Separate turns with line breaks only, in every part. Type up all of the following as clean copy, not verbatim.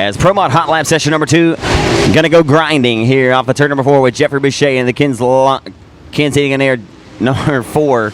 as Pro Mod Hot Lap session number 2 gonna go grinding here off of turn number 4 with Jeffrey Boucher and the Kins hitting in air number 4.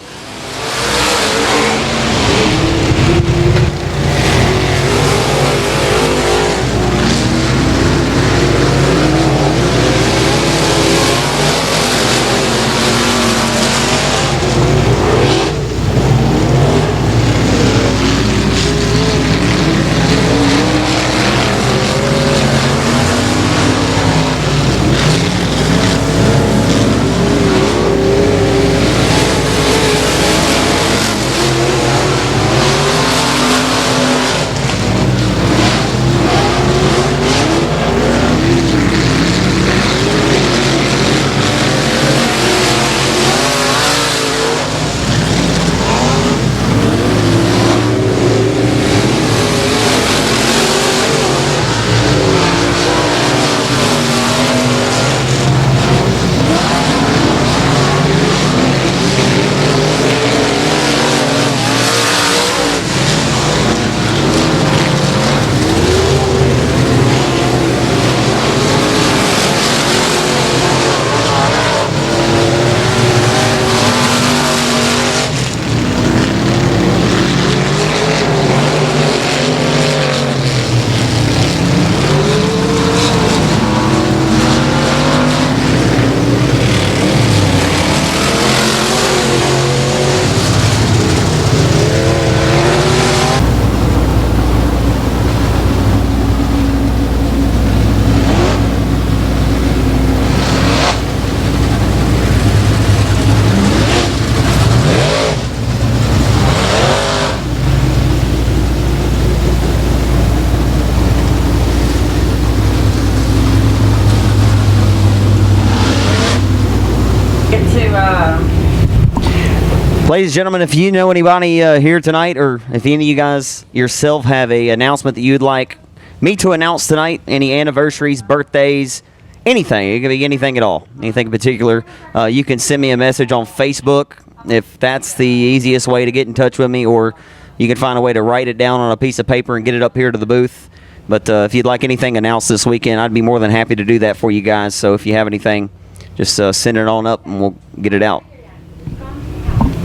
Ladies and gentlemen, if you know anybody here tonight, or if any of you guys yourself have a announcement that you'd like me to announce tonight, any anniversaries, birthdays, anything, it could be anything at all, anything in particular, you can send me a message on Facebook if that's the easiest way to get in touch with me, or you can find a way to write it down on a piece of paper and get it up here to the booth. But if you'd like anything announced this weekend, I'd be more than happy to do that for you guys. So if you have anything, just send it on up and we'll get it out.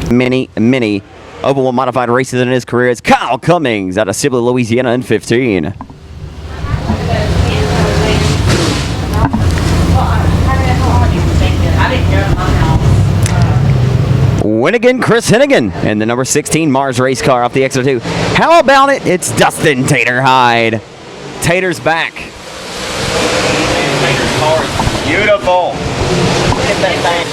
Many oval modified races in his career is Kyle Cummings out of Sibley, Louisiana in 15. Winnigan Chris Hennigan and the number 16 Mars race car off the X02. How about it? It's Dustin Tater Hyde. Tater's back. Tater's car is beautiful. Look at that thing.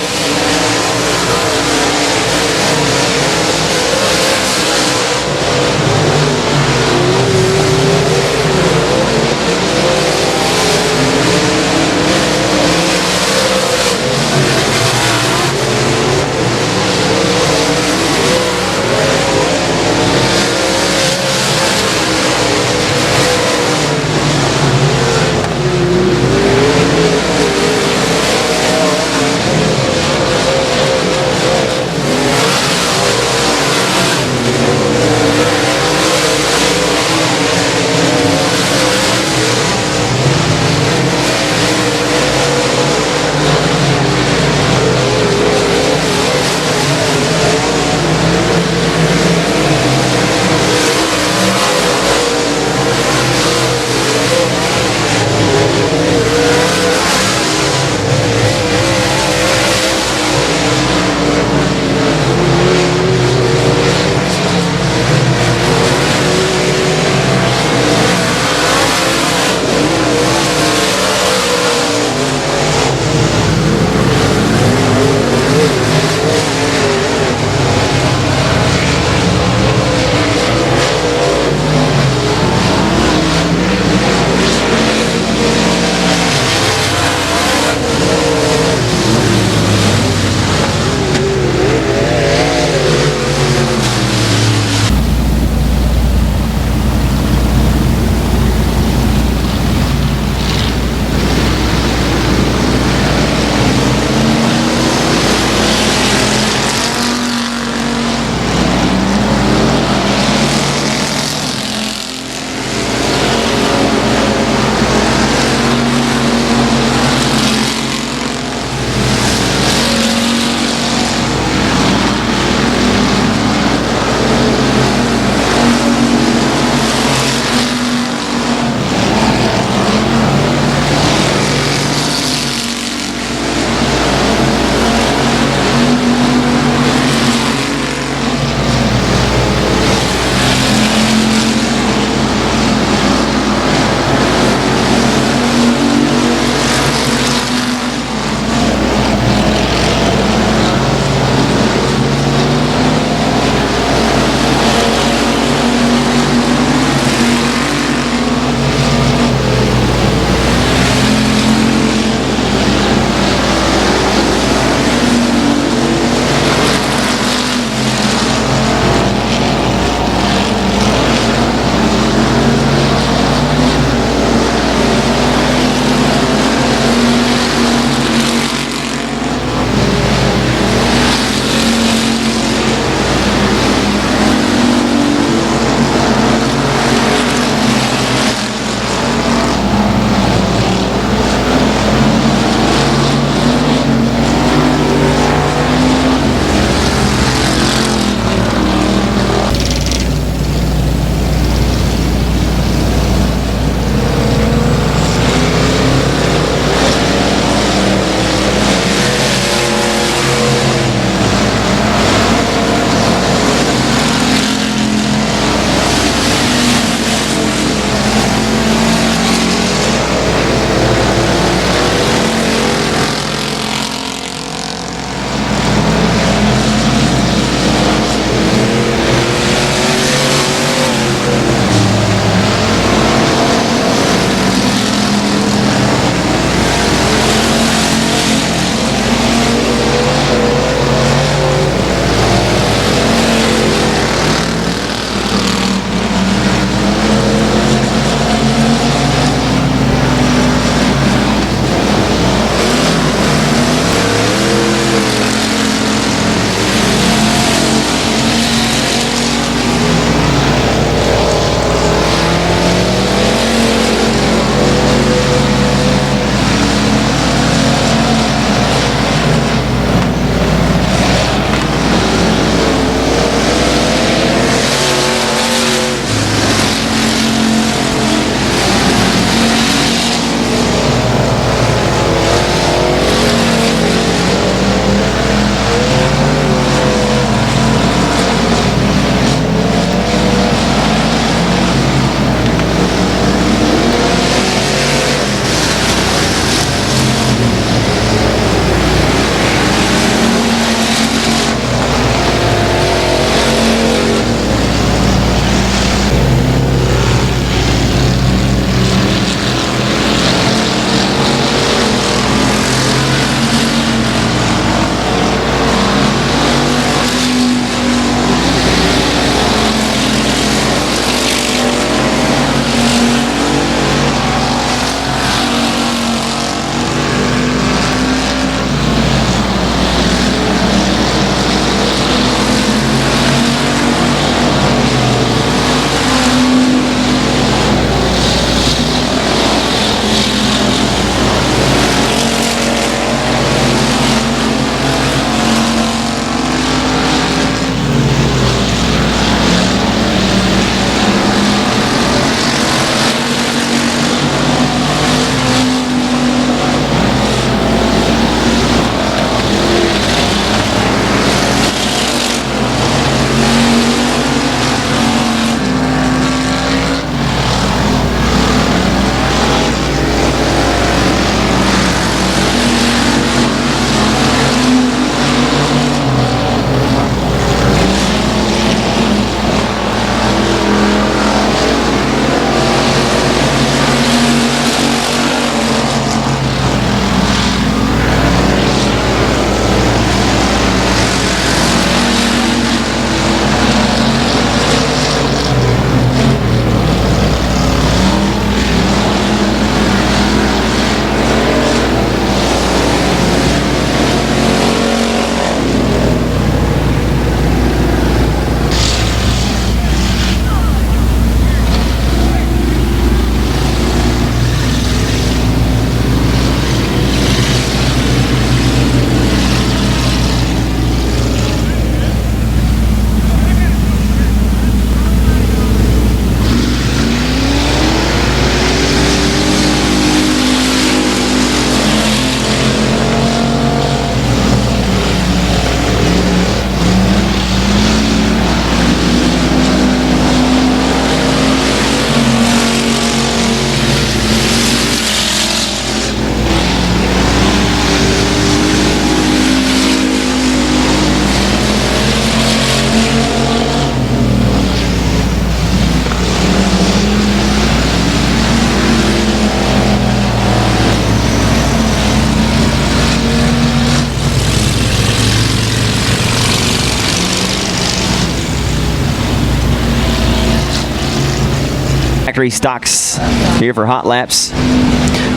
factory stocks here for hot laps.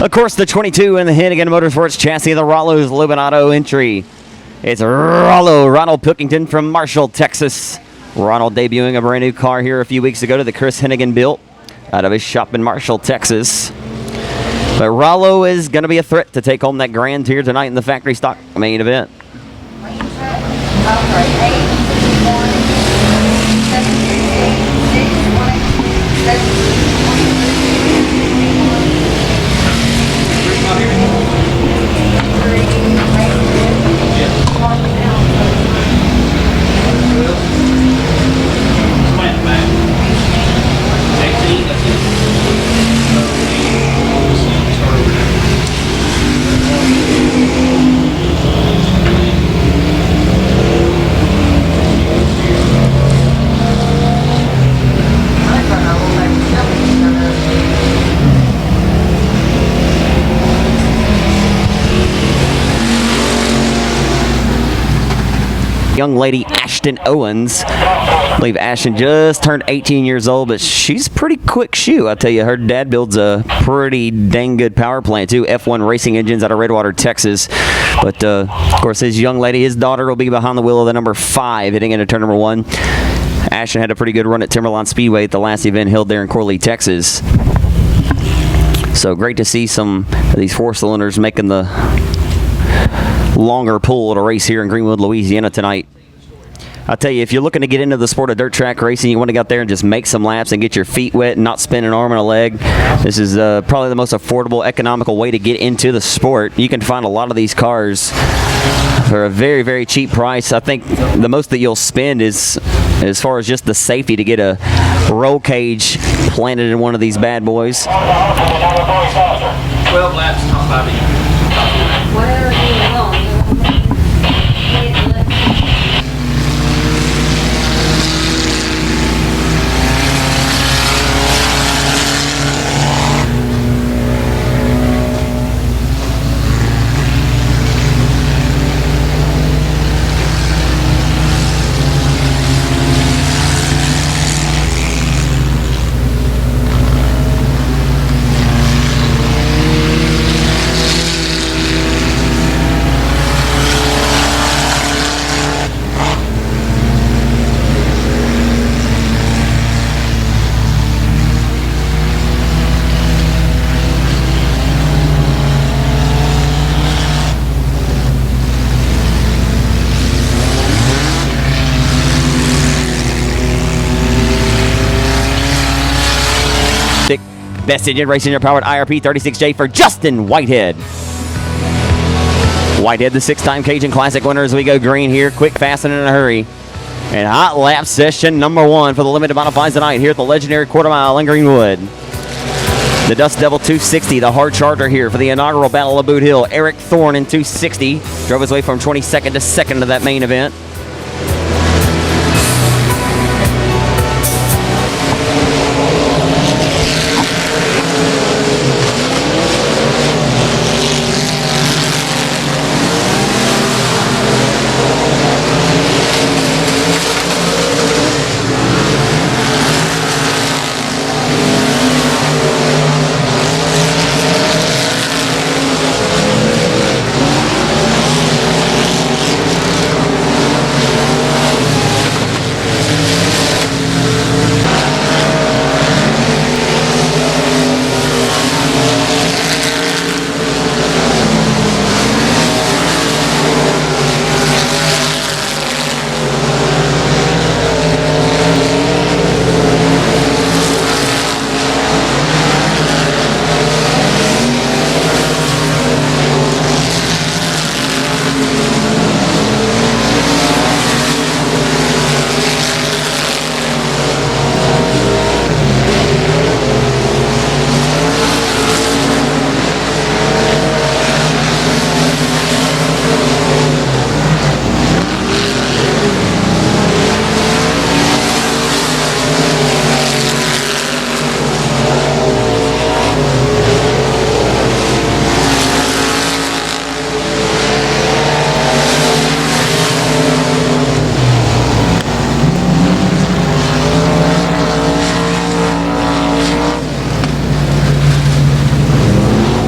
Of course, the 22 in the Hennig Motorsports chassis of the Rollo's Lubinato entry. It's Ronald Pilkington from Marshall, Texas. Ronald debuting a brand new car here a few weeks ago that Chris Hennigan built out of his shop in Marshall, Texas. But Rollo is going to be a threat to take home that grand here tonight in the factory stock main event. Young lady Ashton Owens. I believe Ashton just turned 18 years old, but she's a pretty quick shoe. I tell you, her dad builds a pretty dang good power plant too. F1 racing engines out of Redwater, Texas. But of course, his young lady, his daughter, will be behind the wheel of the number 5, hitting into turn number 1. Ashton had a pretty good run at Timberline Speedway at the last event held there in Corley, Texas. So great to see some of these 4-cylinders making the longer pull at a race here in Greenwood, Louisiana tonight. I'll tell you, if you're looking to get into the sport of dirt track racing, you want to get out there and just make some laps and get your feet wet and not spin an arm and a leg, this is probably the most affordable, economical way to get into the sport. You can find a lot of these cars for a very, very cheap price. I think the most that you'll spend is, as far as just the safety, to get a roll cage planted in one of these bad boys.
12 laps, top 5 minutes.
Where are you going?
Best engine racing powered IRP 36J for Dustin Whitehead. Whitehead, the 6-time Cajun Classic winner as we go green here. Quick, fast, and in a hurry. And hot lap session number 1 for the limited modifieds tonight here at the legendary quarter mile in Greenwood. The Dust Devil 260, the hard charger here for the inaugural Battle of Boot Hill. Eric Thorne in 260 drove his way from 22nd to 2nd to that main event.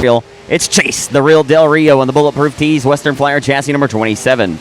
It's Chase, the real Del Rio on the Bulletproof Tees, Western Flyer chassis number 27.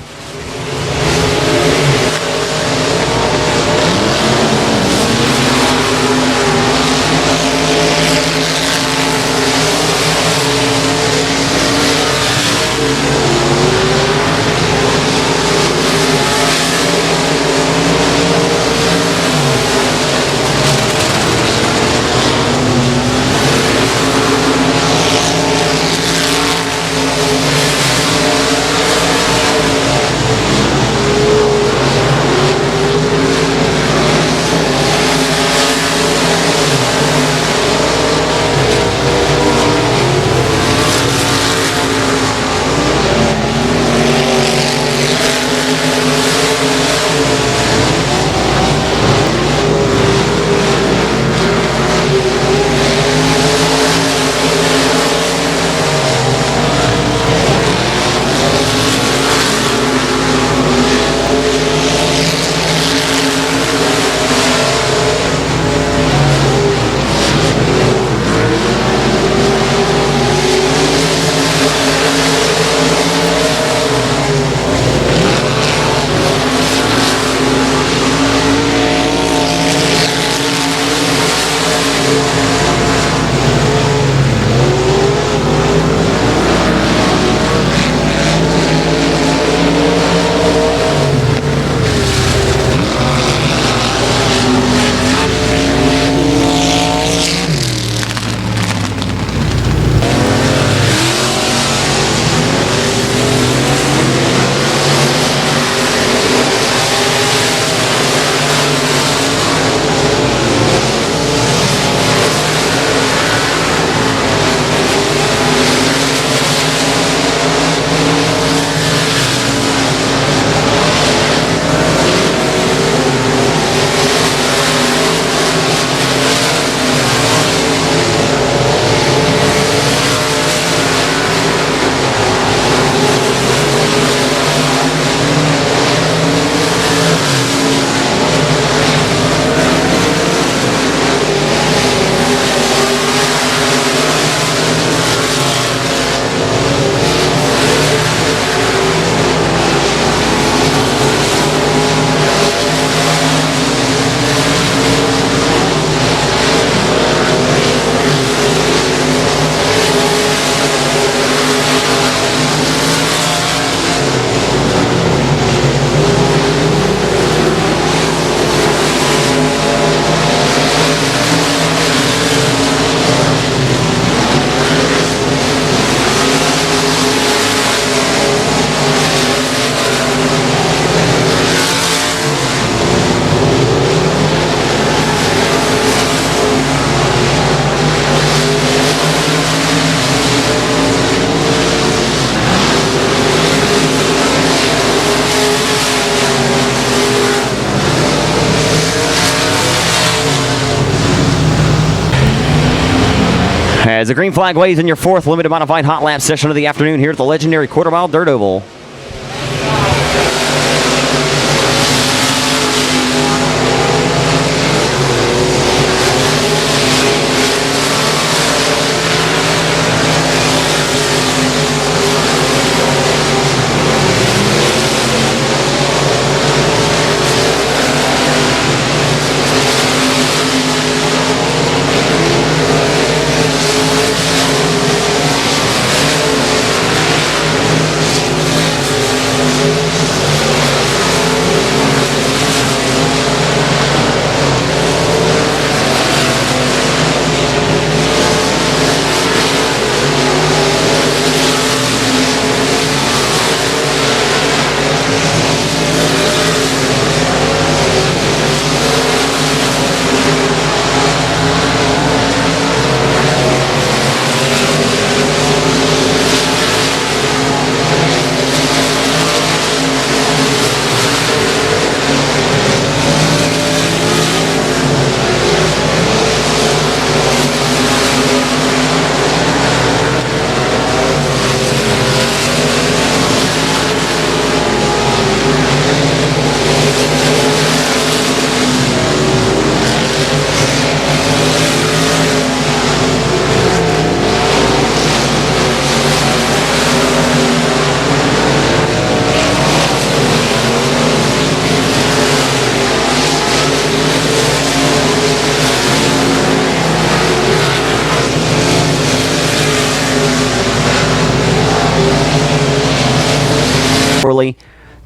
As the green flag waves in your fourth limited modified hot lap session of the afternoon here at the legendary quarter mile dirt oval.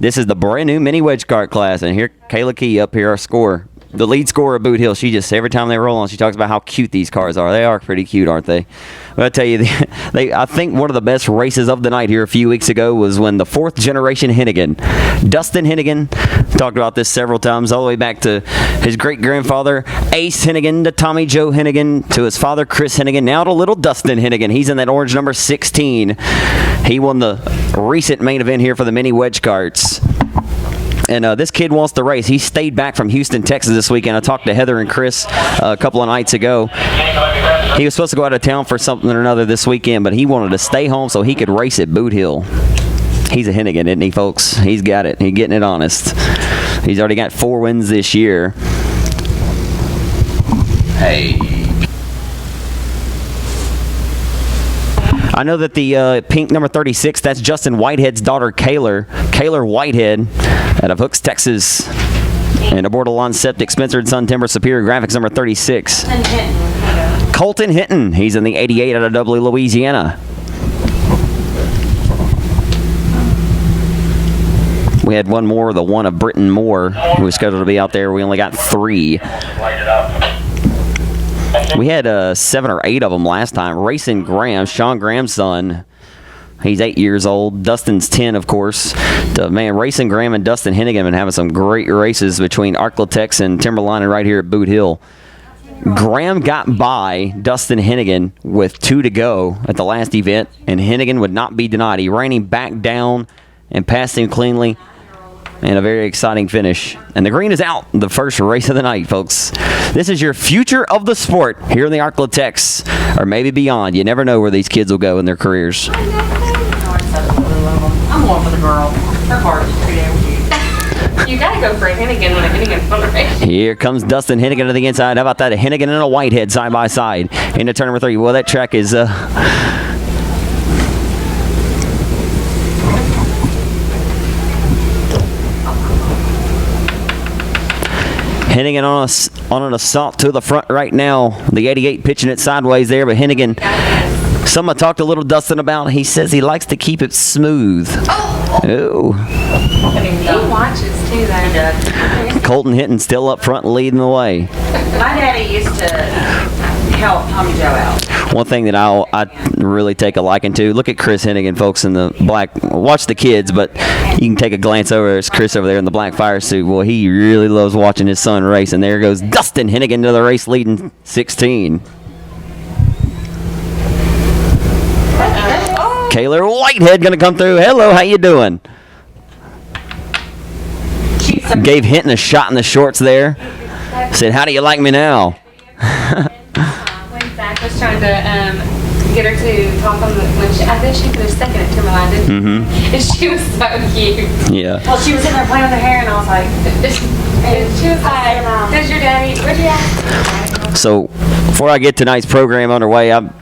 This is the brand new mini wedge kart class, and here Kayla Key up here, our scorer. The lead scorer of Boothill, she just, every time they roll on, she talks about how cute these cars are. They are pretty cute, aren't they? But I tell you, I think one of the best races of the night here a few weeks ago was when the fourth generation Hennigan, Dustin Hennig, talked about this several times, all the way back to his great-grandfather, Ace Hennig, to Tommy Joe Hennig, to his father, Chris Hennig, now to little Dustin Hennig. He's in that orange number 16. He won the recent main event here for the mini wedge karts. And this kid wants to race. He stayed back from Houston, Texas this weekend. I talked to Heather and Chris a couple of nights ago. He was supposed to go out of town for something or another this weekend, but he wanted to stay home so he could race at Boothill. He's a Hennigan, isn't he, folks? He's got it. He's getting it honest. He's already got 4 wins this year. Hey. I know that the pink number 36, that's Justin Whitehead's daughter, Kayla Whitehead, out of Hooks, Texas. And aboard Alon Septic, Spencer & Son Timber Superior Graphics, number 36. Colton Hinton, he's in the 88 out of Dublin, Louisiana. We had one more, the one of Britton Moore, who was scheduled to be out there. We only got 3. We had 7 or 8 of them last time. Racing Graham, Sean Graham's son. He's 8 years old. Dustin's 10, of course. Man, Racing Graham and Dustin Hennig have been having some great races between Arklatex and Timberline and right here at Boothill. Graham got by Dustin Hennig with 2 to go at the last event, and Hennig would not be denied. He ran him back down and passed him cleanly. And a very exciting finish. And the green is out, the first race of the night, folks. This is your future of the sport here in the Arklatex, or maybe beyond. You never know where these kids will go in their careers.
I'm going for the girl. Her heart is pretty damn cute. You gotta go for a Hennigan when a Hennigan's on the race.
Here comes Dustin Hennig to the inside. How about that? A Hennig and a Whitehead side by side into turn number 3. Well, that track is... Hennig on an assault to the front right now. The 88 pitching it sideways there, but Hennig, someone talked to little Dustin about, he says he likes to keep it smooth. Oh.
He watches too, though.
Colton Hinton still up front leading the way.
My daddy used to help Tommy Joe out.
One thing that I really take a liking to, look at Chris Hennig, folks, in the black, watch the kids, but you can take a glance over, there's Chris over there in the black fire suit. Well, he really loves watching his son race, and there goes Dustin Hennig into the race leading 16. Kayla Whitehead going to come through. Hello, how you doing? Gave Hinton a shot in the shorts there. Said, how do you like me now?
Zach was trying to get her to talk on the I think she was second at Timberline, didn't she? Mm-hmm. And she was so cute.
Yeah.
Well, she was in there playing with her hair, and I was like, and she was like, does your daddy, where'd you at?
So, before I get tonight's program underway, I'm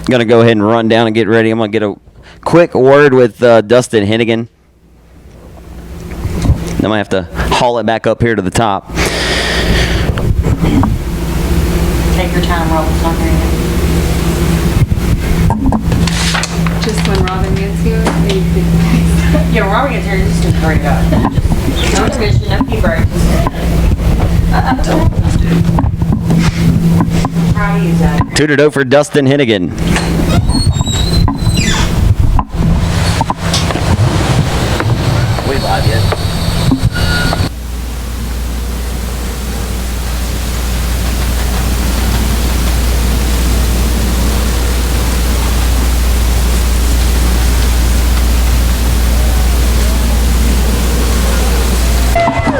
going to go ahead and run down and get ready. I'm going to get a quick word with Dustin Hennig. Then I might have to haul it back up here to the top.
Take your time, Robin's not there yet.
Just when Robin gets here,
Yeah, when Robin gets here, just do hurry up. No intermission, no pee breaks. Try to use that.
Toot-a-do for Dustin Hennig. We live yet?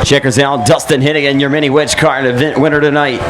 Check us out, Dustin Hennig, your mini wedge kart event winner tonight.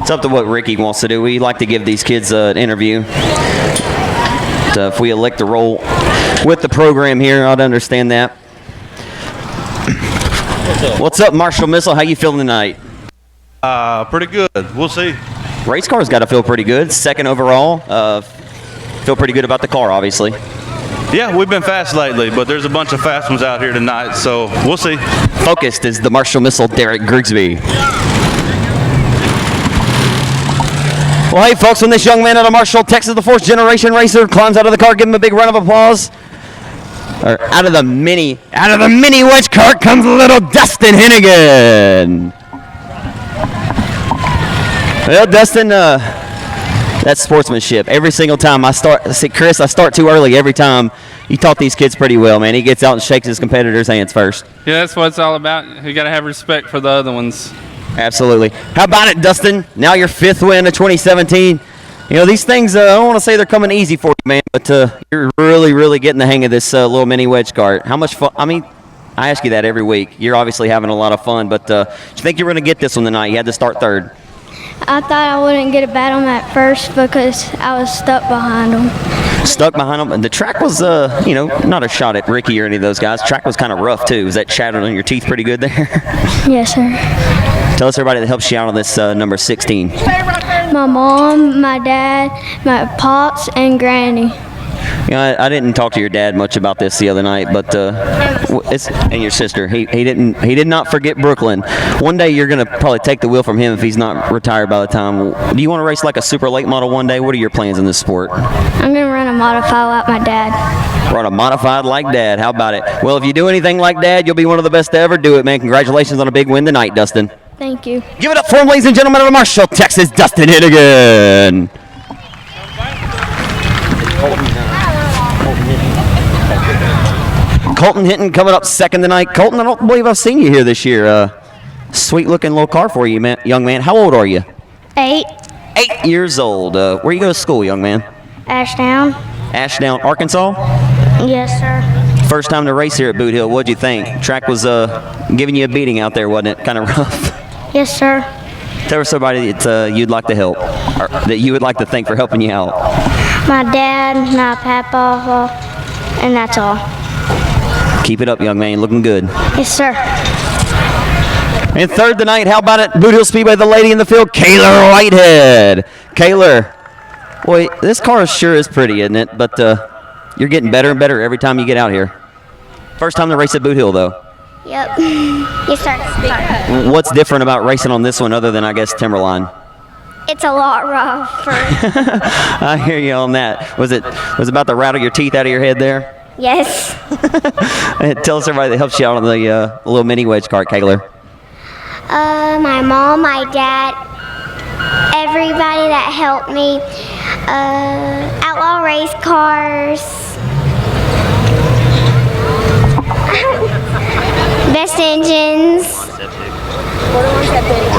It's up to what Ricky wants to do. We like to give these kids an interview. If we elect to roll with the program here, I'd understand that. What's up, Marshall Missile? How you feeling tonight?
Pretty good. We'll see.
Race car's got to feel pretty good. Second overall. Feel pretty good about the car, obviously.
Yeah, we've been fast lately, but there's a bunch of fast ones out here tonight, so we'll see.
Focused is the Marshall Missile, Derek Grigsby. Well, hey, folks, when this young man out of Marshall, Texas, the fourth generation racer, climbs out of the car, give him a big round of applause. Out of the mini wedge cart comes little Dustin Hennig. Well, Dustin, that's sportsmanship. Every single time I start too early every time. You taught these kids pretty well, man. He gets out and shakes his competitors' hands first.
Yeah, that's what it's all about. You got to have respect for the other ones.
Absolutely. How about it, Dustin? Now your fifth win of 2017. You know, these things, I don't want to say they're coming easy for you, man, but you're really, really getting the hang of this little mini wedge cart. How much fun? I mean, I ask you that every week. You're obviously having a lot of fun, but do you think you were going to get this one tonight? You had to start third.
I thought I wouldn't get a bat on at first because I was stuck behind them.
Stuck behind them? And the track was, not a shot at Ricky or any of those guys. Track was kind of rough, too. Was that shattered on your teeth pretty good there?
Yes, sir.
Tell us everybody that helps you out on this number 16.
My mom, my dad, my pops, and granny.
You know, I didn't talk to your dad much about this the other night, but and your sister. He did not forget Brooklyn. One day you're gonna probably take the wheel from him if he's not retired by the time. Do you want to race like a super late model one day? What are your plans in this sport?
I'm gonna run a modified like my dad.
Run a modified like Dad. How about it? Well, if you do anything like Dad, you'll be one of the best to ever do it, man. Congratulations on a big win tonight, Dustin.
Thank you.
Give it up for him, ladies and gentlemen, out of Marshall, Texas, Dustin Hennig. Colton Hinton coming up second tonight. Colton, I don't believe I've seen you here this year. Sweet-looking little car for you, young man. How old are you?
8.
8 years old. Where you go to school, young man?
Ashdown.
Ashdown, Arkansas?
Yes, sir.
First time to race here at Boothill. What'd you think? Track was giving you a beating out there, wasn't it? Kind of rough.
Yes, sir.
Tell us somebody that you'd like to help, or that you would like to thank for helping you out.
My dad, my papa, and that's all.
Keep it up, young man. Looking good.
Yes, sir.
And third tonight, how about it? Boothill Speedway, the lady in the field, Kayla Whitehead. Kayla, boy, this car sure is pretty, isn't it? But you're getting better and better every time you get out here. First time to race at Boothill, though.
Yep. Yes, sir.
What's different about racing on this one other than, I guess, Timberline?
It's a lot rougher.
I hear you on that. Was it about to rattle your teeth out of your head there?
Yes.
Tell us everybody that helps you out on the little mini wedge cart, Kayla.
My mom, my dad, everybody that helped me. Outlaw race cars. Best engines.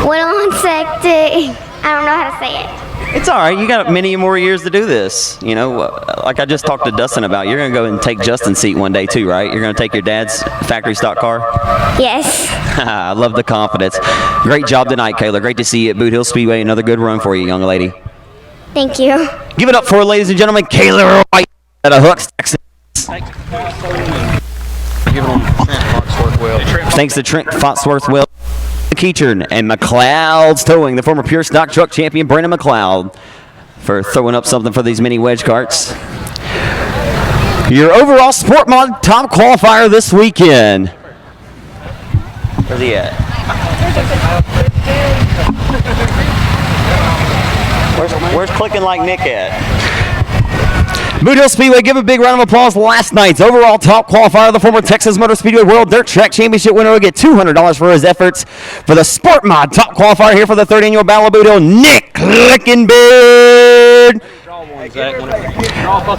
One septic. I don't know how to say it.
It's all right. You got many more years to do this. You know, like I just talked to Dustin about, you're going to go and take Justin's seat one day too, right? You're going to take your dad's factory stock car?
Yes.
I love the confidence. Great job tonight, Kayla. Great to see you at Boothill Speedway. Another good run for you, young lady.
Thank you.
Give it up for, ladies and gentlemen, Kayla White at a Hooks, Texas. Thanks to Trent Foxworth Wells, Keechern, and McLeod's Towing, the former Pure Stock Truck champion Brandon McLeod, for throwing up something for these mini wedge carts. Your overall Sport Mod top qualifier this weekend. Where's he at? Where's Clicking Like Nick at? Boothill Speedway, give a big round of applause. Last night's overall top qualifier, the former Texas Motor Speedway World Dirt Track Championship winner will get $200 for his efforts for the Sport Mod top qualifier here for the third annual Battle of Boothill, Nick Clickenbeard.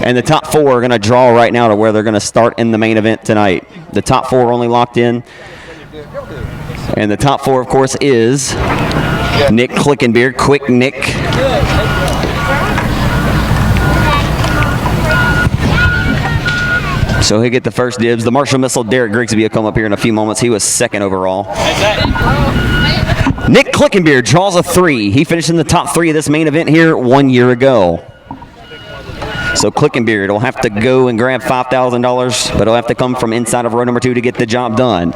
And the top four are going to draw right now to where they're going to start in the main event tonight. The top four are only locked in. And the top four, of course, is Nick Clickenbeard, Quick Nick. So he'll get the first dibs. The Marshall Missile, Derek Grigsby, will come up here in a few moments. He was second overall. Nick Clickenbeard draws a 3. He finished in the top 3 of this main event here 1 year ago. So Clickenbeard will have to go and grab $5,000, but he'll have to come from inside of row number 2 to get the job done.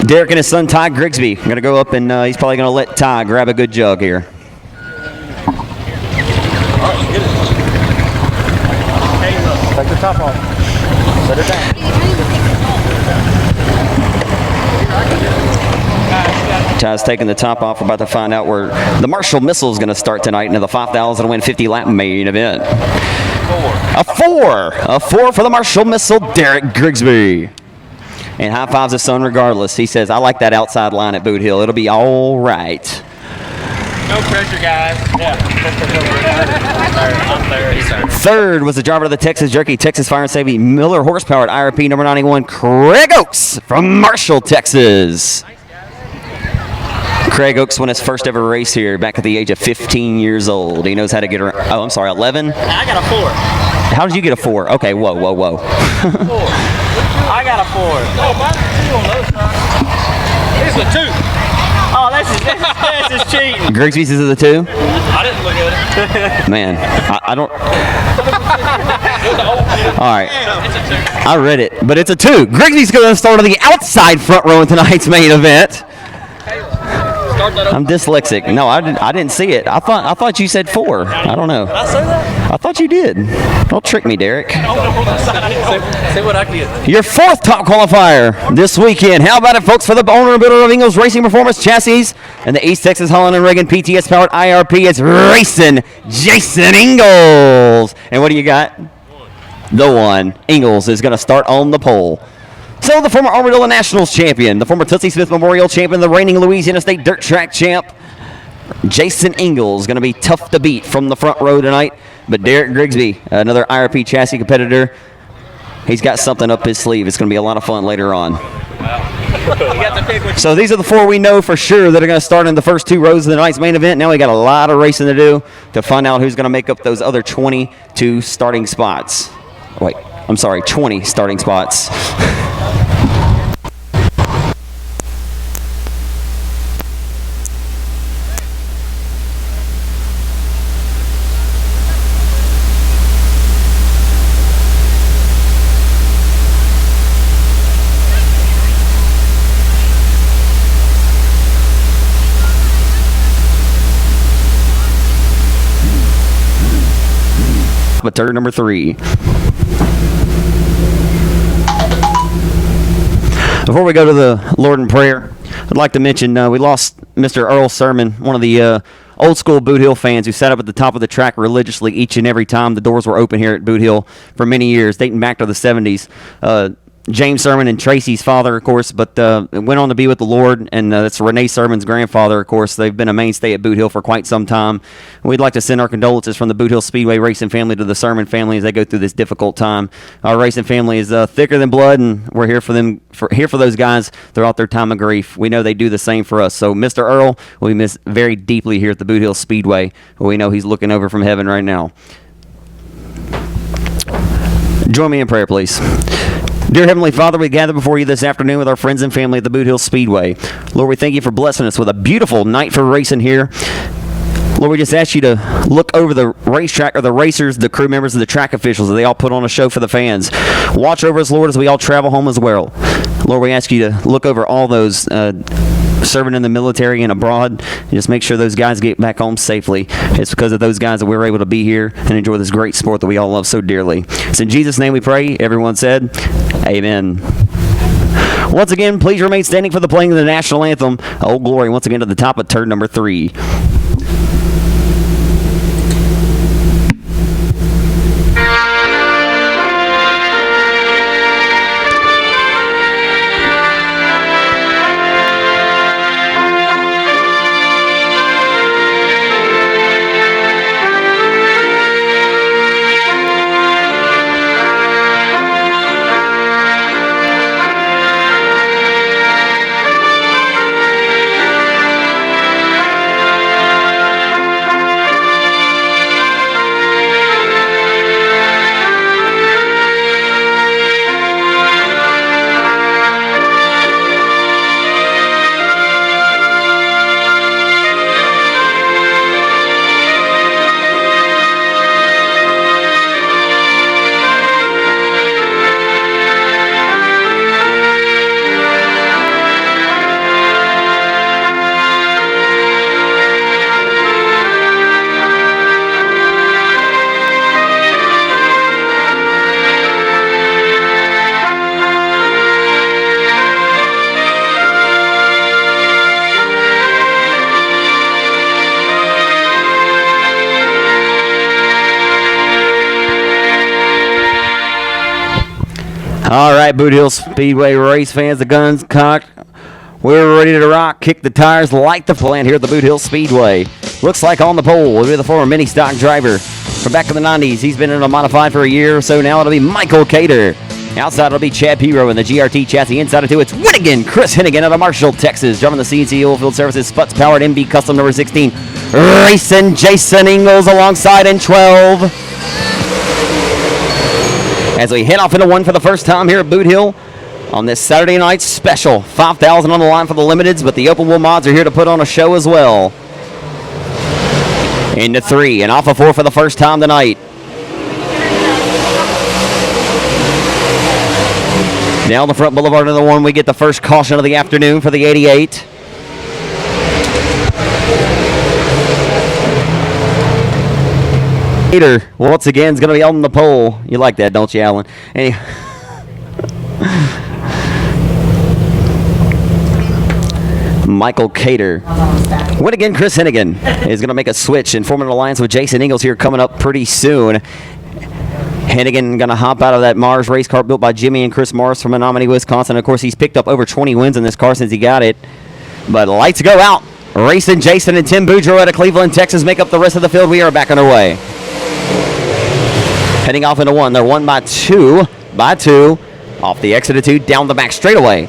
Derek and his son Ty Grigsby are going to go up, and he's probably going to let Ty grab a good jug here.
Take the top off. Set it down.
Ty's taking the top off. We're about to find out where the Marshall Missile is going to start tonight into the 5,000 win 50 lap main event. A four for the Marshall Missile, Derek Grigsby. And high fives his son regardless. He says, I like that outside line at Boothill. It'll be all right.
No pressure, guys. Yeah. I'm there. He's there.
Third was the driver of the Texas Jerky, Texas Fire and Safety, Miller horsepowered IRP number 91, Craig Oaks from Marshall, Texas. Craig Oaks won his first ever race here back at the age of 15 years old. He knows how to get around. Oh, I'm sorry, 11?
I got a 4.
How did you get a 4? Okay, whoa.
4. I got a 4. Oh, mine's a 2 on those sides. This is a 2. Oh, this is cheating.
Grigsby's is a 2?
I didn't look at it.
Man, I don't. All right. I read it, but it's a 2. Grigsby's going to start on the outside front row in tonight's main event. I'm dyslexic. No, I didn't see it. I thought you said 4. I don't know.
Did I say that?
I thought you did. Don't trick me, Derek.
See what I get.
Your 4th top qualifier this weekend. How about it, folks, for the owner and builder of Ingles Racing Performance Chassis and the East Texas Holland and Reagan PTS powered IRP. It's racing Jason Ingles. And what do you got? The 1. Ingles is going to start on the pole. So the former Armadillo Nationals champion, the former Tootsie Smith Memorial champion, the reigning Louisiana State Dirt Track champ, Jason Ingles, going to be tough to beat from the front row tonight. But Derek Grigsby, another IRP chassis competitor, he's got something up his sleeve. It's going to be a lot of fun later on. So these are the 4 we know for sure that are going to start in the first 2 rows of the night's main event. Now we got a lot of racing to do to find out who's going to make up those other 22 starting spots. Wait, I'm sorry, 20 starting spots. But turn number 3. Before we go to the Lord in prayer, I'd like to mention we lost Mr. Earl Sermon, one of the old school Boothill fans who sat up at the top of the track religiously each and every time the doors were open here at Boothill for many years, dating back to the 70s. James Sermon and Tracy's father, of course, but went on to be with the Lord, and that's Renee Sermon's grandfather, of course. They've been a mainstay at Boothill for quite some time. We'd like to send our condolences from the Boothill Speedway racing family to the Sermon family as they go through this difficult time. Our racing family is thicker than blood, and we're here for them, here for those guys throughout their time of grief. We know they do the same for us. So, Mr. Earl, we miss very deeply here at the Boothill Speedway. We know he's looking over from heaven right now. Join me in prayer, please. Dear Heavenly Father, we gather before you this afternoon with our friends and family at the Boothill Speedway. Lord, we thank you for blessing us with a beautiful night for racing here. Lord, we just ask you to look over the racetrack, or the racers, the crew members, and the track officials, as they all put on a show for the fans. Watch over us, Lord, as we all travel home as well. Lord, we ask you to look over all those serving in the military and abroad, and just make sure those guys get back home safely. It's because of those guys that we're able to be here and enjoy this great sport that we all love so dearly. It's in Jesus' name we pray. Everyone said, amen. Once again, please remain standing for the playing of the National Anthem. Old Glory once again to the top of turn number 3. All right, Boothill Speedway race fans, the guns cocked. We're ready to rock, kick the tires, light the plant here at the Boothill Speedway. Looks like on the pole will be the former mini stock driver from back in the 90s. He's been in a modified for a year or so now. It'll be Michael Cater. Outside, it'll be Chad Piro in the GRT chassis. Inside of two, it's Winnigan, Chris Hennigan out of Marshall, Texas. Driving the CNC Oilfield Services Sputz Powered MB Custom number 16. Racing Jason Ingles alongside in 12. As we head off into one for the first time here at Boothill on this Saturday night special. 5,000 on the line for the limiteds, but the open wheel mods are here to put on a show as well. Into three and off of four for the first time tonight. Down the front boulevard of the one, we get the first caution of the afternoon for the 88. Peter, once again, is going to be on the pole. You like that, don't you, Alan? Michael Cater. Win again, Chris Hennigan is going to make a switch and form an alliance with Jason Ingles here coming up pretty soon. Hennigan going to hop out of that Mars race car built by Jimmy and Chris Morris from Menominee, Wisconsin. Of course, he's picked up over 20 wins in this car since he got it. But lights go out. Racing Jason and Tim Boudreau out of Cleveland, Texas make up the rest of the field. We are back underway. Heading off into one. They're one by two. Off the exit of two, down the back straightaway.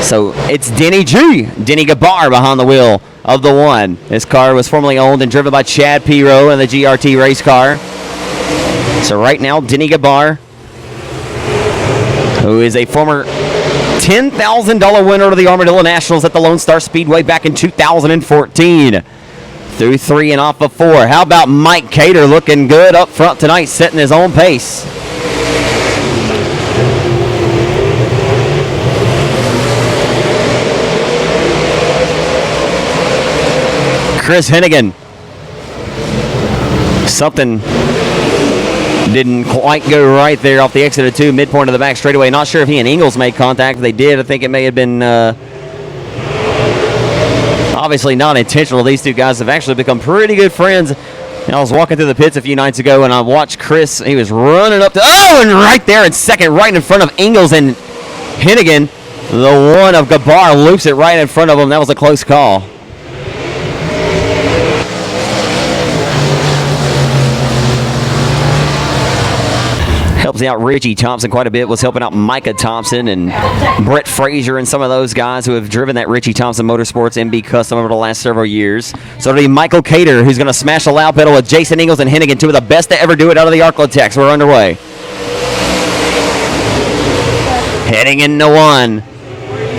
So it's Denny Gabar behind the wheel of the one. This car was formerly owned and driven by Chad Piro in the GRT race car. So right now, Denny Gabar, who is a former $10,000 winner of the Armadillo Nationals at the Lone Star Speedway back in 2014. Through three and off of four. How about Mike Cater looking good up front tonight, setting his own pace. Chris Hennigan. Something didn't quite go right there off the exit of two, midpoint of the back straightaway. Not sure if he and Ingles made contact. If they did, I think it may have been obviously not intentional. These two guys have actually become pretty good friends. I was walking through the pits a few nights ago, and I watched Chris. He was running up to, and right there in second, right in front of Ingles and Hennigan. The one of Gabar loops it right in front of him. That was a close call. Helps out Richie Thompson quite a bit. Was helping out Micah Thompson and Brett Frazier and some of those guys who have driven that Richie Thompson Motorsports MB Custom over the last several years. So it'll be Michael Cater who's going to smash the loud pedal with Jason Ingles and Hennigan, two of the best to ever do it out of the Arclitex. We're underway. Heading into one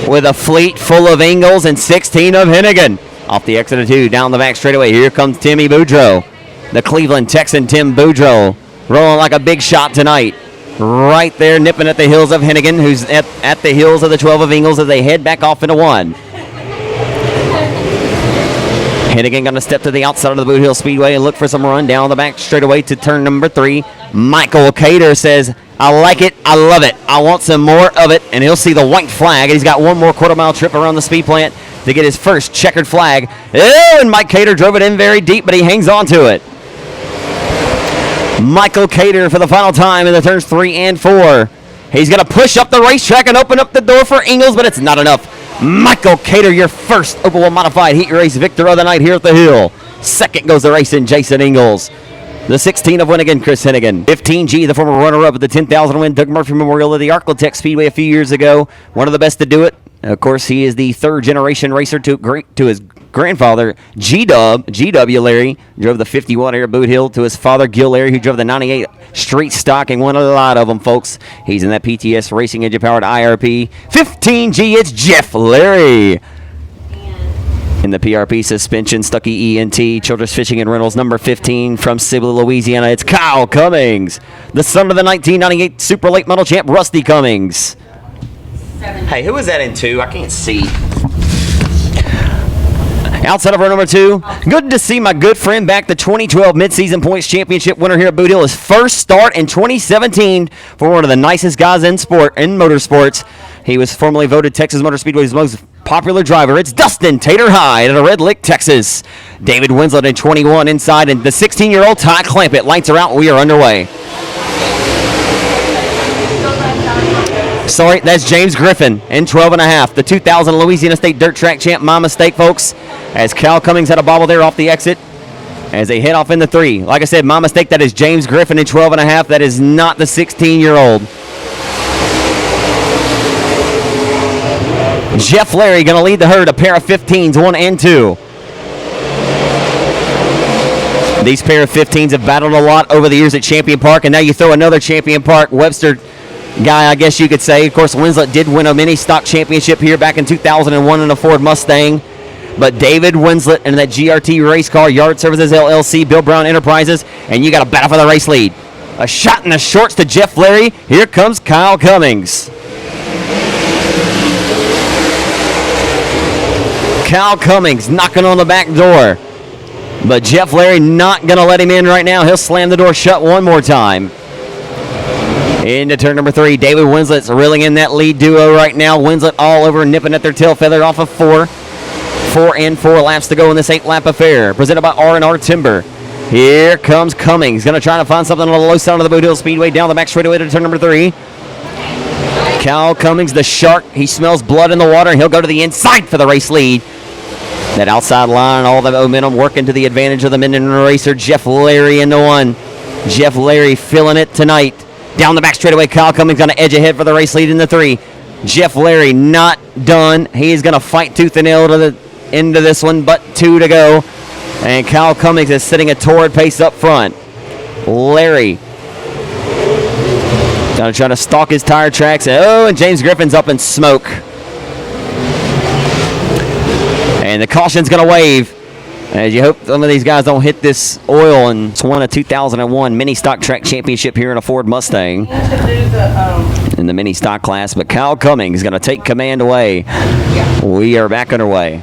with a fleet full of Ingles and 16 of Hennigan. Off the exit of two, down the back straightaway. Here comes Timmy Boudreau. The Cleveland Texan Tim Boudreau. Rolling like a big shot tonight. Right there, nipping at the heels of Hennigan, who's at the heels of the 12 of Ingles as they head back off into one. Hennigan going to step to the outside of the Boothill Speedway and look for some run down the back straightaway to turn number 3. Michael Cater says, I like it, I love it, I want some more of it, and he'll see the white flag. And he's got one more quarter-mile trip around the speed plant to get his first checkered flag. Oh, and Mike Cater drove it in very deep, but he hangs on to it. Michael Cater for the final time in the turns 3 and 4. He's going to push up the racetrack and open up the door for Ingles, but it's not enough. Michael Cater, your first Open Wheel Modified Heat Race victor of the night here at the Hill. Second goes the racing Jason Ingles. The 16 of Winnigan, Chris Hennigan. 15G, the former runner-up at the 10,000 win Doug Murphy Memorial at the Arclitex Speedway a few years ago. One of the best to do it. Of course, he is the third-generation racer to his grandfather, G.W. Larry, drove the 51 here at Boot Hill, to his father, Gil Larry, who drove the 98 street stock and won a lot of them, folks. He's in that PTS Racing Engine-powered IRP. 15G, it's Jeff Larry. In the PRP suspension, Stuckey ENT, Children's Fishing and Rentals, number 15 from Sibley, Louisiana, it's Kyle Cummings, the son of the 1998 Super Late Model champ, Rusty Cummings. Hey, who is that in 2? I can't see. Outside of our number 2, good to see my good friend back, the 2012 Midseason Points Championship winner here at Boot Hill. His first start in 2017 for one of the nicest guys in motorsports. He was formerly voted Texas Motor Speedway's most popular driver. It's Dustin Tater Hyde out of Red Lick, Texas. David Winslet in 21 inside, and the 16-year-old Ty Clampett. Lights are out. We are underway. Sorry, that's James Griffin in 12 and a half. The 2000 Louisiana State Dirt Track champ. My mistake, folks. As Cal Cummings had a bobble there off the exit. As they head off in the 3. Like I said, my mistake. That is James Griffin in 12 and a half. That is not the 16-year-old. Jeff Larry going to lead the herd. A pair of 15s, 1 and 2. These pair of 15s have battled a lot over the years at Champion Park, and now you throw another Champion Park Webster guy, I guess you could say. Of course, Winslet did win a mini stock championship here back in 2001 in a Ford Mustang. But David Winslet and that GRT race car, Yard Services LLC, Bill Brown Enterprises, and you got a battle for the race lead. A shot in the shorts to Jeff Larry. Here comes Kyle Cummings. Kyle Cummings knocking on the back door. But Jeff Larry not going to let him in right now. He'll slam the door shut one more time. Into turn number 3. David Winslet's reeling in that lead duo right now. Winslet all over, nipping at their tail feather off of 4. 4 and 4 laps to go in this 8-lap affair. Presented by R&R Timber. Here comes Cummings. Going to try to find something on the low side of the Boothill Speedway. Down the back straightaway to turn number 3. Kyle Cummings, the shark. He smells blood in the water, and he'll go to the inside for the race lead. That outside line, all the momentum working to the advantage of the Minden racer, Jeff Larry into 1. Jeff Larry feeling it tonight. Down the back straightaway, Kyle Cummings going to edge ahead for the race lead in the 3. Jeff Larry not done. He's going to fight tooth and nail to the end of this one, but 2 to go. And Kyle Cummings is sitting a torrid pace up front. Larry going to try to stalk his tire tracks. Oh, and James Griffin's up in smoke. And the caution's going to wave. As you hope some of these guys don't hit this oil. And it's won a 2001 mini stock track championship here in a Ford Mustang in the mini stock class. But Kyle Cummings is going to take command away. We are back underway.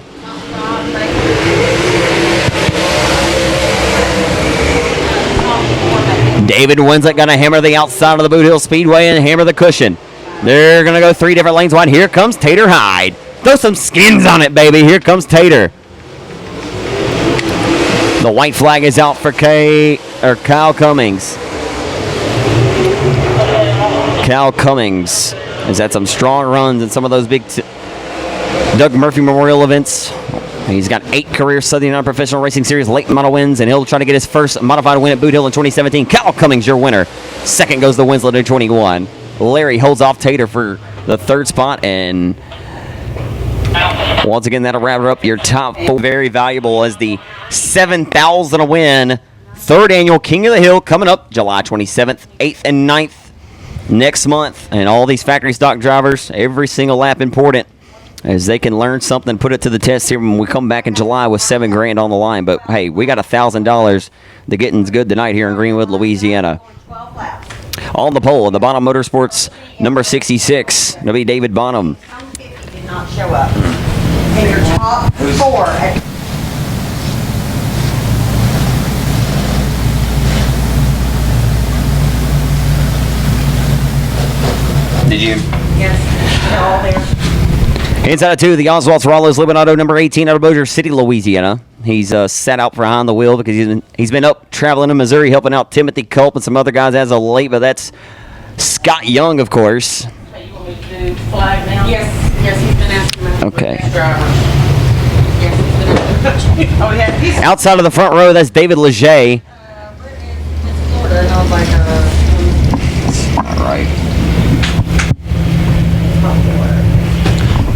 David Winslet going to hammer the outside of the Boothill Speedway and hammer the cushion. They're going to go 3 different lanes wide. Here comes Tater Hyde. Throw some skins on it, baby. Here comes Tater. The white flag is out for Kyle Cummings. Kyle Cummings has had some strong runs in some of those big Doug Murphy Memorial events. He's got 8 career Southern United Professional Racing Series late model wins, and he'll try to get his first modified win at Boothill in 2017. Kyle Cummings, your winner. Second goes to Winslet in 21. Larry holds off Tater for the 3rd spot, and once again, that'll wrap up your top 4. Very valuable as the $7,000 a win 3rd annual King of the Hill coming up July 27th, 8th, and 9th next month. And all these factory stock drivers, every single lap important, as they can learn something, put it to the test here when we come back in July with $7 grand on the line. But hey, we got $1,000. The getting's good tonight here in Greenwood, Louisiana. On the pole, in the Bonham Motorsports number 66, it'll be David Bonham.
Did not show up. And your top 4
Did you?
Yes, they're all there.
Inside of 2, the Oswald's Rollos Liberato number 18 out of Bossier City, Louisiana. He's sat out behind the wheel because he's been up traveling in Missouri helping out Timothy Culp and some other guys as of late, but that's Scott Young, of course.
You want me to do flag now? Yes, he's been asking me.
Okay.
Yes, he's been asking.
Outside of the front row, that's David Leger.
Florida, and I was like,
All right.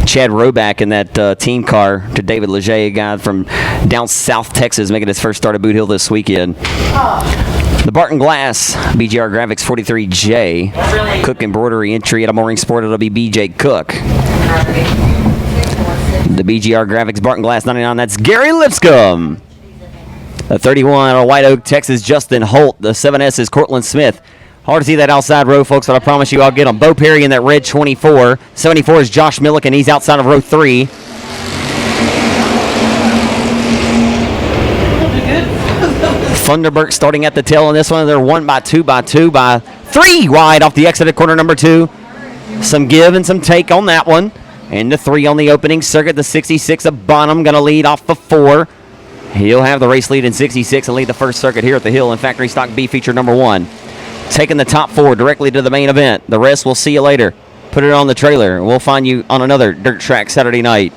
Chad Roback in that team car to David Leger, a guy from down South Texas, making his first start at Boot Hill this weekend. The Barton Glass BGR Graphics 43J Cook Embroidery entry at a Mooring Sport. It'll be BJ Cook. The BGR Graphics Barton Glass 99. That's Gary Lipscomb. The 31 out of White Oak, Texas, Justin Holt. The 7S is Cortland Smith. Hard to see that outside row, folks, but I promise you I'll get them. Bo Perry in that red 24. 74 is Josh Milliken. He's outside of row 3. Thunderbird starting at the tail on this one. They're 1 by 2 by 2 by 3 wide off the exit at corner number 2. Some give and some take on that one. And the 3 on the opening circuit. The 66 of Bonham going to lead off the 4. He'll have the race lead in 66 and lead the first circuit here at the Hill in Factory Stock B feature number 1. Taking the top 4 directly to the main event. The rest we'll see you later. put it on the trailer. We'll find you on another dirt track Saturday night.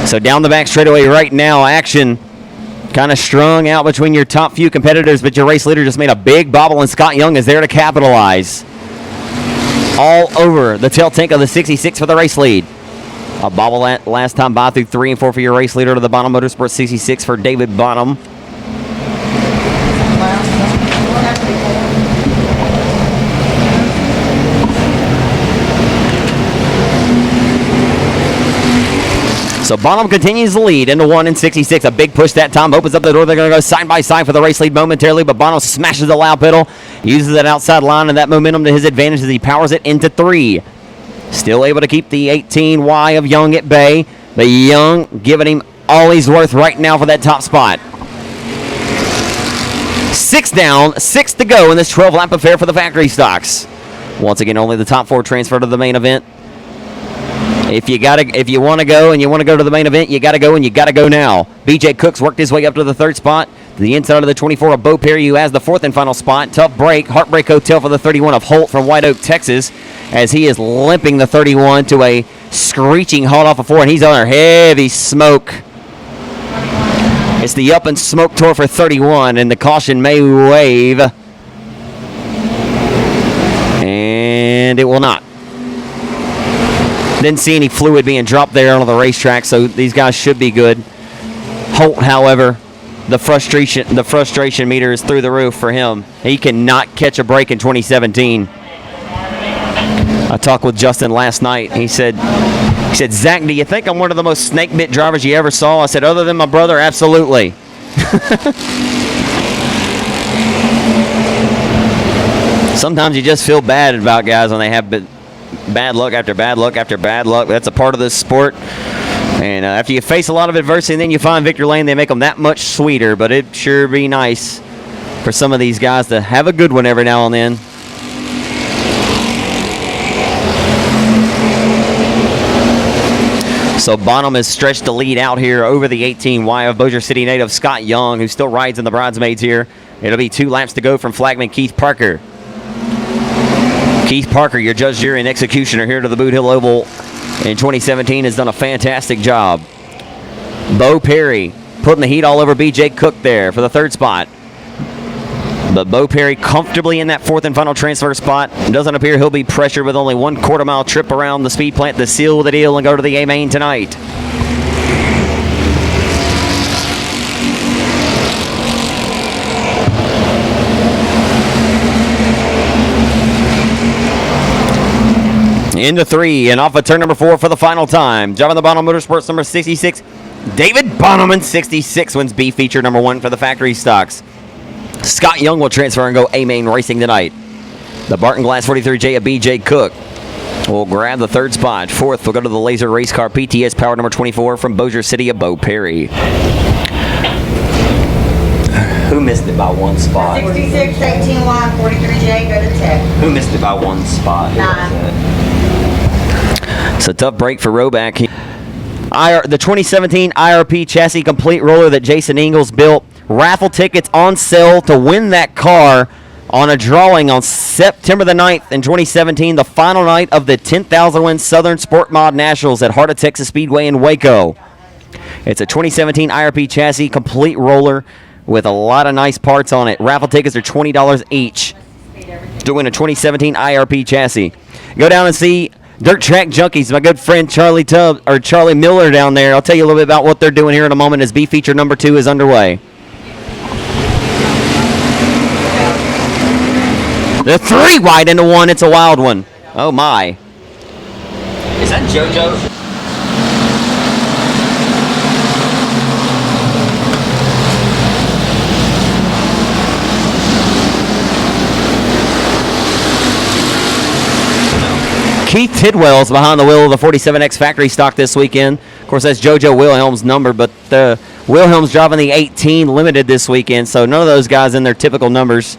So down the back straightaway right now, action kind of strung out between your top few competitors, but your race leader just made a big bobble, and Scott Young is there to capitalize. All over the tail tank of the 66 for the race lead. A bobble last time by through 3 and 4 for your race leader to the Bonham Motorsports 66 for David Bonham. So Bonham continues the lead into 1 and 66. A big push that time. Opens up the door. They're going to go side by side for the race lead momentarily, but Bonham smashes the loud pedal. Uses that outside line and that momentum to his advantage as he powers it into 3. Still able to keep the 18Y of Young at bay. But Young giving him all he's worth right now for that top spot. 6 down, 6 to go in this 12-lap affair for the factory stocks. Once again, only the top 4 transfer to the main event. If you want to go and you want to go to the main event, you got to go, and you got to go now. BJ Cooks worked his way up to the 3rd spot. To the inside of the 24 of Bo Perry, who has the 4th and final spot. Tough break. Heartbreak Hotel for the 31 of Holt from White Oak, Texas, as he is limping the 31 to a screeching halt off of 4, and he's under heavy smoke. It's the up and smoke tour for 31, and the caution may wave. And it will not. Didn't see any fluid being dropped there on the racetrack, so these guys should be good. Holt, however, the frustration meter is through the roof for him. He cannot catch a break in 2017. I talked with Justin last night. He said, Zach, do you think I'm one of the most snake-bit drivers you ever saw? I said, other than my brother, absolutely. Sometimes you just feel bad about guys when they have bad luck after bad luck after bad luck. That's a part of this sport. And after you face a lot of adversity and then you find victory lane, they make them that much sweeter. But it'd sure be nice for some of these guys to have a good one every now and then. So Bonham has stretched the lead out here over the 18Y of Bossier City native Scott Young, who still rides in the bridesmaids here. It'll be 2 laps to go from flagman Keith Parker. Keith Parker, your judge, jury, and executioner here to the Boothill Oval in 2017, has done a fantastic job. Bo Perry putting the heat all over BJ Cook there for the 3rd spot. But Bo Perry comfortably in that 4th and final transfer spot. It doesn't appear he'll be pressured with only 1 quarter-mile trip around the speed plant to seal the deal and go to the A-Main tonight. Into 3 and off of turn number 4 for the final time. Driving the Bonham Motorsports number 66, David Bonham in 66 wins B feature number 1 for the factory stocks. Scott Young will transfer and go A-Main racing tonight. The Barton Glass 43J of BJ Cook will grab the 3rd spot. 4th will go to the Laser Race Car PTS Power number 24 from Bossier City of Bo Perry. Who missed it by 1 spot?
66, 18Y, 43J, go to tech.
Who missed it by 1 spot?
9.
It's a tough break for Roback. The 2017 IRP chassis complete roller that Jason Ingles built. Raffle tickets on sale to win that car on a drawing on September the 9th in 2017, the final night of the 10,000 win Southern Sport Mod Nationals at Heart of Texas Speedway in Waco. It's a 2017 IRP chassis complete roller with a lot of nice parts on it. Raffle tickets are $20 each to win a 2017 IRP chassis. Go down and see Dirt Track Junkies, my good friend Charlie Miller down there. I'll tell you a little bit about what they're doing here in a moment as B feature number 2 is underway. The 3 wide into 1. It's a wild one. Oh my. Is that JoJo? Keith Tidwell's behind the wheel of the 47X factory stock this weekend. Of course, that's JoJo Wilhelm's number, but Wilhelm's driving the 18 limited this weekend, so none of those guys in their typical numbers.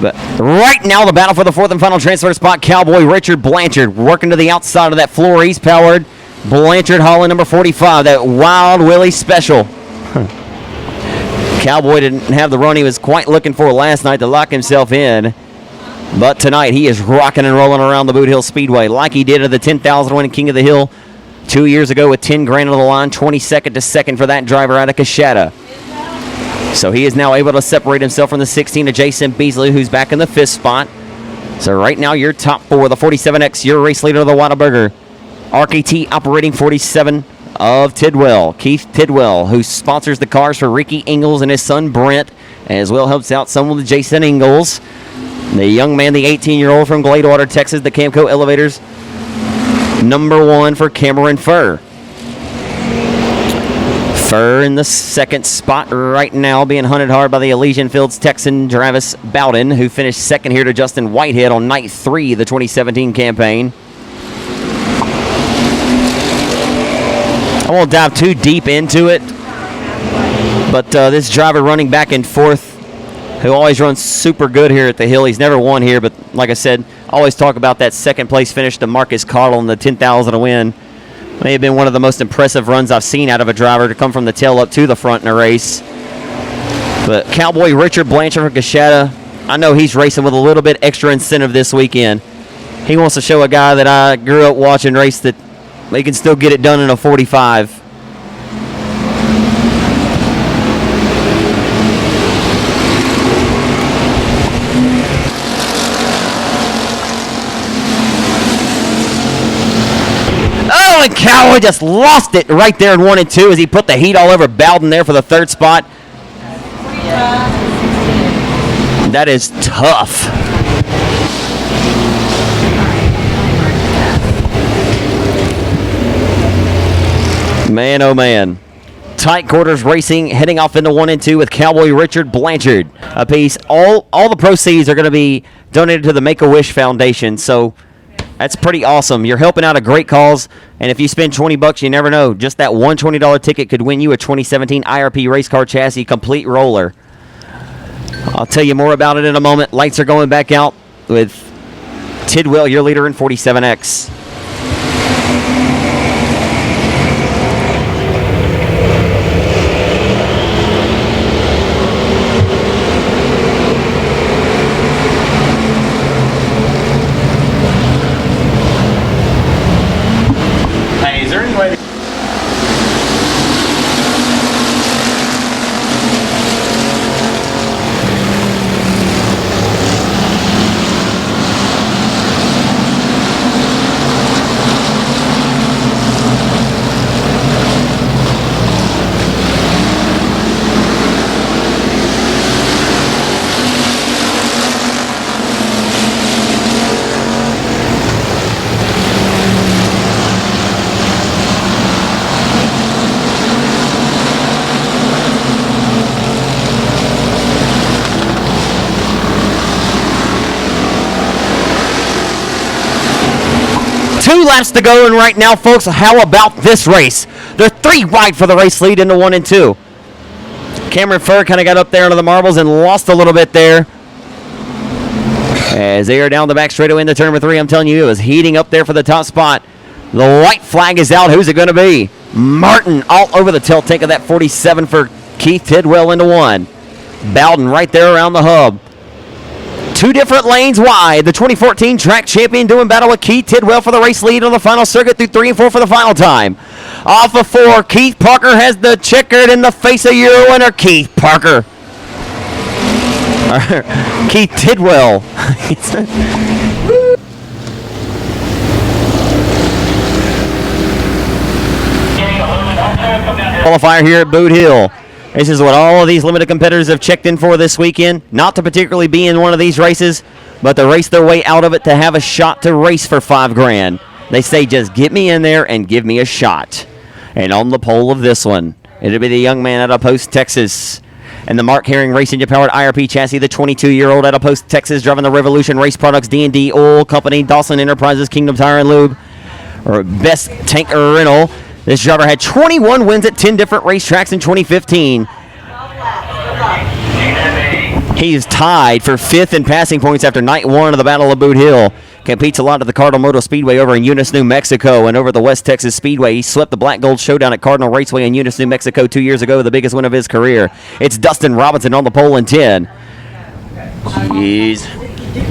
But right now, the battle for the 4th and final transfer spot, Cowboy Richard Blanchard working to the outside of that floor. He's powered. Blanchard hauling number 45, that Wild Willie Special. Cowboy didn't have the run he was quite looking for last night to lock himself in. But tonight, he is rocking and rolling around the Boothill Speedway like he did at the 10,000 winning King of the Hill 2 years ago with 10 grand on the line, 22nd to second for that driver out of Coshada. So he is now able to separate himself from the 16 of Jason Beasley, who's back in the 5th spot. So right now, your top 4, the 47X, your race leader, the Whataburger. RKT operating 47 of Tidwell. Keith Tidwell, who sponsors the cars for Ricky Ingles and his son Brent, as well helps out some with Jason Ingles. The young man, the 18-year-old from Gladewater, Texas, the Camco Elevators. Number 1 for Cameron Furr. Furr in the 2nd spot right now, being hunted hard by the Elysian Fields Texan Travis Bowden, who finished 2nd here to Dustin Whitehead on night 3 of the 2017 campaign. I won't dive too deep into it, but this driver running back and forth, who always runs super good here at the Hill. He's never won here, but like I said, I always talk about that 2nd place finish to Marcus Carl in the 10,000 to win. May have been one of the most impressive runs I've seen out of a driver to come from the tail up to the front in a race. But Cowboy Richard Blanchard from Coshada, I know he's racing with a little bit extra incentive this weekend. He wants to show a guy that I grew up watching race that they can still get it done in a 45. Oh, and Cowboy just lost it right there in 1 and 2 as he put the heat all over Bowden there for the 3rd spot. That is tough. Man, oh man. Tight quarters racing, heading off into 1 and 2 with Cowboy Richard Blanchard apiece. All the proceeds are going to be donated to the Make-A-Wish Foundation, so that's pretty awesome. You're helping out a great cause, and if you spend $20, you never know. Just that one $20 ticket could win you a 2017 IRP race car chassis complete roller. I'll tell you more about it in a moment. Lights are going back out with Tidwell, your leader in 47X. Two laps to go, and right now, folks, how about this race? They're 3 wide for the race lead into 1 and 2. Cameron Furr kind of got up there into the marbles and lost a little bit there. As they are down the back straightaway into turn number 3, I'm telling you, it was heating up there for the top spot. The white flag is out. Who's it going to be? Martin all over the tail tank of that 47 for Keith Tidwell into 1. Bowden right there around the hub. 2 different lanes wide. The 2014 track champion doing battle with Keith Tidwell for the race lead on the final circuit through 3 and 4 for the final time. Off of 4, Keith Parker has the checkered in the face of Euro winner, Keith Parker. Keith Tidwell. Qualifier here at Boothill. This is what all of these limited competitors have checked in for this weekend. Not to particularly be in one of these races, but to race their way out of it to have a shot to race for $5 grand. They say, just get me in there and give me a shot. And on the pole of this one, it'll be the young man out of Post, Texas. And the Mark Herring Racing powered IRP chassis, the 22-year-old out of Post, Texas, driving the Revolution Race Products, D&D Oil Company, Dawson Enterprises, Kingdom Tire and Lube, or Best Tanker Rental. This driver had 21 wins at 10 different racetracks in 2015. He's tied for 5th in passing points after night 1 of the Battle of Boot Hill. Competes a lot at the Boothill Speedway over in Eunice, New Mexico, and over at the West Texas Speedway. He swept the Black Gold Showdown at Cardinal Raceway in Eunice, New Mexico 2 years ago, the biggest win of his career. It's Dustin Robinson on the pole in 10. Jeez.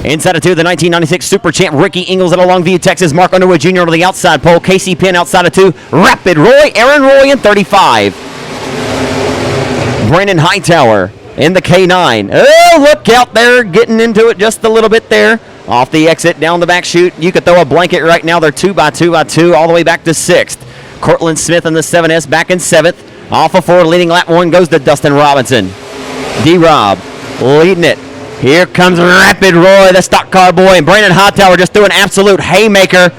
Inside of 2, the 1996 Super Champ Ricky Ingles at Longview, Texas. Mark Underwood Jr. to the outside pole. Casey Penn outside of 2. Rapid Roy, Aaron Roy in 35. Brandon Hightower in the K9. Oh, look out there, getting into it just a little bit there. Off the exit, down the back chute. You could throw a blanket right now. They're 2x2x2 all the way back to 6th. Cortland Smith in the 7S back in 7th. Off of 4, leading lap 1 goes to Dustin Robinson. D-Rob leading it. Here comes Rapid Roy, the stock car boy, and Brandon Hightower just threw an absolute haymaker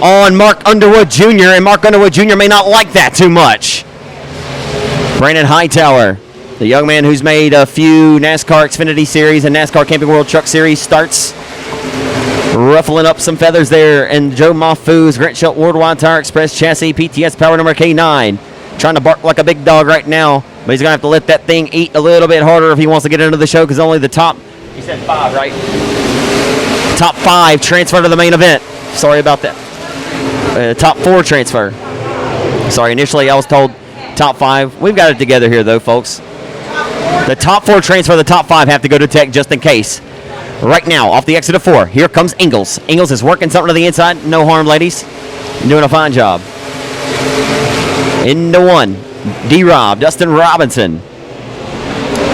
on Mark Underwood Jr., and Mark Underwood Jr. may not like that too much. Brandon Hightower, the young man who's made a few NASCAR Xfinity Series and NASCAR Camping World Truck Series starts, ruffling up some feathers there, and Joe Mafu's Grant Shelton Worldwide Tire Express Chassis PTS Power number K9, trying to bark like a big dog right now, but he's going to have to let that thing eat a little bit harder if he wants to get into the show, because only the top, you said 5, right? Top 5 transfer to the main event. Sorry about that. Top 4 transfer. Sorry, initially I was told top 5. We've got it together here, though, folks. The top 4 transfer, the top 5 have to go to Tech just in case. Right now, off the exit of 4, here comes Ingles. Ingles is working something to the inside. No harm, ladies. Doing a fine job. Into 1, D-Rob, Dustin Robinson.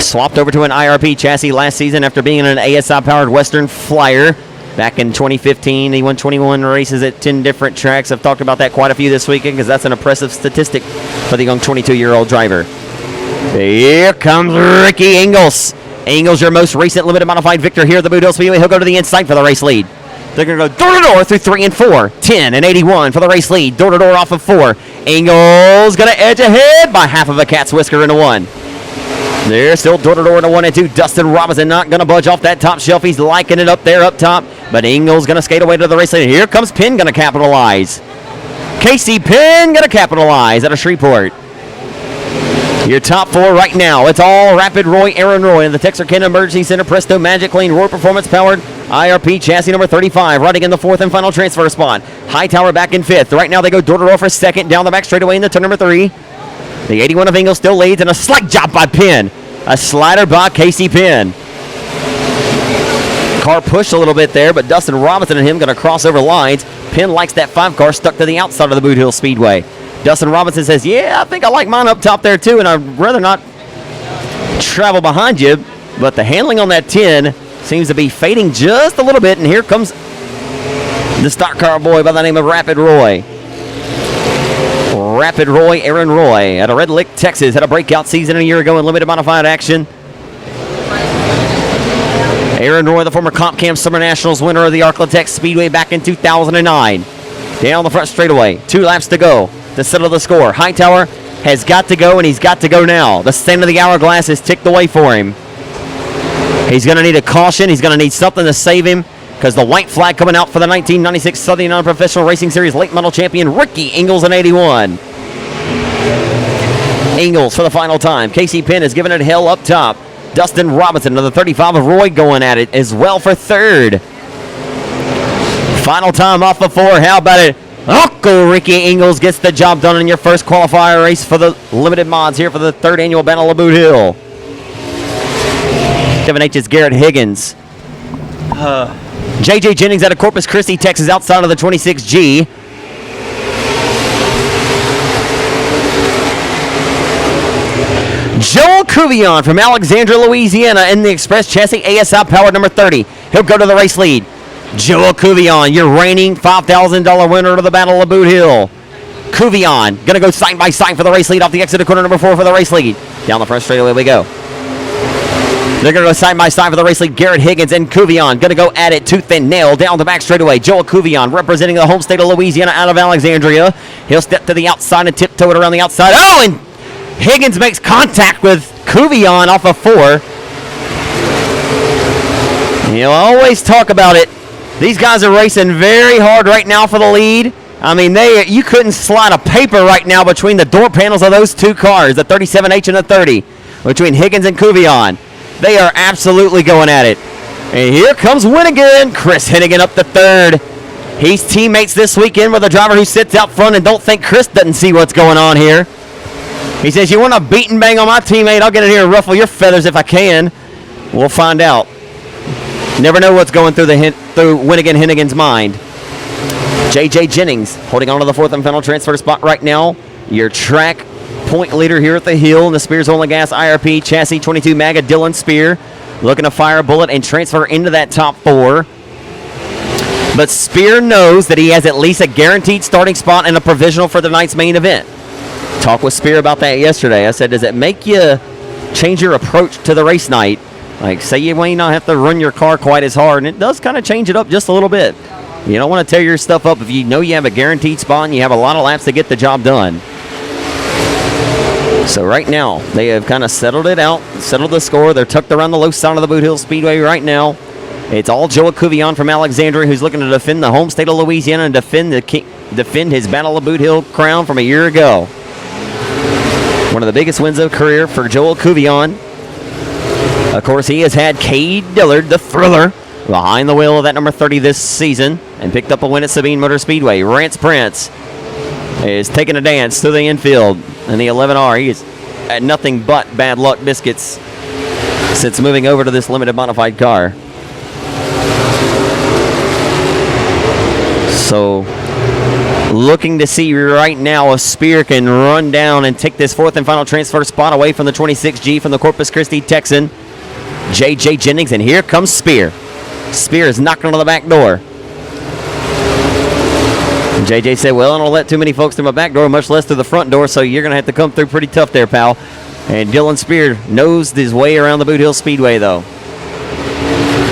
Swapped over to an IRP chassis last season after being in an ASI-powered Western Flyer back in 2015. He won 21 races at 10 different tracks. I've talked about that quite a few this weekend because that's an impressive statistic for the young 22-year-old driver. Here comes Ricky Ingles. Ingles, your most recent limited modified victor here at the Boothill Speedway. He'll go to the inside for the race lead. They're going to go door-to-door through 3 and 4. 10 and 81 for the race lead. Door-to-door off of 4. Ingles going to edge ahead by half of a cat's whisker into 1. They're still door-to-door into 1 and 2. Dustin Robinson not going to budge off that top shelf. He's liking it up there up top. But Ingles going to skate away to the race lead. Here comes Penn going to capitalize. Casey Penn going to capitalize out of Shreveport. Your top 4 right now. It's all Rapid Roy, Aaron Roy in the Texarkana Emergency Center Presto Magic Clean Roy Performance Powered IRP chassis number 35, running in the 4th and final transfer spot. Hightower back in 5th. Right now they go door-to-door for 2nd, down the back straightaway into turn number 3. The 81 of Ingles still leads, and a slight job by Penn. A slider by Casey Penn. Car pushed a little bit there, but Dustin Robinson and him going to cross over lines. Penn likes that 5 car stuck to the outside of the Boothill Speedway. Dustin Robinson says, yeah, I think I like mine up top there too, and I'd rather not travel behind you, but the handling on that 10 seems to be fading just a little bit, and here comes the stock car boy by the name of Rapid Roy. Rapid Roy, Aaron Roy, out of Red Lick, Texas, had a breakout season a year ago in limited modified action. Aaron Roy, the former Comp Cam Summer Nationals winner of the Arklatex Speedway back in 2009. Down the front straightaway, 2 laps to go to settle the score. Hightower has got to go, and he's got to go now. The stand of the hourglass is ticked away for him. He's going to need a caution. He's going to need something to save him, because the white flag coming out for the 1996 Southern United Professional Racing Series late model champion Ricky Ingles in 81. Ingles for the final time. Casey Penn is giving it hell up top. Dustin Robinson to the 35 of Roy going at it as well for 3rd. Final time off the 4. How about it? Uncle Ricky Ingles gets the job done in your first qualifier race for the limited mods here for the 3rd annual Battle of Boot Hill. 7H's Garrett Higgins. J.J. Jennings out of Corpus Christi, Texas, outside of the 26G. Joel Cuvion from Alexandria, Louisiana in the Express Chassis ASI Powered number 30. He'll go to the race lead. Joel Cuvion, your reigning $5,000 winner of the Battle of Boot Hill. Cuvion, going to go side by side for the race lead off the exit of corner number 4 for the race lead. Down the front straightaway we go. They're going to go side by side for the race lead. Garrett Higgins and Cuvion going to go at it tooth and nail down the back straightaway. Joel Cuvion representing the home state of Louisiana out of Alexandria. He'll step to the outside and tiptoe it around the outside. Oh, and Higgins makes contact with Cuvion off of 4. You'll always talk about it. These guys are racing very hard right now for the lead. I mean, you couldn't slide a paper right now between the door panels of those 2 cars, the 37H and the 30, between Higgins and Cuvion. They are absolutely going at it. And here comes Winnigan. Chris Hennigan up to third. He's teammates this weekend with a driver who sits out front and don't think Chris doesn't see what's going on here. He says, you want to beat and bang on my teammate? I'll get in here and ruffle your feathers if I can. We'll find out. Never know what's going through Winnigan Hennigan's mind. J.J. Jennings holding on to the fourth and final transfer spot right now. Your track point leader here at the hill in the Spears Only Gas IRP Chassis 22 MAGA Dylan Spear looking to fire a bullet and transfer into that top four. But Spear knows that he has at least a guaranteed starting spot and a provisional for tonight's main event. Talked with Spear about that yesterday. I said, does it make you change your approach to the race night? Like, say you may not have to run your car quite as hard, and it does kind of change it up just a little bit. You don't want to tear your stuff up if you know you have a guaranteed spot and you have a lot of laps to get the job done. So right now, they have kind of settled it out, settled the score. They're tucked around the low side of the Boothill Speedway right now. It's all Joe Cuvion from Alexandria, who's looking to defend the home state of Louisiana and defend his Battle of Boot Hill crown from a year ago. One of the biggest wins of career for Joel Cuvion. Of course, he has had Cade Dillard, the thriller, behind the wheel of that number 30 this season and picked up a win at Sabine Motor Speedway. Rance Prince is taking a dance to the infield in the 11R. He is at nothing but bad luck biscuits since moving over to this limited modified car. So, looking to see right now if Spear can run down and take this fourth and final transfer spot away from the 26G from the Corpus Christi Texan, J.J. Jennings, and here comes Spear. Spear is knocking on the back door. And J.J. said, well, I don't let too many folks through my back door, much less through the front door, so you're going to have to come through pretty tough there, pal. And Dylan Spear knows his way around the Boothill Speedway, though.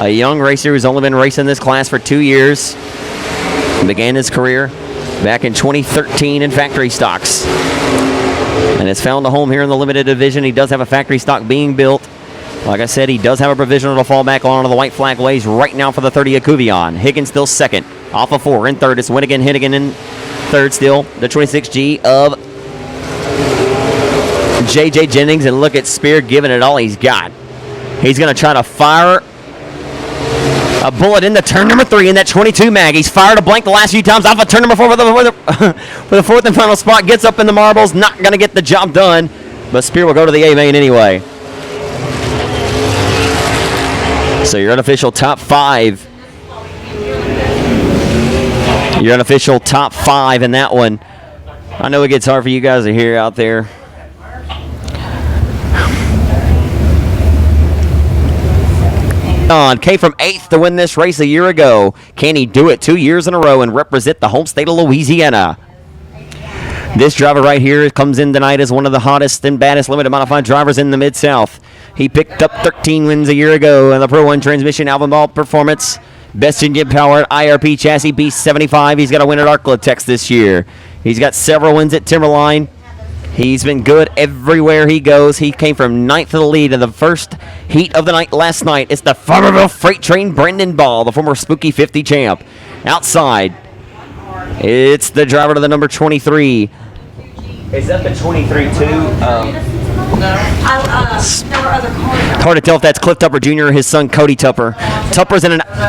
A young racer who's only been racing this class for 2 years. Began his career back in 2013 in factory stocks. And has found a home here in the limited division. He does have a factory stock being built. Like I said, he does have a provisional to fall back on the white flag ways right now for the 30 of Cuvion. Higgins still second. Off of 4. In third, it's Winnigan Hennigan in third still. The 26G of J.J. Jennings. And look at Spear giving it all he's got. He's going to try to fire a bullet into turn number 3 in that 22 mag. He's fired a blank the last few times off of turn number 4 for the fourth and final spot. Gets up in the marbles. Not going to get the job done. But Spear will go to the A main anyway. So your unofficial top 5. Your unofficial top 5 in that one. I know it gets hard for you guys to hear out there. Came from 8th to win this race a year ago. Can he do it 2 years in a row and represent the home state of Louisiana? This driver right here comes in tonight as one of the hottest and baddest limited modified drivers in the Mid-South. He picked up 13 wins a year ago in the Pro 1 Transmission Album Ball Performance. Best engine power at IRP Chassis B75. He's got a win at Arklatex this year. He's got several wins at Timberline. He's been good everywhere he goes. He came from 9th to the lead in the first heat of the night last night. It's the Farmerville Freight Train Brendan Ball, the former Spooky 50 champ. Outside, it's the driver to the number 23. Is that the 23 too? Hard to tell if that's Cliff Tupper Jr. or his son Cody Tupper.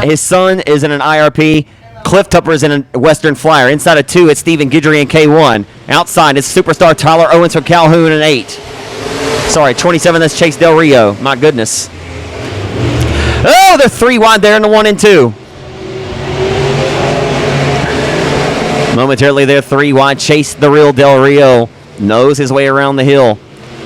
His son is in an IRP. Cliff Tupper is in a Western Flyer. Inside of 2, it's Stephen Guidry in K1. Outside, it's superstar Tyler Owens from Calhoun in 8. Sorry, 27, that's Chase Del Rio. My goodness. Oh, they're 3 wide there in the 1 and 2. Momentarily, they're 3 wide. Chase the real Del Rio knows his way around the hill.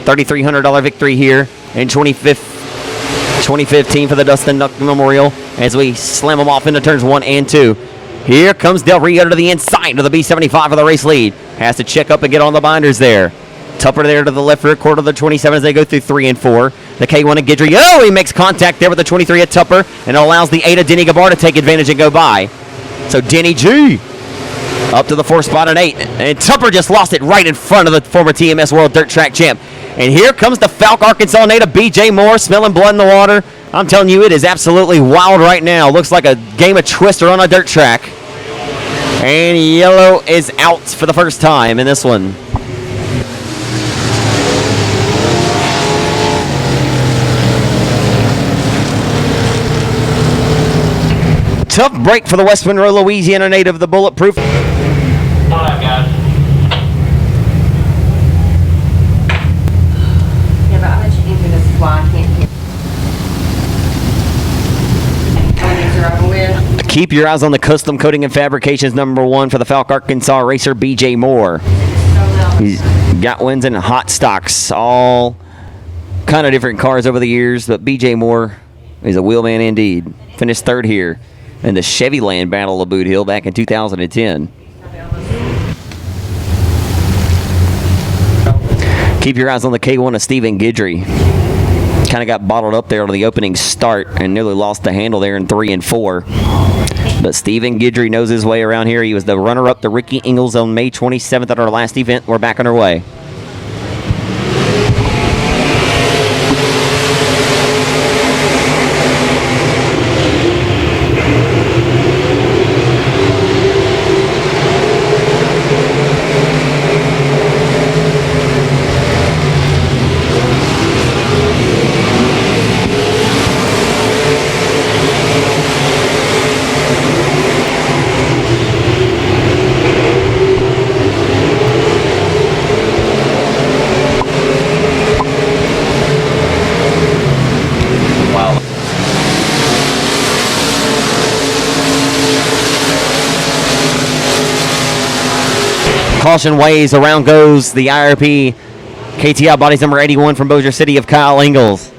$3,300 victory here in 2015 for the Dustin Duck Memorial as we slam them off into turns 1 and 2. Here comes Del Rio to the inside of the B75 for the race lead. Has to check up and get on the binders there. Tupper there to the left rear quarter of the 27 as they go through 3 and 4. The K1 of Guidry. Oh, he makes contact there with the 23 at Tupper and allows the 8 of Denny Gabar to take advantage and go by. So Denny G up to the 4th spot at 8. And Tupper just lost it right in front of the former TMS World Dirt Track champ. And here comes the Falk Arkansas native BJ Moore smelling blood in the water. I'm telling you, it is absolutely wild right now. Looks like a game of Twister on a dirt track. And yellow is out for the first time in this one. tough break for the West Monroe, Louisiana native, the Bulletproof.
Hold on, guys.
Yeah, but I'll let you enter this while I can't hear. When these are over with.
Keep your eyes on the Custom Coating and Fabrications #1 for the Falk, Arkansas racer, BJ Moore. He's got wins in hot stocks, all kind of different cars over the years, but BJ Moore is a wheelman indeed. Finished third here in the Chevy Land Battle of Boot Hill back in 2010. Keep your eyes on the K1 of Stephen Guidry. Kind of got bottled up there on the opening start and nearly lost the handle there in 3 and 4. But Stephen Guidry knows his way around here. He was the runner-up to Ricky Ingles on May 27th at our last event. We're back on our way. Caution waves, around goes the IRP KTI bodies number 81 from Bossier City of Kyle Ingles.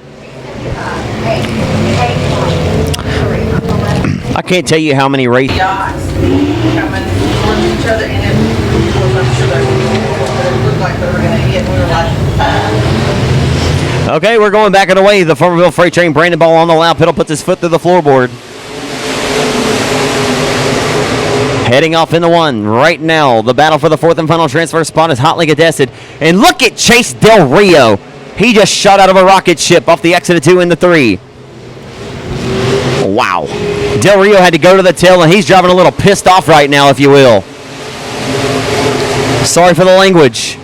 I can't tell you how many races.
Yachts coming towards each other, and it was, I'm sure they looked like they were going to hit. We were like,
Okay, we're going back and away. The Farmerville Freight Train, Brandon Ball on the loud pedal, puts his foot through the floorboard. Heading off into one right now. The battle for the fourth and final transfer spot is hotly contested. And look at Chase Del Rio. He just shot out of a rocket ship off the exit of 2 into 3. Wow. Del Rio had to go to the tail, and he's driving a little pissed off right now, if you will. Sorry for the language.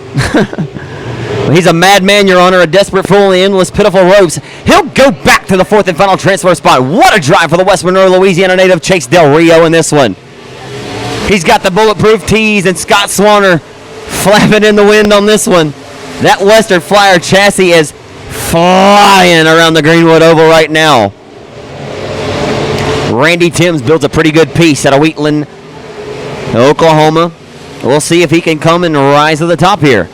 He's a madman, Your Honor, a desperate fool in the endless, pitiful ropes. He'll go back to the fourth and final transfer spot. What a drive for the West Monroe, Louisiana native Chase Del Rio in this one. He's got the bulletproof tees and Scott Swanner flapping in the wind on this one. That Western Flyer chassis is flying around the Greenwood Oval right now. Randy Timms builds a pretty good piece out of Wheatland, Oklahoma. We'll see if he can come and rise to the top here.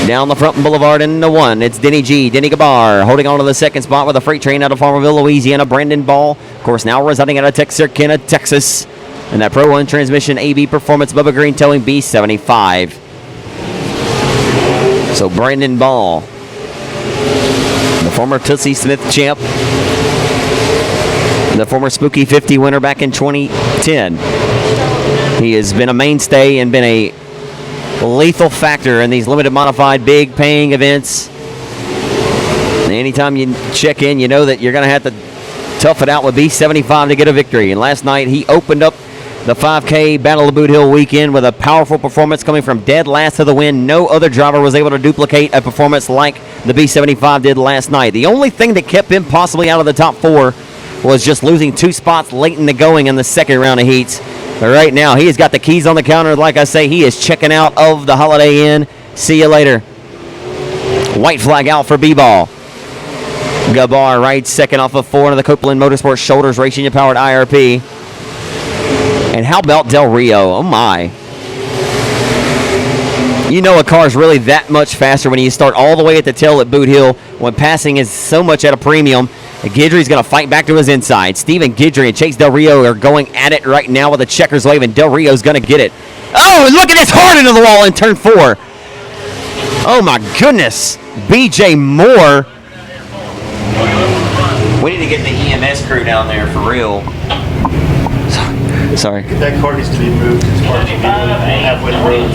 Down the front boulevard into one, it's Denny Gabar holding on to the second spot with a freight train out of Farmerville, Louisiana. Brandon Ball, of course, now residing out of Texarkana, Texas. And that Pro 1 transmission AB Performance Bubba Green towing B75. So Brandon Ball, the former Tootsie Smith champ, the former Spooky 50 winner back in 2010. He has been a mainstay and been a lethal factor in these limited modified big paying events. And anytime you check in, you know that you're going to have to tough it out with B75 to get a victory. And last night he opened up the 5K Battle of Boot Hill weekend with a powerful performance coming from dead last to the win. No other driver was able to duplicate a performance like the B75 did last night. The only thing that kept him possibly out of the top 4 was just losing 2 spots late in the going in the second round of heats. But right now, he has got the keys on the counter. Like I say, he is checking out of the Holiday Inn. See you later. White flag out for B-Ball. Gabar rides second off of 4 into the Copeland Motorsports Shoulders Racing powered IRP. And how about Del Rio? Oh, my. You know a car is really that much faster when you start all the way at the tail at Boot Hill when passing is so much at a premium. Guidry's going to fight back to his inside. Stephen Guidry and Chase Del Rio are going at it right now with the checkers wave, and Del Rio's going to get it. Oh, look at this, hard into the wall in turn 4. Oh, my goodness. BJ Moore. We need to get the EMS crew down there for real. Sorry.
That car needs to be moved. It's parked halfway to the road.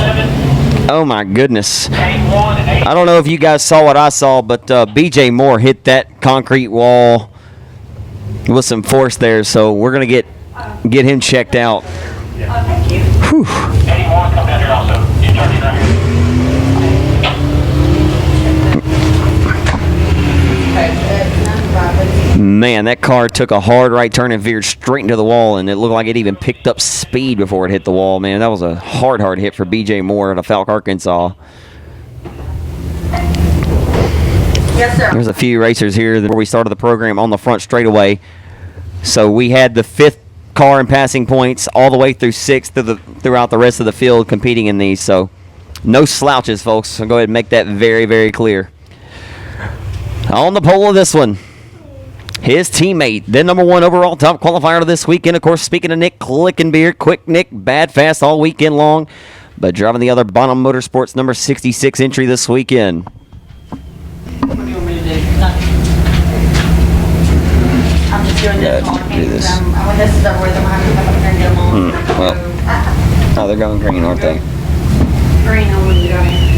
Oh, my goodness. I don't know if you guys saw what I saw, but BJ Moore hit that concrete wall with some force there, so we're going to get him checked out. Whew. Man, that car took a hard right turn and veered straight into the wall, and it looked like it even picked up speed before it hit the wall. Man, that was a hard hit for B.J. Moore out of Falk, Arkansas.
Yes, sir.
There's a few racers here where we started the program on the front straightaway. So we had the 5th car in passing points all the way through 6th throughout the rest of the field competing in these. So no slouches, folks. I'll go ahead and make that very, very clear. On the pole of this one, his teammate, the number 1 overall top qualifier of this weekend. Of course, speaking of Nick Clickenbeer, quick Nick, bad fast all weekend long, but driving the other Bonham Motorsports number 66 entry this weekend.
What do you want me to do? Nothing. I'm just doing this on
do this.
when this is over with, I'm going to have to come up here and get them on.
Oh, they're going green, aren't they?
Green, I wouldn't go in.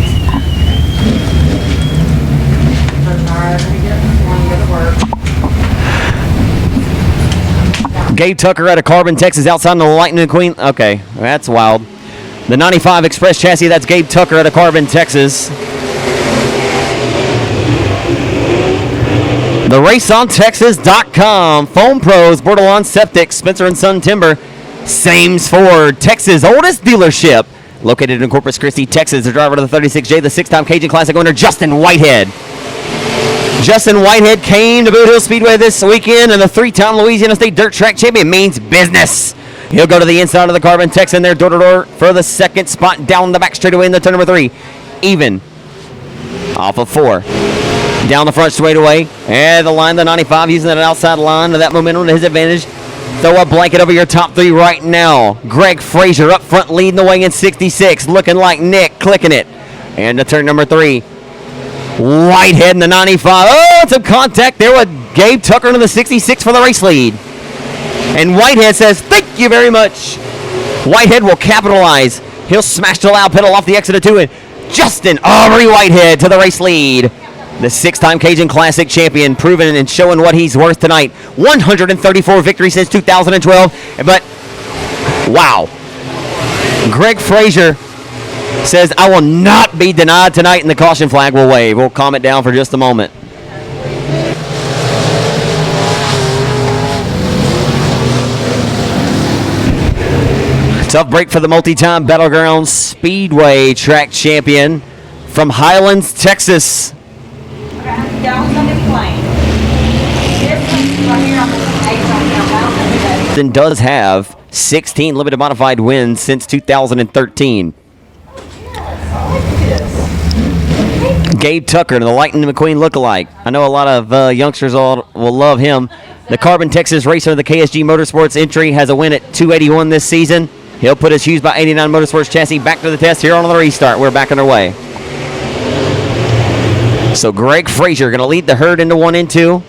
Alright, let me get one, go to work.
Gabe Tucker out of Carbon, Texas, outside of the Lightning McQueen. Okay, that's wild. The 95 Express chassis, that's Gabe Tucker out of Carbon, Texas. The RaceOnTexas.com, Foam Pros, Bordelon Septic, Spencer & Son Timber, Sames Ford, Texas' oldest dealership, located in Corpus Christi, Texas. The driver of the 36J, the 6-time Cajun Classic winner, Justin Whitehead. Justin Whitehead came to Boothill Speedway this weekend, and the 3-time Louisiana State Dirt Track Champion means business. He'll go to the inside of the Carbon Texan there, door-to-door for the 2nd spot down the back straightaway in the turn number 3. Even off of 4. Down the front straightaway, and the line, the 95, using that outside line to that momentum to his advantage. Throw a blanket over your top 3 right now. Greg Frazier up front leading the way in 66, looking like Nick, clicking it. And the turn number 3. Whitehead in the 95. Oh, some contact there with Gabe Tucker into the 66 for the race lead. And Whitehead says, thank you very much. Whitehead will capitalize. He'll smash the loud pedal off the exit of 2, and Justin Aubrey Whitehead to the race lead. The 6-time Cajun Classic champion, proving and showing what he's worth tonight. 134 victories since 2012. But, wow. Greg Frazier says, I will not be denied tonight, and the caution flag will wave. We'll calm it down for just a moment. Tough break for the multi-time Battleground Speedway track champion from Highlands, Texas.
That one's going to be plain. This one's right here on the 8
Then does have 16 limited modified wins since 2013. Gabe Tucker, the Lightning McQueen lookalike. I know a lot of youngsters will love him. The Carbon Texas racer of the KSG Motorsports entry has a win at 281 this season. He'll put his Hughes by 89 Motorsports chassis back to the test here on the restart. We're back underway. So Greg Frazier going to lead the herd into 1 and 2.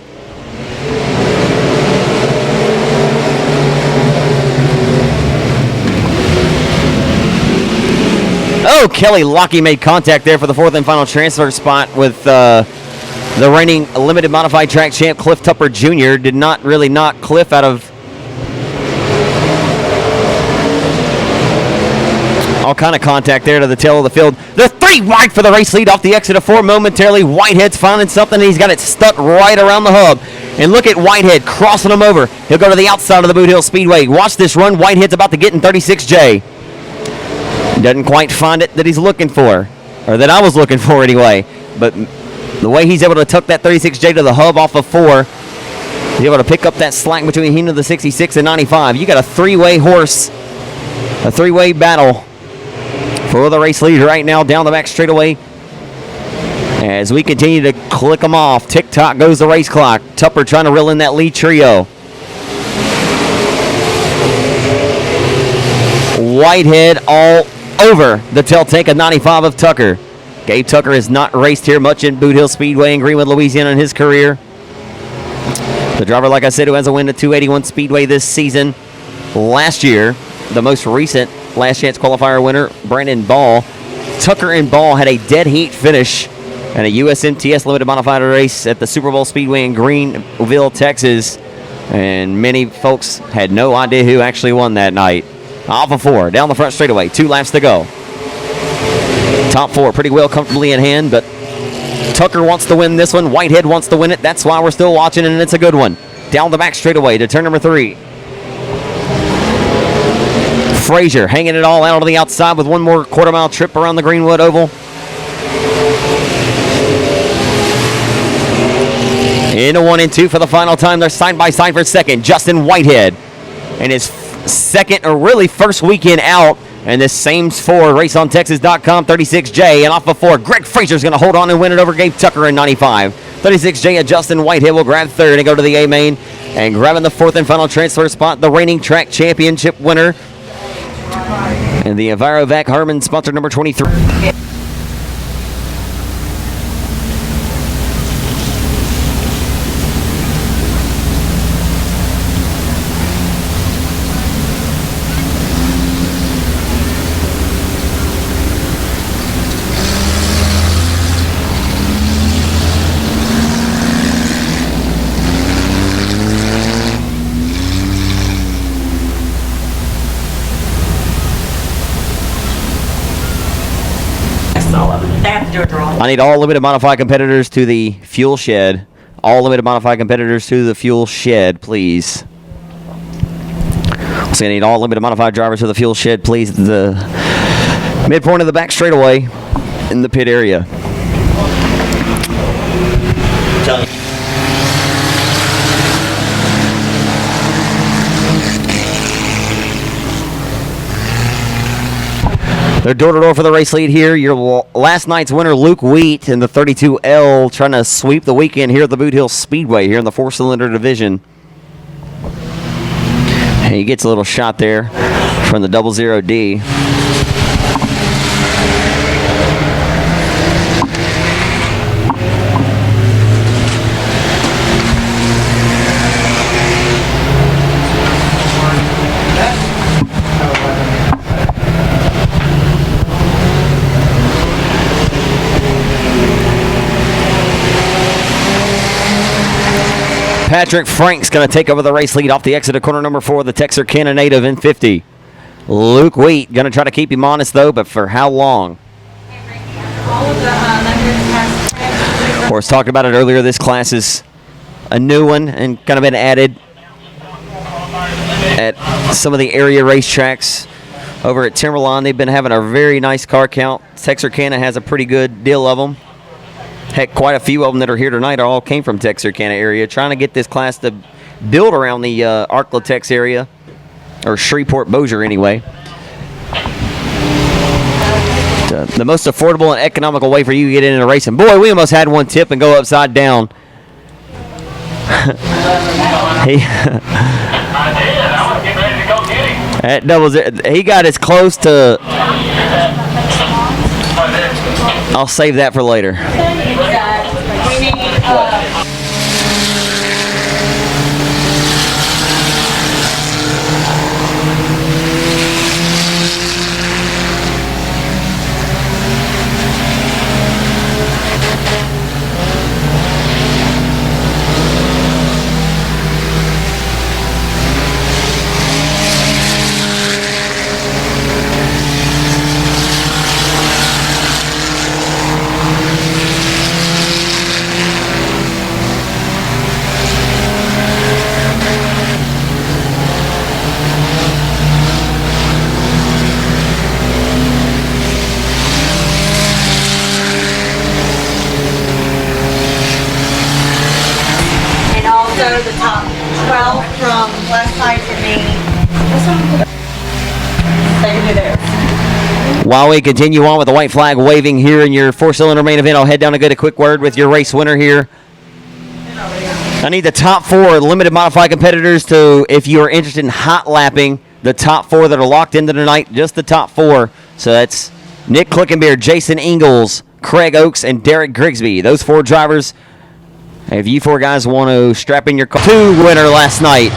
Oh, Kelly Lockie made contact there for the 4th and final transfer spot with the reigning limited modified track champ Cliff Tupper Jr. Did not really knock Cliff out of all kind of contact there to the tail of the field. The 3 wide for the race lead off the exit of 4 momentarily. Whitehead's finding something, and he's got it stuck right around the hub. And look at Whitehead crossing him over. He'll go to the outside of the Boothill Speedway. Watch this run. Whitehead's about to get in 36J. Doesn't quite find it that he's looking for, or that I was looking for anyway. But the way he's able to tuck that 36J to the hub off of 4, he's able to pick up that slack between him and the 66 and 95. You got a 3-way horse, a 3-way battle for the race lead right now down the back straightaway. As we continue to click them off, tick-tock goes the race clock. Tupper trying to reel in that lead trio. Whitehead all over the tail tank of 95 of Tucker. Gabe Tucker has not raced here much in Boothill Speedway in Greenwood, Louisiana in his career. The driver, like I said, who has a win at 281 Speedway this season. Last year, the most recent last chance qualifier winner, Brandon Ball. Tucker and Ball had a dead heat finish at a USMTS limited modified race at the Super Bowl Speedway in Greenville, Texas. And many folks had no idea who actually won that night. Off of 4, down the front straightaway, 2 laps to go. Top 4 pretty well comfortably in hand, but Tucker wants to win this one. Whitehead wants to win it. That's why we're still watching, and it's a good one. Down the back straightaway to turn number 3. Frazier hanging it all out on the outside with one more quarter-mile trip around the Greenwood Oval. In a 1 and 2 for the final time. They're side by side for second. Justin Whitehead and his second, or really first weekend out. And this same 4, raceontexas.com, 36J. And off of 4, Greg Frazier's going to hold on and win it over Gabe Tucker in 95. 36J and Justin Whitehead will grab third and go to the A main. And grabbing the 4th and final transfer spot, the reigning track championship winner. And the Envirovac Harmon sponsor number 23. I need all limited modified competitors to the fuel shed. All limited modified competitors to the fuel shed, please. So I need all limited modified drivers to the fuel shed, please. The midpoint of the back straightaway in the pit area. They're door-to-door for the race lead here. Your last night's winner, Luke Wheat, in the 32L, trying to sweep the weekend here at the Boothill Speedway here in the 4-cylinder division. And he gets a little shot there from the 00D. Patrick Frank's going to take over the race lead off the exit of corner number 4, the Texarkana native in 50. Luke Wheat going to try to keep him honest, though, but for how long? Or as talked about it earlier, this class is a new one and kind of been added at some of the area racetracks over at Timberline. They've been having a very nice car count. Texarkana has a pretty good deal of them. Heck, quite a few of them that are here tonight all came from Texarkana area, trying to get this class to build around the Arklatex area, or Shreveport-Bossier anyway. The most affordable and economical way for you to get into racing. Boy, we almost had one tip and go upside down. That doubles it. He got as close to... I'll save that for later.
The top 12 from last night for me. They can do theirs.
While we continue on with the white flag waving here in your 4-cylinder main event, I'll head down to get a quick word with your race winner here. I need the top 4 limited modified competitors to, if you are interested in hot lapping, the top 4 that are locked into tonight, just the top 4. So that's Nick Clickenbeer, Jason Ingles, Craig Oakes, and Derek Grigsby. Those 4 drivers. If you 4 guys want to strap in your car, 2 winner last night.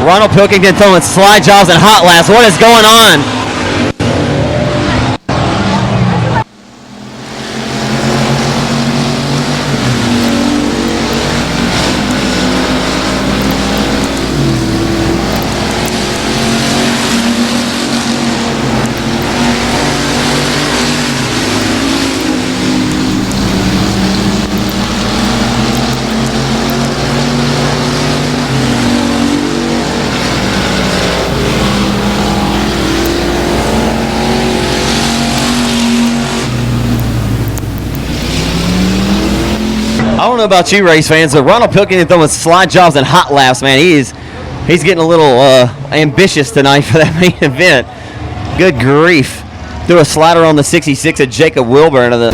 Ronald Pilkington throwing slide jobs and hot laps. What is going on? I don't know about you race fans, but Ronald Pilkington throwing slide jobs and hot laps, man. He's getting a little ambitious tonight for that main event. Good grief. Threw a slider on the 66 of Jacob Wilburn of the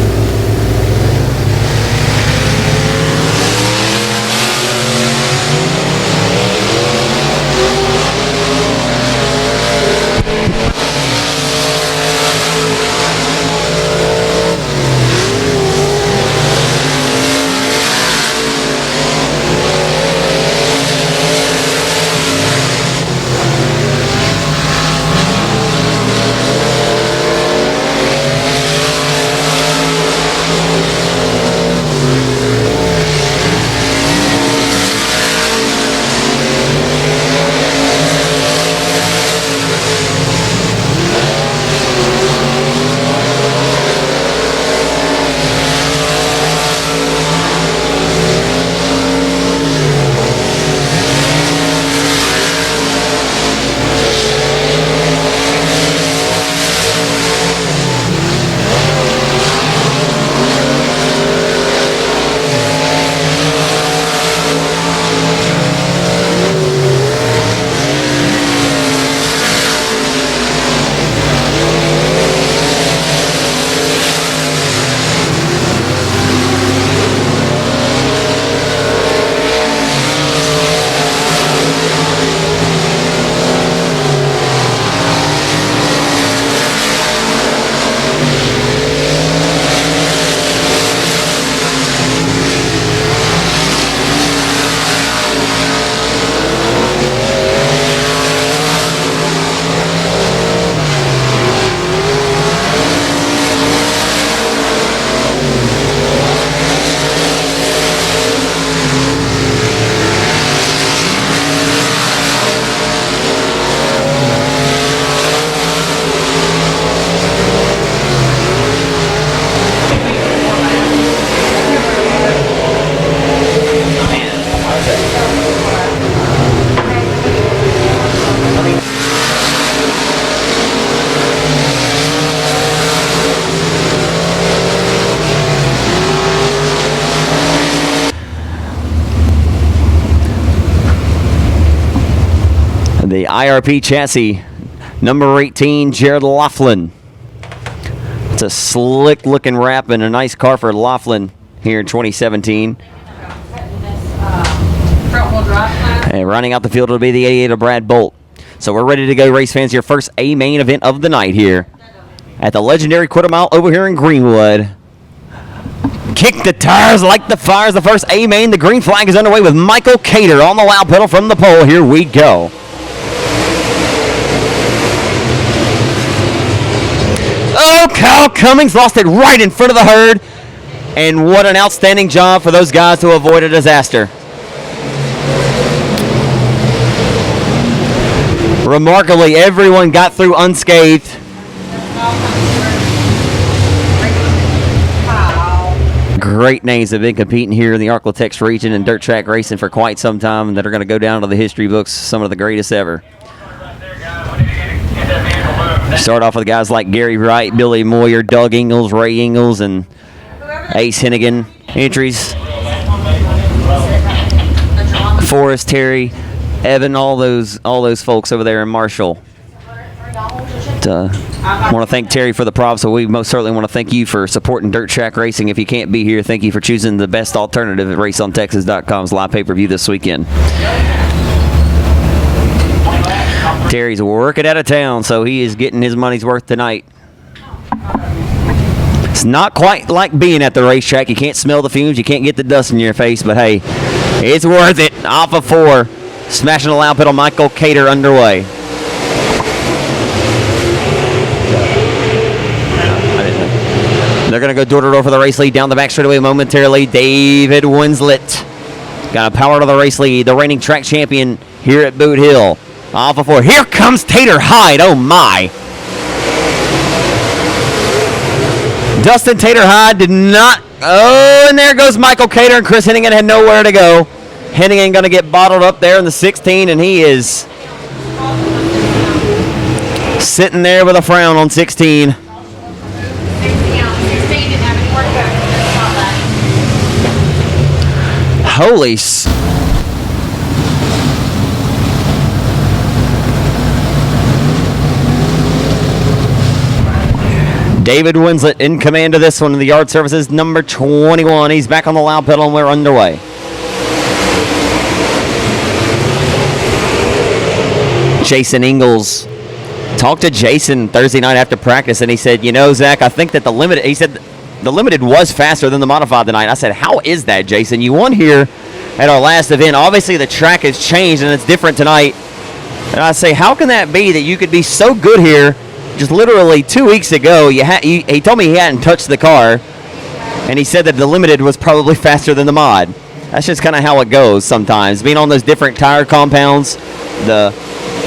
the IRP chassis, number 18, Jared Laughlin. It's a slick looking wrap and a nice car for Laughlin here in 2017. And running out the field will be the 88 of Brad Bolt. So we're ready to go, race fans. Your first A main event of the night here at the legendary quarter mile over here in Greenwood. Kick the tires like the fires. The first A main. The green flag is underway with Michael Cater on the loud pedal from the pole. Here we go. Oh, Kyle Cummings lost it right in front of the herd. And what an outstanding job for those guys to avoid a disaster. Remarkably, everyone got through unscathed. Great names have been competing here in the Arklatex region and dirt track racing for quite some time, and that are going to go down to the history books, some of the greatest ever. Start off with guys like Gary Wright, Billy Moyer, Doug Ingles, Ray Ingles, and Ace Hennigan. Entries. Forrest, Terry, Evan, all those folks over there in Marshall. I want to thank Terry for the props, so we most certainly want to thank you for supporting dirt track racing. If you can't be here, thank you for choosing the best alternative at RaceOnTexas.com's live pay-per-view this weekend. Terry's working out of town, so he is getting his money's worth tonight. It's not quite like being at the racetrack. You can't smell the fumes, you can't get the dust in your face, but hey, it's worth it. Off of 4. Smashing the loud pedal, Michael Cater underway. They're going to go door-to-door for the race lead. Down the back straightaway momentarily, David Winslet. Got a power to the race lead. The reigning track champion here at Boot Hill. Off of 4. Here comes Tater Hyde. Oh, my. Dustin Tater Hyde did not. Oh, and there goes Michael Cater, and Chris Hennigan had nowhere to go. Hennigan going to get bottled up there in the 16, and he is sitting there with a frown on 16. Holy David Winslet in command of this one. The yard services number 21. He's back on the loud pedal and we're underway. Jason Ingles. Talked to Jason Thursday night after practice and he said, you know, Zach, I think that the limited was faster than the modified tonight. I said, how is that, Jason? You won here at our last event. Obviously, the track has changed and it's different tonight. And I say, how can that be that you could be so good here? Just literally 2 weeks ago, he told me he hadn't touched the car, and he said that the limited was probably faster than the mod. That's just kind of how it goes sometimes. Being on those different tire compounds, the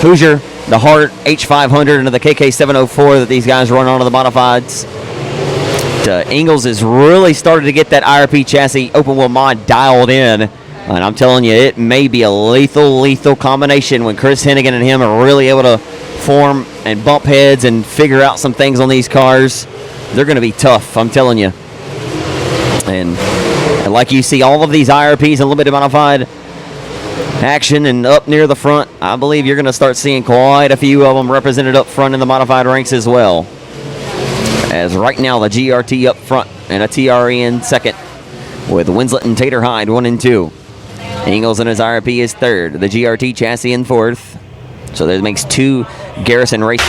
Hoosier, the Hart H500, and the KK704 that these guys run onto the modifieds. Ingles has really started to get that IRP chassis open wheel mod dialed in. And I'm telling you, it may be a lethal combination when Chris Hennigan and him are really able to form and bump heads and figure out some things on these cars. They're going to be tough, I'm telling you. And like you see all of these IRPs and limited modified action and up near the front, I believe you're going to start seeing quite a few of them represented up front in the modified ranks as well. As right now, the GRT up front and a TRE in second with Winslet and Tater Hyde 1 and 2. Ingles and his IRP is third. The GRT chassis in fourth. So that makes 2 Garrison race.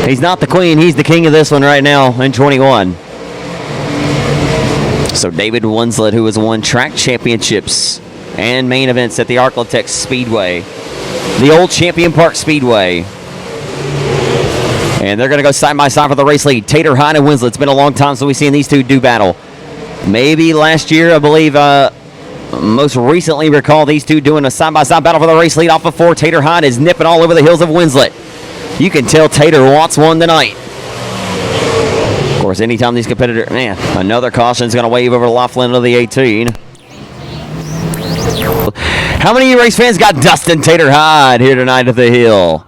He's not the queen, he's the king of this one right now in 21. So David Winslet, who has won track championships and main events at the Arklatex Speedway, the old Champion Park Speedway. And they're going to go side by side for the race lead. Tater Hyde and Winslet. It's been a long time since we've seen these two do battle. Maybe last year, I believe, most recently recall these two doing a side-by-side battle for the race lead off of 4. Tater Hyde is nipping all over the heels of Winslet. You can tell Tater wants one tonight. Of course, anytime these competitors... Man, another caution is going to wave over Laughlin to the 18. How many of you race fans got Dustin Tater Hyde here tonight at the Hill?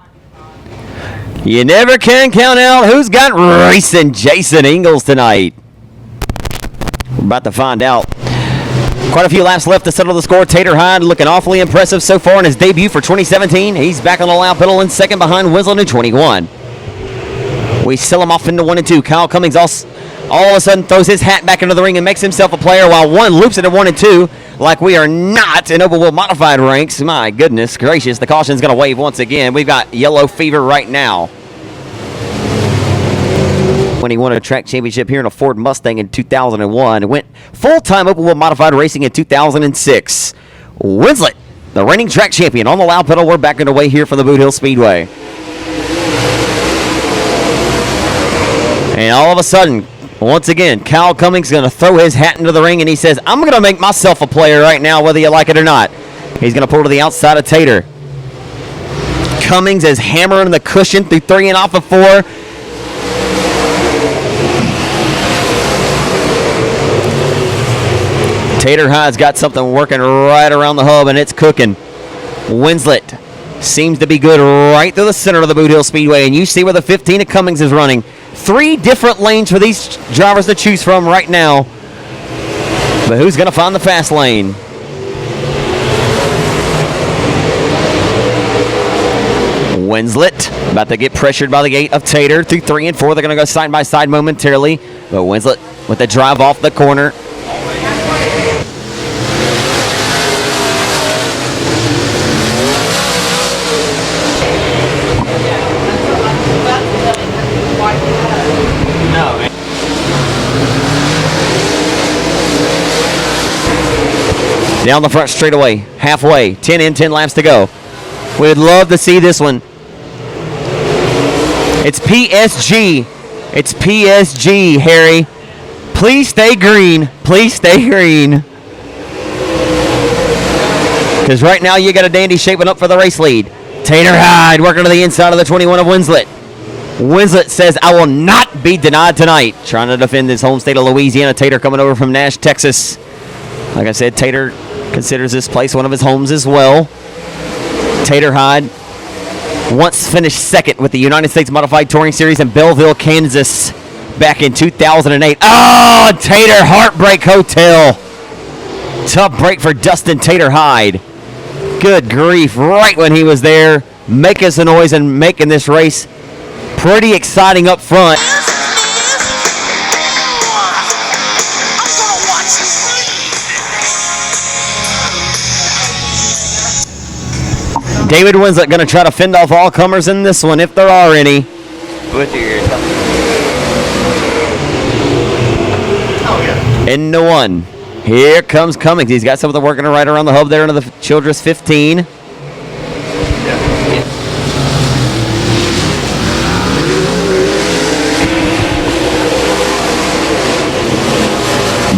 You never can count out who's got racing Jason Ingles tonight. We're about to find out. Quite a few laps left to settle the score. Tater Hyde looking awfully impressive so far in his debut for 2017. He's back on the loud pedal in second behind Winslet in 21. We sell him off into 1 and 2. Kyle Cummings all of a sudden throws his hat back into the ring and makes himself a player while 1 loops into 1 and 2 like we are not in open wheel modified ranks. My goodness gracious. The caution's going to wave once again. We've got yellow fever right now. When he won a track championship here in a Ford Mustang in 2001 and went full-time open wheel modified racing in 2006. Winslet, the reigning track champion on the loud pedal. We're back underway here for the Boothill Speedway. And all of a sudden, once again, Kyle Cummings is going to throw his hat into the ring and he says, I'm going to make myself a player right now, whether you like it or not. He's going to pull to the outside of Tater. Cummings is hammering the cushion through 3 and off of 4. Tater Hyde's got something working right around the hub, and it's cooking. Winslet seems to be good right through the center of the Boothill Speedway, and you see where the 15 of Cummings is running. 3 different lanes for these drivers to choose from right now. But who's going to find the fast lane? Winslet about to get pressured by the gate of Tater through 3 and 4. They're going to go side by side momentarily. But Winslet with the drive off the corner. Down the front straightaway, halfway, 10 in, 10 laps to go. We'd love to see this one. It's PSG. It's PSG, Harry. Please stay green. Please stay green. Because right now you got a dandy shaping up for the race lead. Tater Hyde working to the inside of the 21 of Winslet. Winslet says, I will not be denied tonight. Trying to defend his home state of Louisiana. Tater coming over from Nash, Texas. Like I said, Tater considers this place one of his homes as well. Tater Hyde once finished second with the United States Modified Touring Series in Belleville, Kansas back in 2008. Oh, Tater Heartbreak Hotel. Tough break for Dustin Tater Hyde. Good grief, right when he was there, making some noise and making this race pretty exciting up front. David Winslet going to try to fend off all comers in this one, if there are any. Into one. Here comes Cummings. He's got something working right around the hub there into the Childress 15.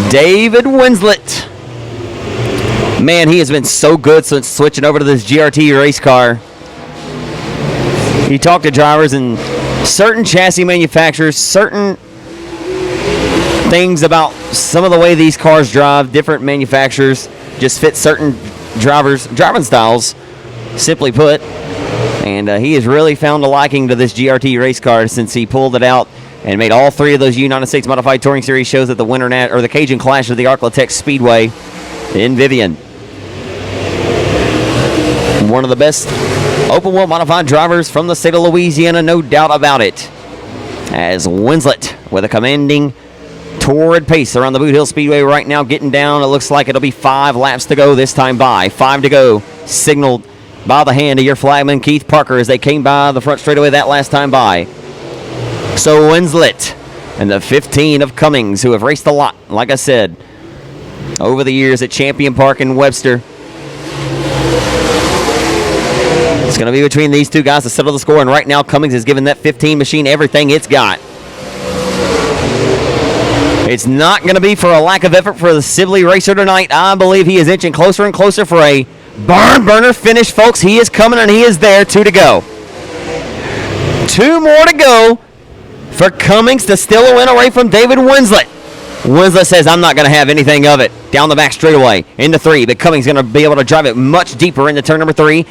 David Winslet. Man, he has been so good since switching over to this GRT race car. He talked to drivers and certain chassis manufacturers, certain things about some of the way these cars drive, different manufacturers just fit certain drivers' driving styles, simply put. And he has really found a liking to this GRT race car since he pulled it out and made all 3 of those United States Modified Touring Series shows at the or the Cajun Clash of the Arklatex Speedway in Vivian. One of the best open wheel modified drivers from the state of Louisiana, no doubt about it. As Winslet with a commanding torrid pace around the Boothill Speedway right now, getting down. It looks like it'll be 5 laps to go this time by. 5 to go, signaled by the hand of your flagman Keith Parker as they came by the front straightaway that last time by. So Winslet and the 15 of Cummings, who have raced a lot, like I said, over the years at Champion Park in Webster. It's going to be between these two guys to settle the score, and right now Cummings has given that 15 machine everything it's got. It's not going to be for a lack of effort for the Sibley racer tonight. I believe he is inching closer and closer for a barn burner finish, folks. He is coming, and he is there. 2 to go. 2 more to go for Cummings to steal a win away from David Winslet. Winslet says, I'm not going to have anything of it. Down the back straightaway into 3, but Cummings going to be able to drive it much deeper into turn number 3.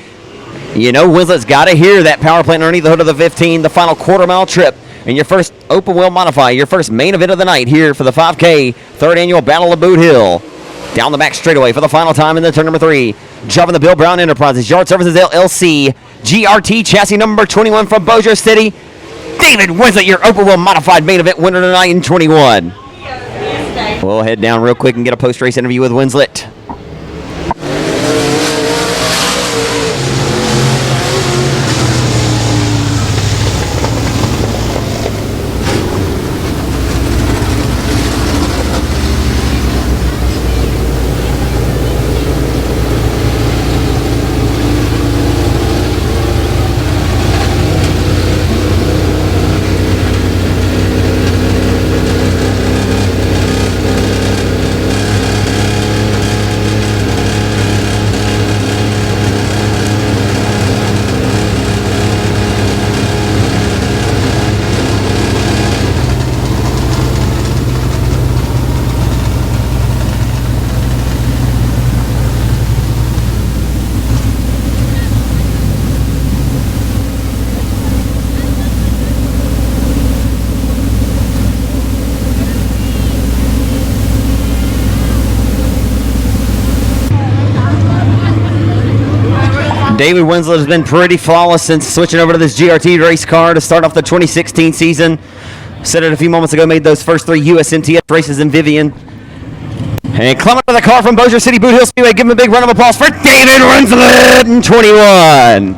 You know, Winslet's got to hear that power plant underneath the hood of the 15, the final quarter-mile trip. And your first open wheel modify, your first main event of the night here for the 5K, 3rd annual Battle of Boot Hill. Down the back straightaway for the final time in the turn number 3. Driving the Bill Brown Enterprises, Yard Services LLC, GRT chassis number 21 from Bossier City. David Winslet, your open wheel modified main event winner tonight in 21. We'll head down real quick and get a post-race interview with Winslet. David Winslet has been pretty flawless since switching over to this GRT race car to start off the 2016 season. Said it a few moments ago, made those first 3 USMTS races in Vivian. And climbing to the car from Bossier City Boothill Speedway, give him a big round of applause for David Winslet in 21.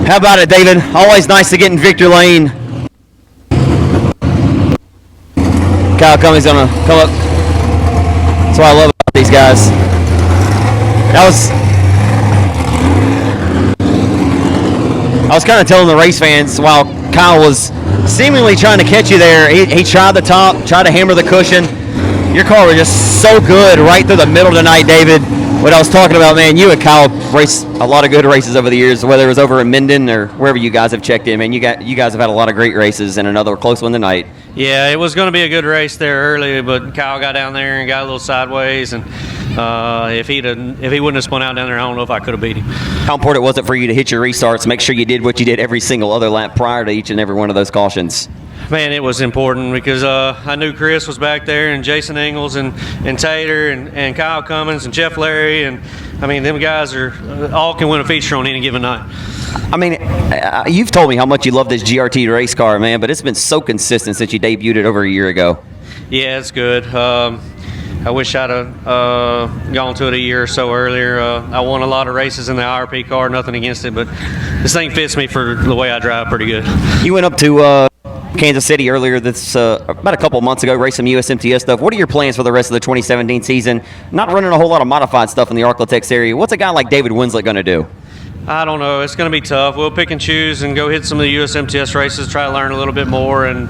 How about it, David? Always nice to get in victory lane. Kyle Cummings gonna come up. That's what I love about these guys. I was kind of telling the race fans while Kyle was seemingly trying to catch you there, he tried the top, tried to hammer the cushion. Your car was just so good right through the middle tonight, David. What I was talking about, man, you and Kyle raced a lot of good races over the years, whether it was over in Minden or wherever you guys have checked in, man. You guys have had a lot of great races and another close one tonight.
Yeah, it was going to be a good race there early, but Kyle got down there and got a little sideways, and if he wouldn't have spun out down there, I don't know if I could have beat him.
How important was it for you to hit your restarts, make sure you did what you did every single other lap prior to each and every one of those cautions?
Man, it was important because I knew Chris was back there, and Jason Ingles, and Tater, and Kyle Cummings, and Jeff Larry, and I mean, them guys all can win a feature on any given night.
I mean, you've told me how much you love this GRT race car, man, but it's been so consistent since you debuted it over a year ago.
Yeah, it's good. I wish I'd have gone to it a year or so earlier. I won a lot of races in the IRP car, nothing against it, but this thing fits me for the way I drive pretty good.
You went up to Kansas City earlier this about a couple months ago, raced some USMTS stuff. What are your plans for the rest of the 2017 season? Not running a whole lot of modified stuff in the Arklatex area. What's a guy like David Winslet going to do?
I don't know. It's going to be tough. We'll pick and choose and go hit some of the USMTS races, try to learn a little bit more, and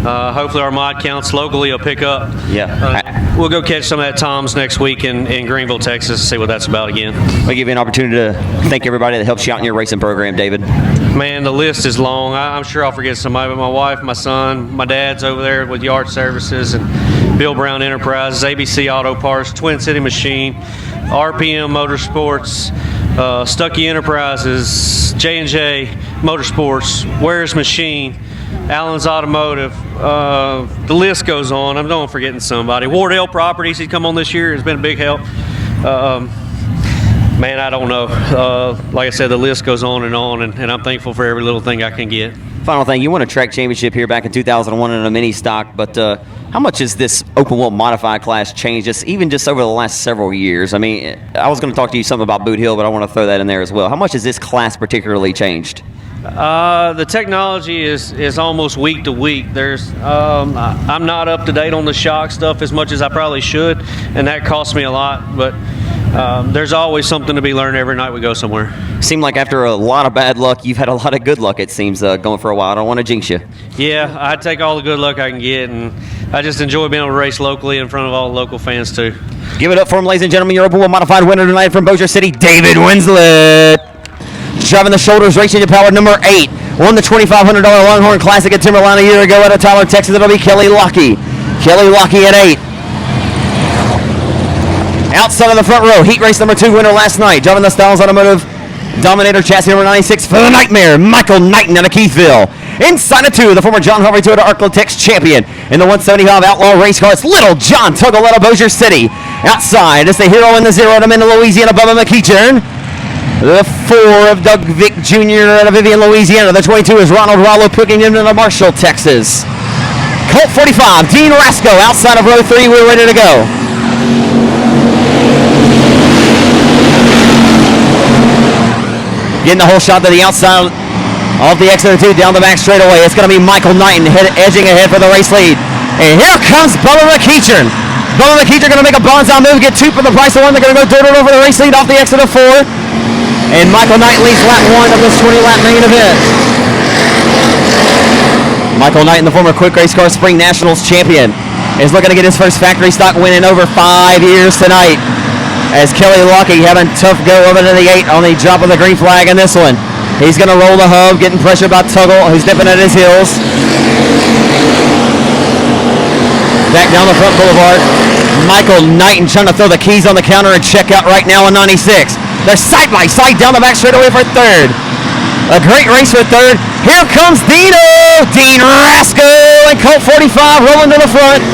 hopefully our mod counts locally will pick up.
Yeah.
We'll go catch some of that Tom's next week in Greenville, Texas, and see what that's about again.
I'll give you an opportunity to thank everybody that helps you out in your racing program, David.
Man, the list is long. I'm sure I'll forget somebody, but my wife, my son, my dad's over there with Yard Services, and Bill Brown Enterprises, ABC Auto Parts, Twin City Machine, RPM Motorsports, Stuckey Enterprises, J&J Motorsports, Ware's Machine, Allen's Automotive. The list goes on. I know I'm forgetting somebody. Wardell Properties, he's come on this year. It's been a big help. Man, I don't know. Like I said, the list goes on, and I'm thankful for every little thing I can get.
Final thing, you won a track championship here back in 2001 in a mini stock, but how much has this open wheel modified class changed even just over the last several years? I mean, I was going to talk to you something about Boothill, but I want to throw that in there as well. How much has this class particularly changed?
The technology is almost week to week. I'm not up to date on the shock stuff as much as I probably should, and that costs me a lot, but there's always something to be learned every night we go somewhere.
Seemed like after a lot of bad luck, you've had a lot of good luck, it seems, going for a while. I don't want to jinx you.
Yeah, I take all the good luck I can get, and I just enjoy being able to race locally in front of all the local fans, too.
Give it up for him, ladies and gentlemen. Your open wheel modified winner tonight from Bossier City, David Winslet. Driving the shoulders, racing to power number 8. Won the $2,500 Longhorn Classic at Timberline a year ago out of Tyler, Texas. It'll be Kelly Lockey. Kelly Lockey at 8. Outside of the front row, heat race number 2 winner last night. Driving the Styles Automotive Dominator chassis number 96 for the Nightmare, Michael Knighton out of Keithville. Inside of 2, the former John Harvey Toyota Arklatex champion in the 175 Outlaw race car. It's Little John Tuggle out of Bossier City. Outside, it's the hero in the 0 to in Louisiana, Bubba McEachern. The 4 of Doug Vick Jr. out of Vivian, Louisiana. The 22 is Ronald Rollo picking him into Marshall, Texas. Colt 45, Dean Rasco outside of row 3. We're ready to go. Getting the whole shot to the outside of the exit 2 down the back straightaway. It's going to be Michael Knighton edging ahead for the race lead. And here comes Bubba McEachern. Bubba McEachern going to make a bonsai move, get 2 for the price of 1. They're going to go dirt over the race lead off the exit of 4. And Michael Knighton leads lap 1 of this 20-lap main event. Michael Knighton, the former Quick Race Car Spring Nationals champion, is looking to get his first factory stock win in over 5 years tonight. As Kelly Lockey having a tough go over to the 8 on the drop of the green flag in this one. He's going to roll the hub, getting pressured by Tuggle, who's nipping at his heels. Back down the front boulevard. Michael Knighton trying to throw the keys on the counter and check out right now in 96. They're side by side down the back straightaway for 3rd. A great race for 3rd. Here comes Dino! Dean Rasco and Colt 45 rolling to the front.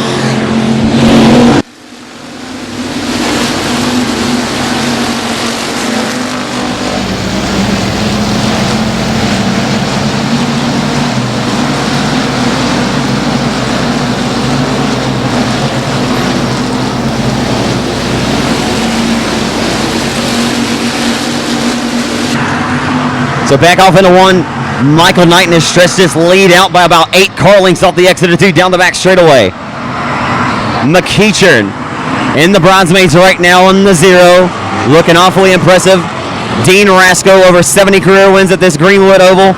So back off into one. Michael Knighton has stretched this lead out by about 8 car lengths off the exit of 2 down the back straightaway. McEachern in the bridesmaids right now on the 0. Looking awfully impressive. Dean Rasco over 70 career wins at this Greenwood Oval.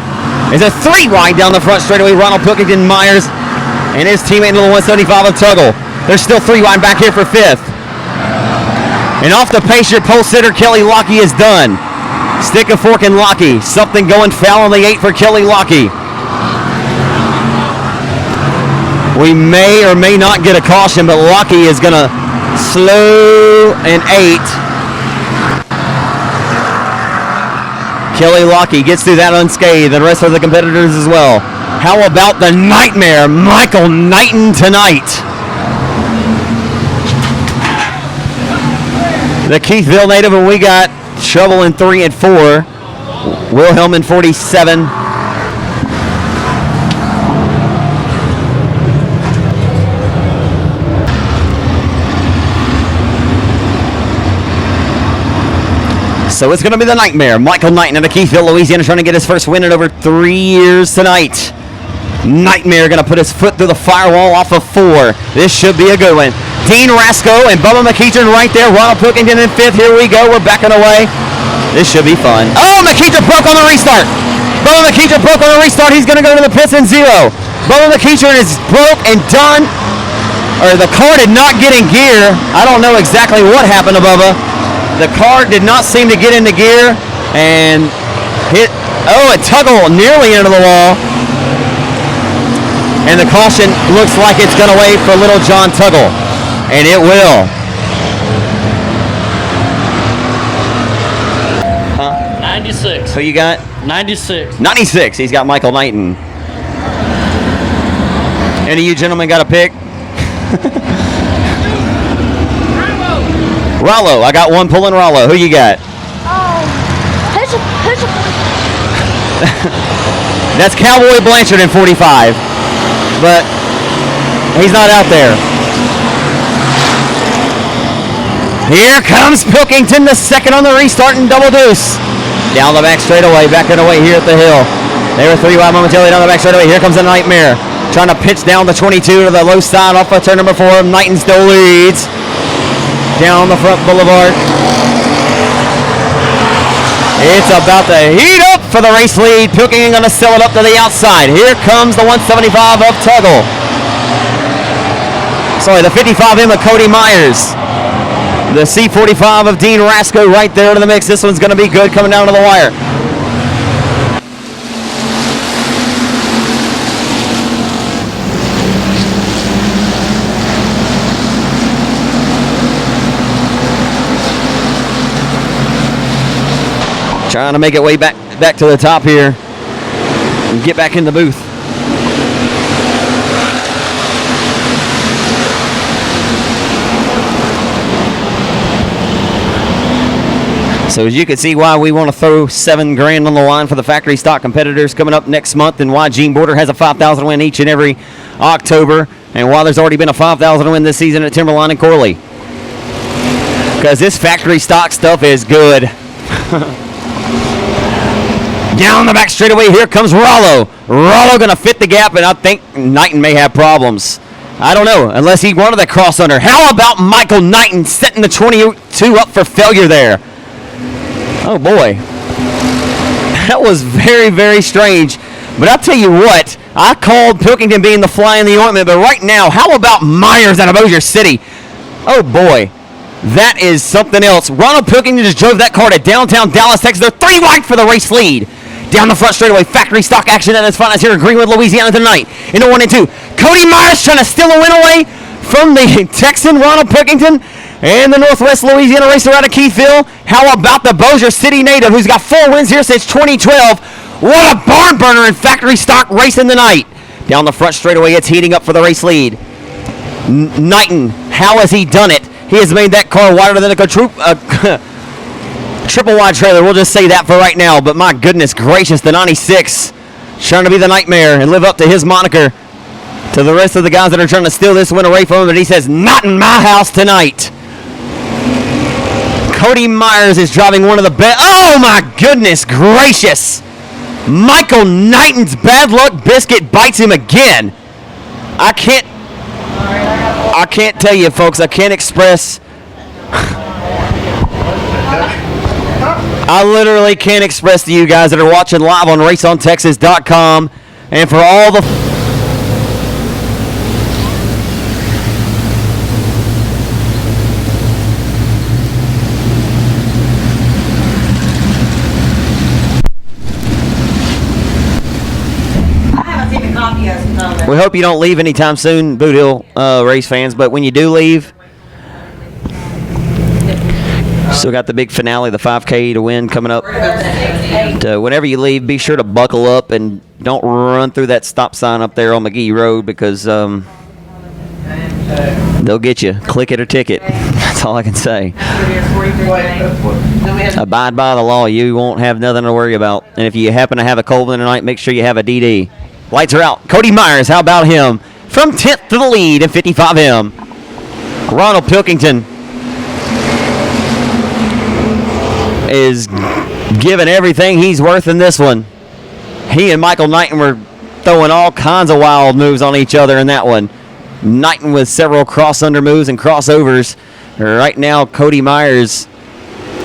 Is a 3 wide down the front straightaway. Ronald Pilkington Myers and his teammate in the 175 of Tuggle. There's still 3 wide back here for 5th. And off the pace, your pole sitter Kelly Lockie is done. Stick a fork in Lockie. Something going foul on the 8 for Kelly Lockie. We may or may not get a caution, but Lockie is going to slow an 8. Kelly Lockie gets through that unscathed. The rest of the competitors as well. How about the nightmare, Michael Knighton tonight? The Keithville native, and we got Shovel in 3 and 4. Wilhelm in 47. So it's going to be the nightmare. Michael Knighton out of Keithville, Louisiana, trying to get his first win in over 3 years tonight. Nightmare going to put his foot through the firewall off of 4. This should be a good one. Dean Rasco and Bubba McEachern right there. Ronald Pilkington in 5th. Here we go. We're backing away. This should be fun. Oh, McEachern broke on the restart. Bubba McEachern broke on the restart. He's going to go to the pits in 0. Bubba McEachern is broke and done. Or the car did not get in gear. I don't know exactly what happened to Bubba. The car did not seem to get into gear and hit. Oh, a Tuggle nearly into the wall. And the caution looks like it's going to wait for little John Tuggle. And it will.
96.
Who you got?
96.
96. He's got Michael Knighton. Any of you gentlemen got a pick? Rollo. I got one pulling Rollo. Who you got? That's Cowboy Blanchard in 45. But he's not out there. Here comes Pilkington, the second on the restart and double deuce. Down the back straightaway, backing away here at the hill. They were 3 wide momentarily down the back straightaway. Here comes the Nightmare. Trying to pitch down the 22 to the low side off of turn number 4. Knighton still leads. Down the front boulevard. It's about to heat up for the race lead. Pilkington going to sell it up to the outside. Here comes the 175 of Tuggle. Sorry, the 55M of Cody Myers. The C45 of Dean Rasco right there in the mix. This one's going to be good coming down to the wire. Trying to make it way back to the top here and get back in the booth. So as you can see why we want to throw $7 grand on the line for the factory stock competitors coming up next month, and why Gene Border has a $5,000 win each and every October, and why there's already been a $5,000 win this season at Timberline and Corley. Because this factory stock stuff is good. Down the back straightaway, here comes Rollo. Rollo going to fit the gap, and I think Knighton may have problems. I don't know, unless he wanted that cross under. How about Michael Knighton setting the 22 up for failure there? Oh, boy. That was very, very strange. But I'll tell you what, I called Pilkington being the fly in the ointment, but right now, how about Myers out of Bossier City? Oh, boy. That is something else. Ronald Pilkington just drove that car to downtown Dallas, Texas. They're 3 wide for the race lead. Down the front straightaway, factory stock action at its finest here in Greenwood, Louisiana tonight. In the 1 and 2, Cody Myers trying to steal a win away from the Texan Ronald Pilkington and the Northwest Louisiana racer out of Keithville. How about the Bossier City native who's got 4 wins here since 2012? What a barn burner in factory stock racing tonight. Down the front straightaway, it's heating up for the race lead. Knighton, how has he done it? He has made that car wider than a triple wide trailer. We'll just say that for right now. But my goodness gracious, the 96 trying to be the nightmare and live up to his moniker to the rest of the guys that are trying to steal this win away from him. But he says, not in my house tonight. Cody Myers is driving one of the best. Oh my goodness gracious. Michael Knighton's bad luck biscuit bites him again. I can't tell you, folks. I can't express. I literally can't express to you guys that are watching live on raceontexas.com and for all the we hope you don't leave anytime soon, Boothill race fans, but when you do leave, still got the big finale, the 5K to win coming up. Whenever you leave, be sure to buckle up and don't run through that stop sign up there on McGee Road because they'll get you. Click it or ticket. That's all I can say. Abide by the law. You won't have nothing to worry about. And if you happen to have a Colton tonight, make sure you have a DD. Lights are out. Cody Myers, how about him? From 10th to the lead in 55M. Ronald Pilkington is giving everything he's worth in this one. He and Michael Knighton were throwing all kinds of wild moves on each other in that one. Knighton with several cross-under moves and crossovers. Right now, Cody Myers.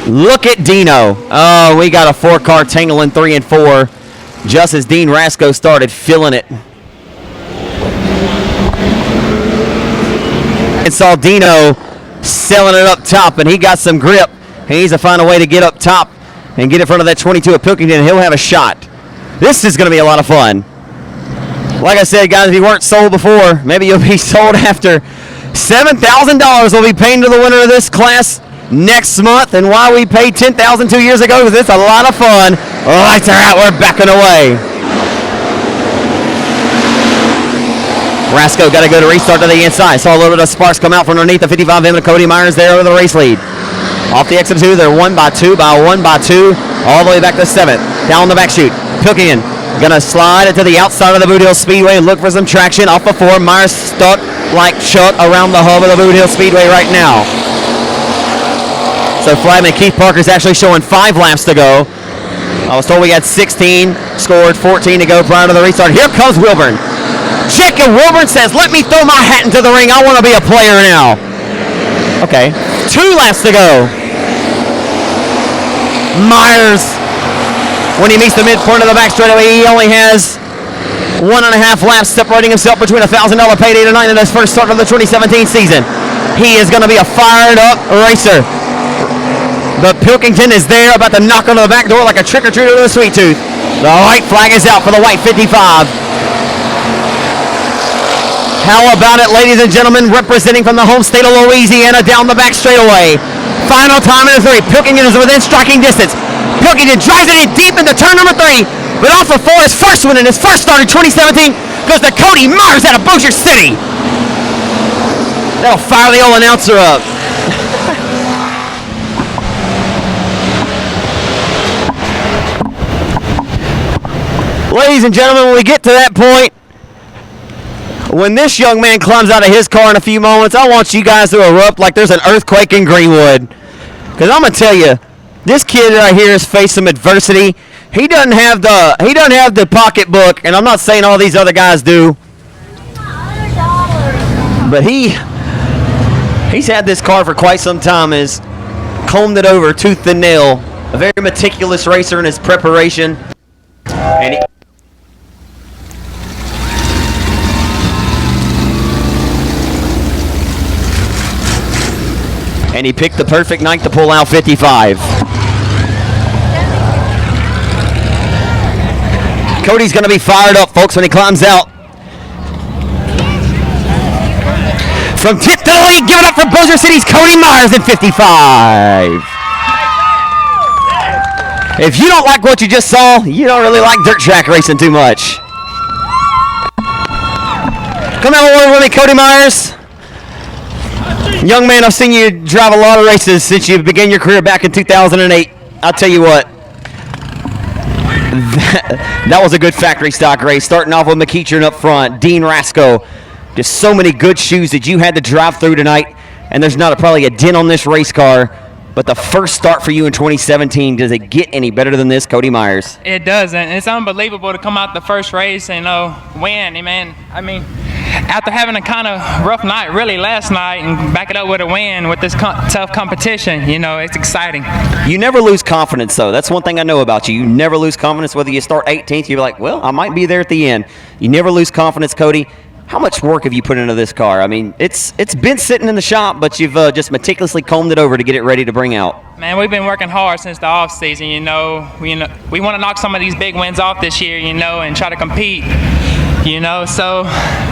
Look at Dino. Oh, we got a 4-car tangle in 3 and 4. Just as Dean Rasco started feeling it. And saw Dino selling it up top, and he got some grip. He needs to find a way to get up top and get in front of that 22 of Pilkington, and he'll have a shot. This is going to be a lot of fun. Like I said, guys, if you weren't sold before, maybe you'll be sold after. $7,000 will be paid to the winner of this class next month, and why we paid $10,000 2 years ago, because it's a lot of fun. Lights are out, we're backing away. Rasco got to go to restart to the inside. Saw a little bit of sparks come out from underneath the 55M and Cody Myers there over the race lead. Off the exit 2, they're 1 by 2 by 1 by 2, all the way back to 7th. Down the back chute, Pilkington gonna slide it to the outside of the Boothill Speedway and look for some traction off the 4. Myers stuck like Chuck around the hub of the Boothill Speedway right now. So Flagman Keith Parker's actually showing 5 laps to go. I was told we had 16, scored 14 to go prior to the restart. Here comes Wilburn. Jacob Wilburn says, let me throw my hat into the ring. I want to be a player now. Okay, 2 laps to go. Myers, when he meets the midpoint of the back straightaway, he only has 1.5 laps separating himself between a $1,000 payday tonight and his first start of the 2017 season. He is going to be a fired up racer. But Pilkington is there about to knock on the back door like a trick-or-treater with a sweet tooth. The white flag is out for the white 55. How about it, ladies and gentlemen, representing from the home state of Louisiana down the back straightaway. Final time in the 3. Pilkington is within striking distance. Pilkington drives it in deep into turn number 3, but off of 4, his first win in his first start in 2017 goes to Cody Myers out of Bossier City. That'll fire the old announcer up. Ladies and gentlemen, when we get to that point, when this young man climbs out of his car in a few moments, I want you guys to erupt like there's an earthquake in Greenwood. Because I'm going to tell you, this kid right here has faced some adversity. He doesn't have the pocketbook, and I'm not saying all these other guys do. But he's had this car for quite some time, has combed it over tooth and nail. A very meticulous racer in his preparation. And he picked the perfect night to pull out 55. Cody's going to be fired up, folks, when he climbs out. From 10th to the lead, give it up for Bossier City's Cody Myers at 55. If you don't like what you just saw, you don't really like dirt track racing too much. Come have a word with me, Cody Myers. Young man, I've seen you drive a lot of races since you began your career back in 2008. I'll tell you what, that was a good factory stock race. Starting off with McEachern up front, Dean Rasco. Just so many good shoes that you had to drive through tonight, and there's not probably a dent on this race car But the first start for you in 2017, does it get any better than this, Cody Myers?
It doesn't. It's unbelievable to come out the first race and win. Man, I mean, after having a kind of rough night really last night and back it up with a win with this tough competition, it's exciting.
You never lose confidence, though. That's one thing I know about you. You never lose confidence. Whether you start 18th, you're like, well, I might be there at the end. You never lose confidence, Cody. How much work have you put into this car? I mean, it's been sitting in the shop, but you've just meticulously combed it over to get it ready to bring out.
Man, we've been working hard since the off season. We want to knock some of these big wins off this year, and try to compete. So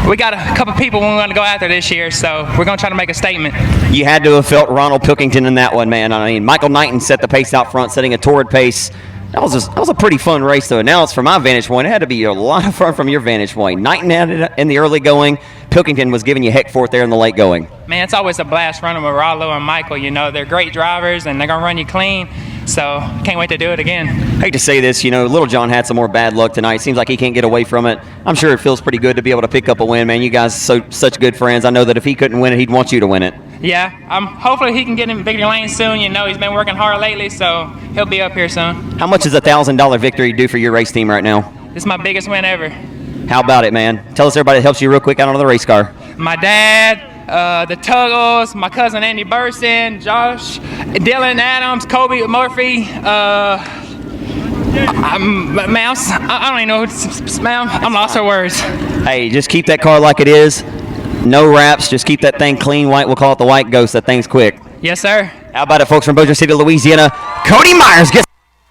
we got a couple people we want to go after this year, so we're going to try to make a statement.
You had to have felt Ronald Pilkington in that one, man. I mean, Michael Knighton set the pace out front, setting a torrid pace. That was a pretty fun race, though. Now it's from my vantage point. It had to be a lot of fun from your vantage point. Knighton had it in the early going. Pilkington was giving you heck for it there in the late going.
Man, it's always a blast running with Rollo and Michael. They're great drivers, and they're going to run you clean. So can't wait to do it again.
I hate to say this, Little John had some more bad luck tonight. Seems like he can't get away from it. I'm sure it feels pretty good to be able to pick up a win, man. You guys such good friends. I know that if he couldn't win it, he'd want you to win it.
Yeah, hopefully he can get in victory lane soon. He's been working hard lately, so he'll be up here soon.
How much does a $1,000 victory do for your race team right now?
This is my biggest win ever.
How about it, man? Tell us everybody that helps you real quick out on the race car.
My dad, the Tuggles, my cousin Andy Burson, Josh, Dylan Adams, Kobe Murphy. I don't even know who. I'm lost for words.
Hey, just keep that car like it is. No wraps. Just keep that thing clean white. We'll call it the White Ghost. That thing's quick.
Yes, sir.
How about it, folks from Boothill City, Louisiana? Cody Myers gets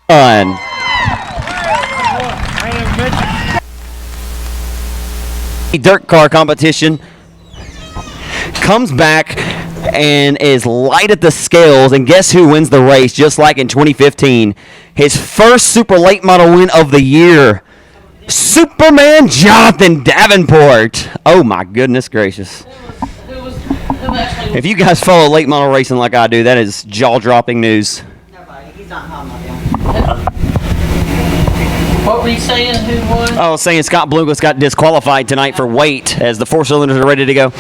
on. Dirt car competition comes back and is light at the scales, and guess who wins the race just like in 2015? His first super late model win of the year, Superman Jonathan Davenport. Oh my goodness gracious. If you guys follow late model racing like I do, that is jaw-dropping news.
Nobody. He's not home again. What were you saying? Who won?
I was saying Scott Bloomquist got disqualified tonight for weight as the four cylinders are ready to go.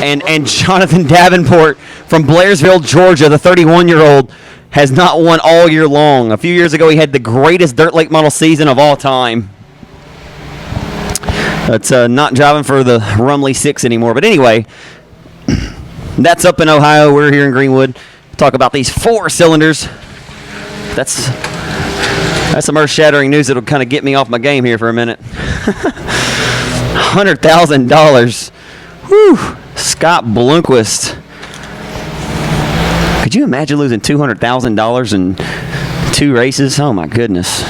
And Jonathan Davenport from Blairsville, Georgia, the 31-year-old, has not won all year long. A few years ago, he had the greatest dirt late model season of all time. That's not driving for the Rumley 6 anymore. But anyway, that's up in Ohio. We're here in Greenwood. Talk about these four cylinders. That's some earth-shattering news that'll kind of get me off my game here for a minute. $100,000. Whew. Scott Bloomquist. Could you imagine losing $200,000 in 2 races? Oh, my goodness.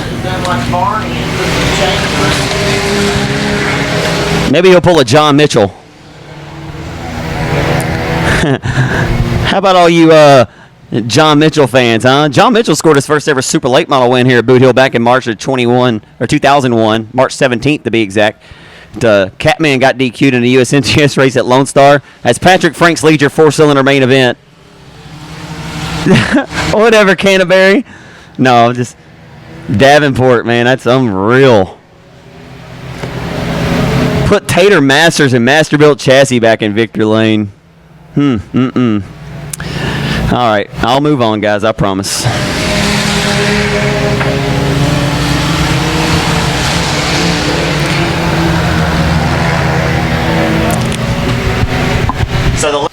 Maybe he'll pull a John Mitchell. How about all you John Mitchell fans, huh? John Mitchell scored his first ever super late model win here at Boothill back in March of 2001, March 17th to be exact. Catman got DQ'd in the USMTS race at Lone Star as Patrick Franks leads your 4-cylinder main event. Whatever, Canterbury. No, just Davenport, man. That's unreal. Put Tater Masters and Masterbuilt Chassis back in victory lane. All right, I'll move on, guys. I promise. So the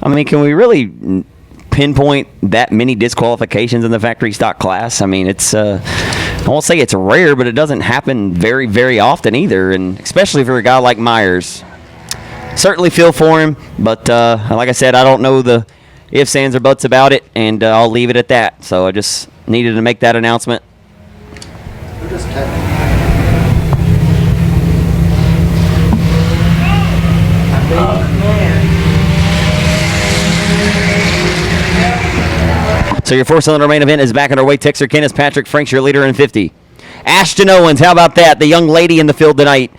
I mean, can we really pinpoint that many disqualifications in the factory stock class? I mean, it's I won't say it's rare, but it doesn't happen very, very often either, and especially for a guy like Myers. certainly feel for him. But like I said, I don't know the ifs, ands, or buts about it, and I'll leave it at that. So I just needed to make that announcement. So your 4-cylinder main event is back underway. Texter Kenneth Patrick Franks, your leader in 50. Ashton Owens, how about that? The young lady in the field tonight.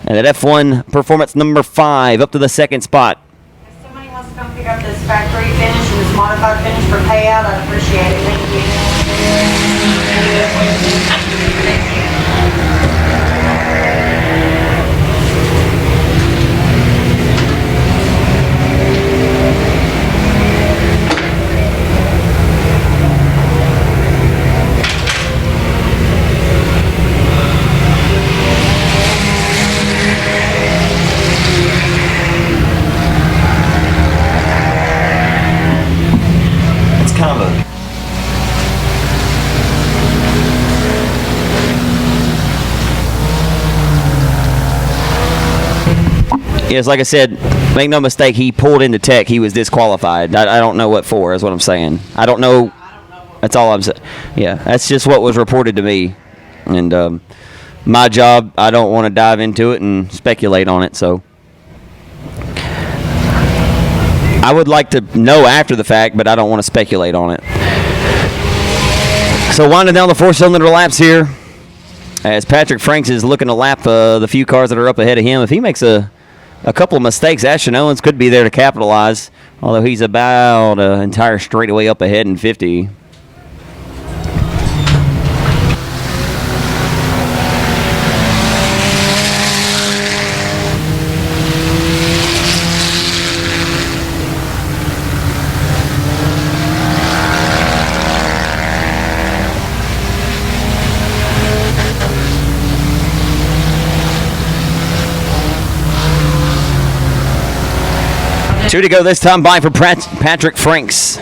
And at F1 performance number 5, up to the 2nd spot.
If somebody wants to come pick up this factory finish and this modified finish for payout, I'd appreciate it. Thank you.
Yes, like I said, make no mistake, he pulled into tech. He was disqualified. I don't know what for, is what I'm saying. I don't know. That's all I'm saying. Yeah, that's just what was reported to me. And my job, I don't want to dive into it and speculate on it. So I would like to know after the fact, but I don't want to speculate on it. So winding down the 4-cylinder laps here, as Patrick Franks is looking to lap the few cars that are up ahead of him. If he makes a couple of mistakes, Ashton Owens could be there to capitalize, although he's about an entire straightaway up ahead in 50. Two to go this time by for Patrick Franks.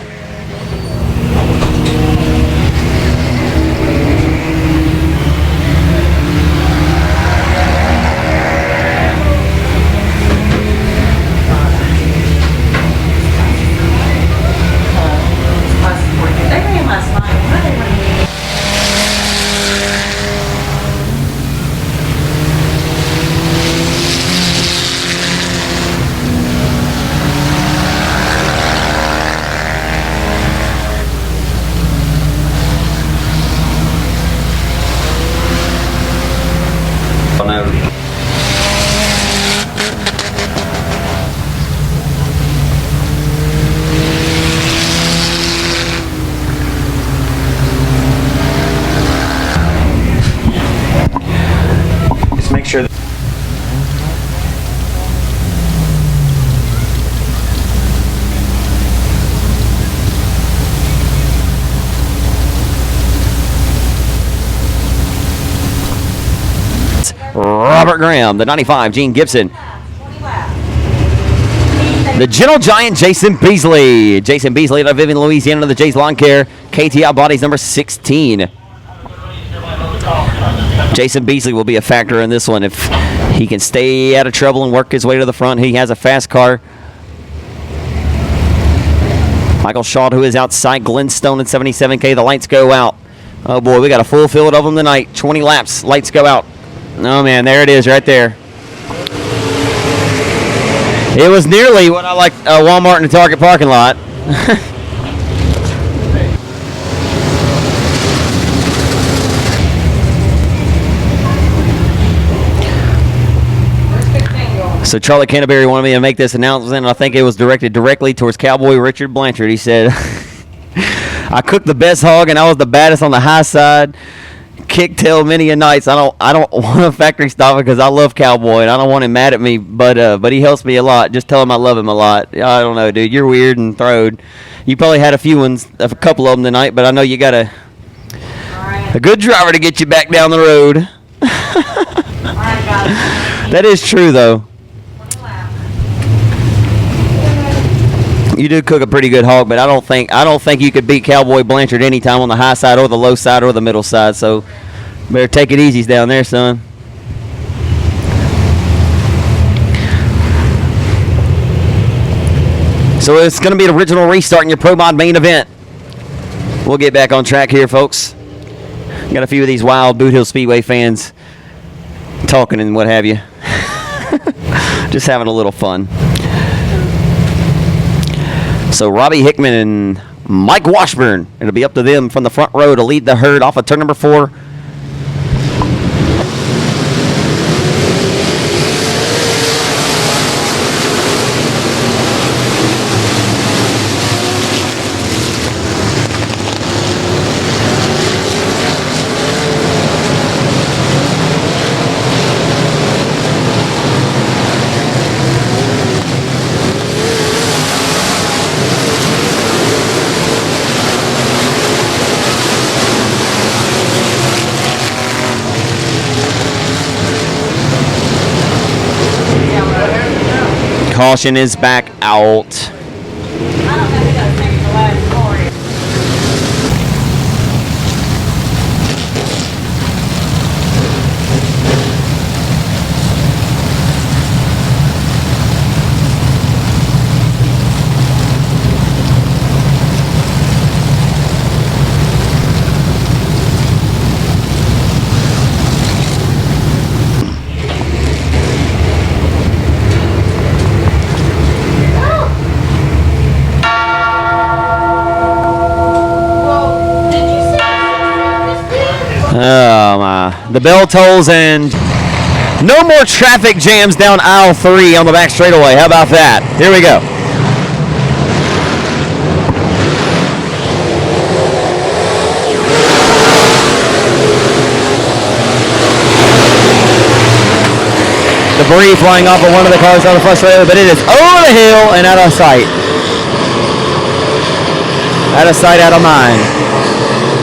Sure. Robert Graham, the 95, Gene Gibson. The Gentle Giant, Jason Beasley. Jason Beasley out of Vivian, Louisiana, the Jay's Lawn Care. KTI Bodies number 16. Jason Beasley will be a factor in this one if he can stay out of trouble and work his way to the front. He has a fast car. Michael Shaw, who is outside Glenstone in 77K. The lights go out. Oh, boy, we got a full field of them tonight. 20 laps. Lights go out. Oh, man, there it is right there. It was nearly what I like Walmart and the Target parking lot. So Charlie Canterbury wanted me to make this announcement, and I think it was directed directly towards Cowboy Richard Blanchard. He said, I cooked the best hog, and I was the baddest on the high side. Kick tail many a nights. I don't want a factory stop because I love Cowboy, and I don't want him mad at me, but he helps me a lot. Just tell him I love him a lot. I don't know, dude. You're weird and throwed. You probably had a couple of them tonight, but I know you got a good driver to get you back down the road. That is true, though. You do cook a pretty good hog, but I don't think you could beat Cowboy Blanchard anytime on the high side or the low side or the middle side. So better take it easy down there, son. So it's going to be an original restart in your Pro Mod main event. We'll get back on track here, folks. Got a few of these wild Boothill Speedway fans talking and what have you. Just having a little fun. So Robbie Hickman and Mike Washburn. It'll be up to them from the front row to lead the herd off of turn number 4. Caution is back out. Oh my. The bell tolls and no more traffic jams down aisle 3 on the back straightaway. How about that? Here we go. Debris flying off of one of the cars on the front straightaway, but it is over the hill and out of sight. Out of sight, out of mind.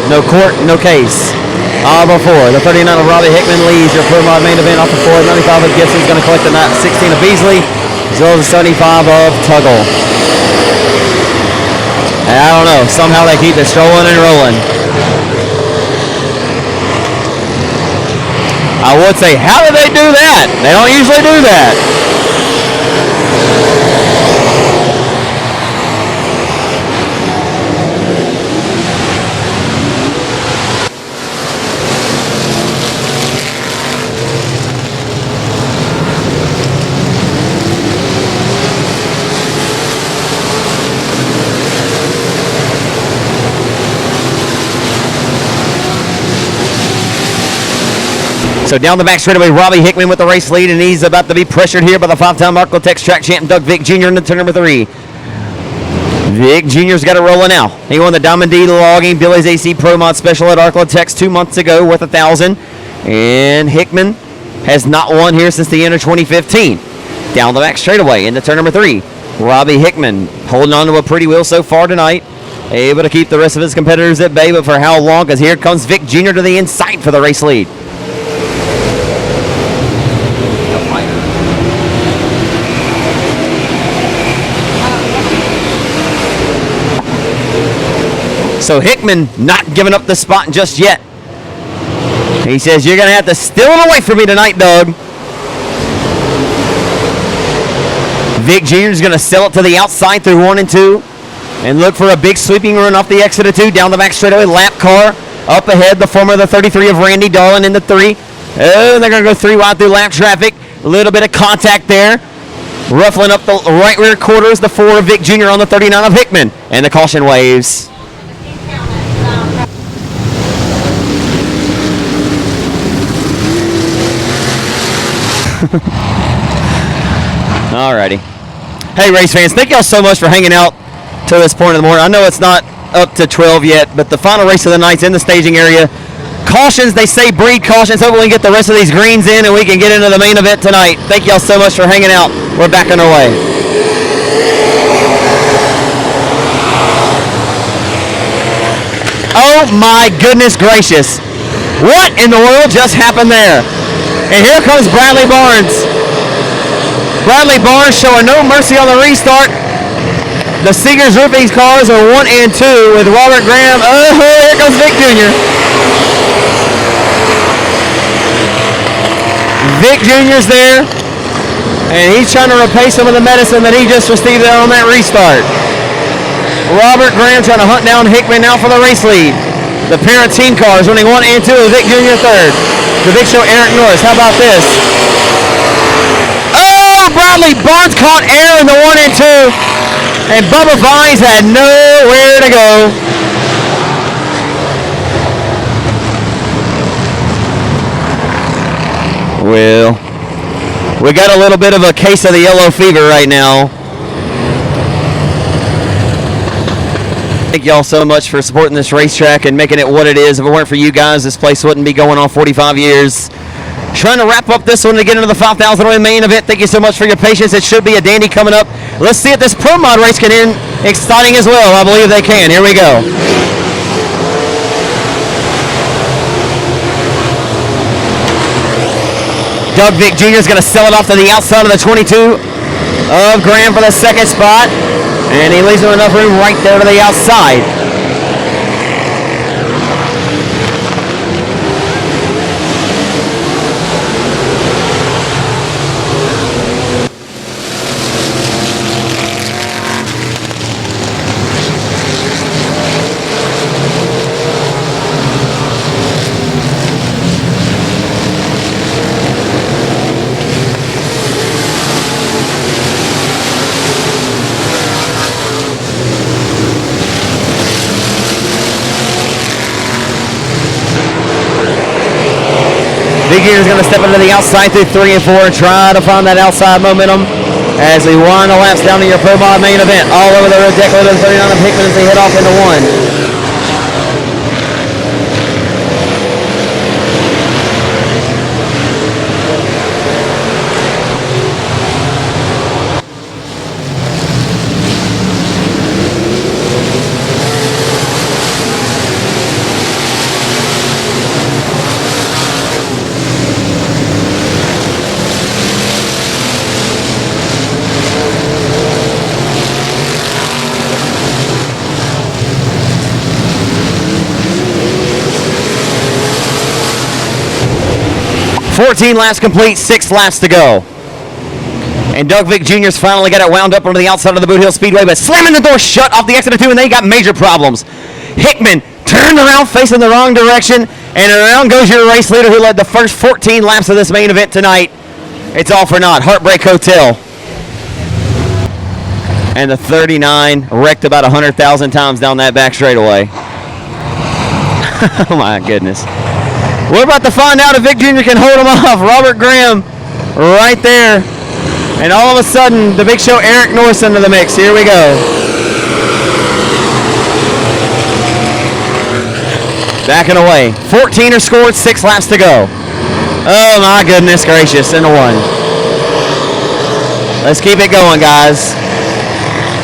No court, no case. Before the 39 of Robbie Hickman leads your Pro Mod main event off the 4. 95 of Gibson's going to collect the 16 of Beasley, as well as the 75 of Tuggle. And I don't know. Somehow they keep it strolling and rolling. I would say, how did they do that? They don't usually do that. So down the back straightaway, Robbie Hickman with the race lead, and he's about to be pressured here by the 5-time Arclotex track champ Doug Vick Jr. in turn number 3. Vick Jr.'s got it rolling now. He won the Diamond D Logging Billy's AC Pro Mod Special at Arclotex 2 months ago, worth $1,000. And Hickman has not won here since the end of 2015. Down the back straightaway into turn number 3. Robbie Hickman holding on to a pretty wheel so far tonight. Able to keep the rest of his competitors at bay, but for how long? Because here comes Vick Jr. to the inside for the race lead. So Hickman not giving up the spot just yet. He says, you're going to have to steal it away from me tonight, Doug. Vick Jr. is going to sell it to the outside through 1 and 2 and look for a big sweeping run off the exit of 2. Down the back straightaway, lap car up ahead. The former of the 33 of Randy Darlin in the 3. Oh, they're going to go 3 wide through lap traffic. A little bit of contact there. Ruffling up the right rear quarters. The 4 of Vick Jr. on the 39 of Hickman. And the caution waves. Alrighty. Hey, race fans, thank y'all so much for hanging out to this point in the morning. I know it's not up to 12 yet, but the final race of the night's in the staging area. Cautions, they say breed cautions. Hopefully we can get the rest of these greens in and we can get into the main event tonight. Thank y'all so much for hanging out. We're back on our way. Oh my goodness gracious. What in the world just happened there? And here comes Bradley Barnes. Bradley Barnes showing no mercy on the restart. The Seegers Roofing cars are 1 and 2 with Robert Graham. Oh, here comes Vick Jr. Vick Jr.'s there. And he's trying to repay some of the medicine that he just received there on that restart. Robert Graham trying to hunt down Hickman now for the race lead. The pair of team cars running 1 and 2. Vic Jr. third. The big show Eric Norris. How about this? Oh, Bradley Barnes caught air in the 1 and 2. And Bubba Vines had nowhere to go. Well, we got a little bit of a case of the yellow fever right now. Thank y'all so much for supporting this racetrack and making it what it is. If it weren't for you guys, this place wouldn't be going on 45 years. Trying to wrap up this one to get into the 5,000 main event. Thank you so much for your patience. It should be a dandy coming up. Let's see if this Pro Mod race can end exciting as well. I believe they can. Here we go. Doug Vick Jr. is going to sell it off to the outside of the 22 of Graham for the second spot. And he leaves him enough room right there to the outside. Big Ear is going to step into the outside through 3 and 4 and try to find that outside momentum as we wind the laps down to your Pro Mod main event. All over the red deck, 39 of Hickman as they head off into 1. 14 laps complete, 6 laps to go. And Doug Vick Jr.'s finally got it wound up onto the outside of the Boothill Speedway, but slamming the door shut off the exit of 2, and they got major problems. Hickman turned around facing the wrong direction, and around goes your race leader who led the first 14 laps of this main event tonight. It's all for naught. Heartbreak Hotel. And the 39 wrecked about 100,000 times down that back straightaway. Oh my goodness. We're about to find out if Vic Jr. can hold him off. Robert Graham right there. And all of a sudden, the big show Eric Norris into the mix. Here we go. Backing away. 14 are scored, 6 laps to go. Oh my goodness gracious, into 1. Let's keep it going, guys.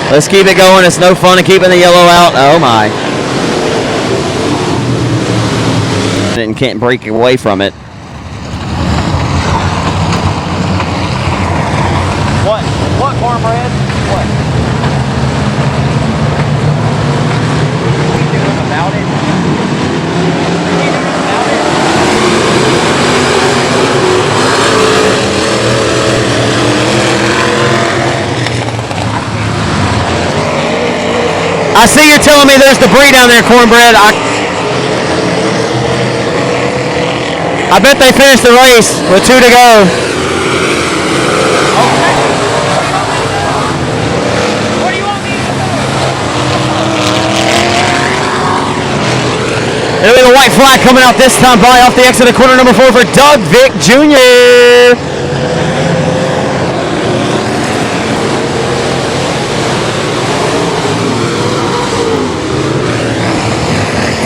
Let's keep it going. It's no fun in keeping the yellow out. Oh my. And can't break away from it. What, cornbread? What? What are you doing about it? What are you doing about it? I see you're telling me there's debris down there, cornbread. I bet they finished the race with 2 to go. Okay. What do you want me to do? There'll be the white flag coming out this time by off the exit of corner number 4 for Doug Vick Jr.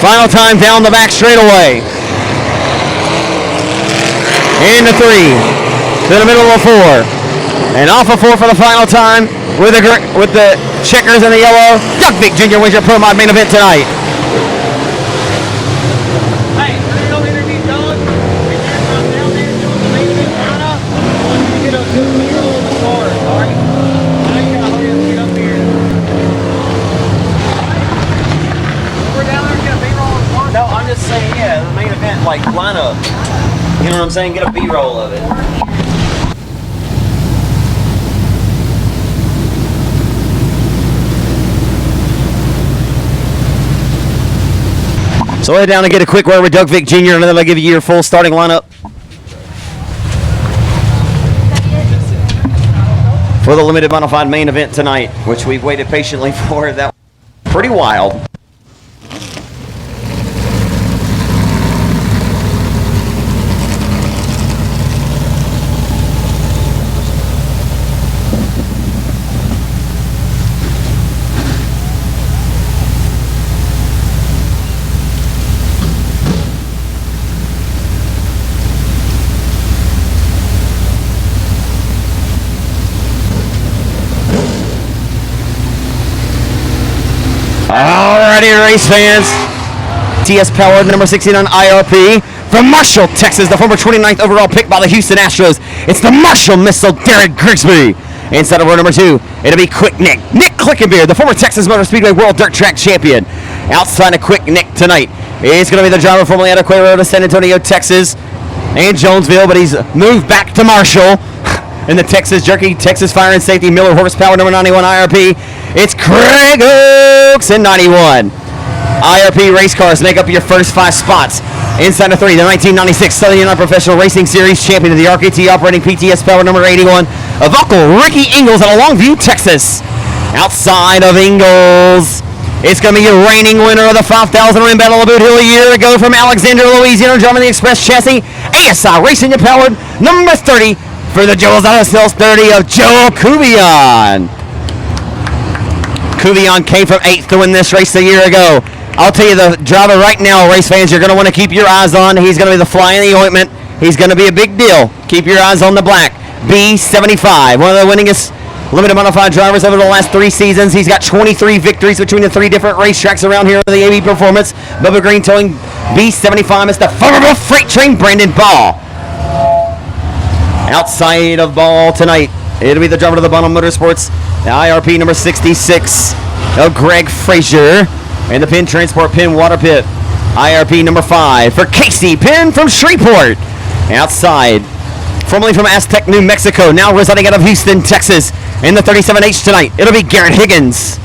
Final time down the back straightaway. Into 3, to the middle of 4, and off of 4 for the final time with the checkers and the yellow. Doug Vick Jr. wins your Pro Mod main event tonight. Hey, you don't interview Doug. If you're down there doing the main event lineup, I want you to get up to the middle of the card, all right? I ain't gotta hurry up and get up here. We're down there and get a B-roll of the card. No, I'm just saying, yeah, the main event like lineup. You know what I'm saying? Get a B-roll of it. Slow it down and get a quick word with Doug Vick Jr., and then I'll give you your full starting lineup for the limited modified main event tonight, which we've waited patiently for. That was pretty wild. Alrighty, race fans. TS powered number 69 IRP from Marshall, Texas, the former 29th overall pick by the Houston Astros. It's the Marshall missile, Derek Grigsby. Inside of row number 2, it'll be Quick Nick. Nick Clickenbeer, the former Texas Motor Speedway World Dirt Track Champion. Outside of Quick Nick tonight is going to be the driver formerly out of Quail Road of San Antonio, Texas, and Jonesville, but he's moved back to Marshall. In the Texas Jerky, Texas Fire and Safety Miller Horsepower number 91 IRP, it's Craig Oaks in 91. IRP race cars make up your first 5 spots. Inside of 3, the 1996 Southern United Professional Racing Series champion of the RKT operating PTS Power number 81 of Uncle Ricky Ingles out of Longview, Texas. Outside of Ingles, it's going to be your reigning winner of the 5,000 win battle of Boothill a year ago from Alexandria, Louisiana, driving the Express chassis, ASI Racing Powered number 30 for the Joel's Auto Sales 30 of Joel Cuvion. Cuvion came from 8th to win this race a year ago. I'll tell you, the driver right now, race fans, you're going to want to keep your eyes on. He's going to be the fly in the ointment. He's going to be a big deal. Keep your eyes on the black. B75, one of the winningest limited modified drivers over the last 3 seasons. He's got 23 victories between the 3 different racetracks around here with the AB Performance. Bubba Green towing B75 is the Farmerville Freight Train, Brandon Ball. Outside of Ball tonight, it'll be the driver of the Boothill Motorsports, the IRP number 66 of Greg Frazier, and the Penn Transport Penn Water Pit, IRP number 5 for Casey Penn from Shreveport. Outside, formerly from Aztec, New Mexico, now residing out of Houston, Texas, in the 37H tonight, it'll be Garrett Higgins.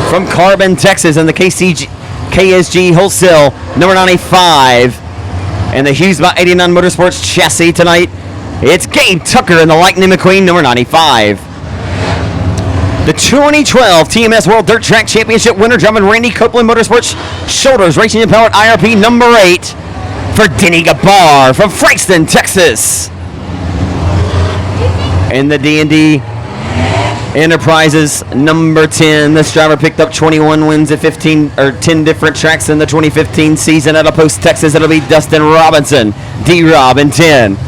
From Carbon, Texas, and the KSG Wholesale number 95, and the Hughes by 89 Motorsports chassis tonight, it's Gabe Tucker in the Lightning McQueen number 95. The 2012 TMS World Dirt Track Championship winner, driving Randy Copeland Motorsports Shoulders Racing Empowered IRP number 8 for Denny Gabar from Frankston, Texas. And the D&D Enterprises number 10. This driver picked up 21 wins at 10 different tracks in the 2015 season out of Post, Texas. It'll be Dustin Robinson, D-Rob in 10.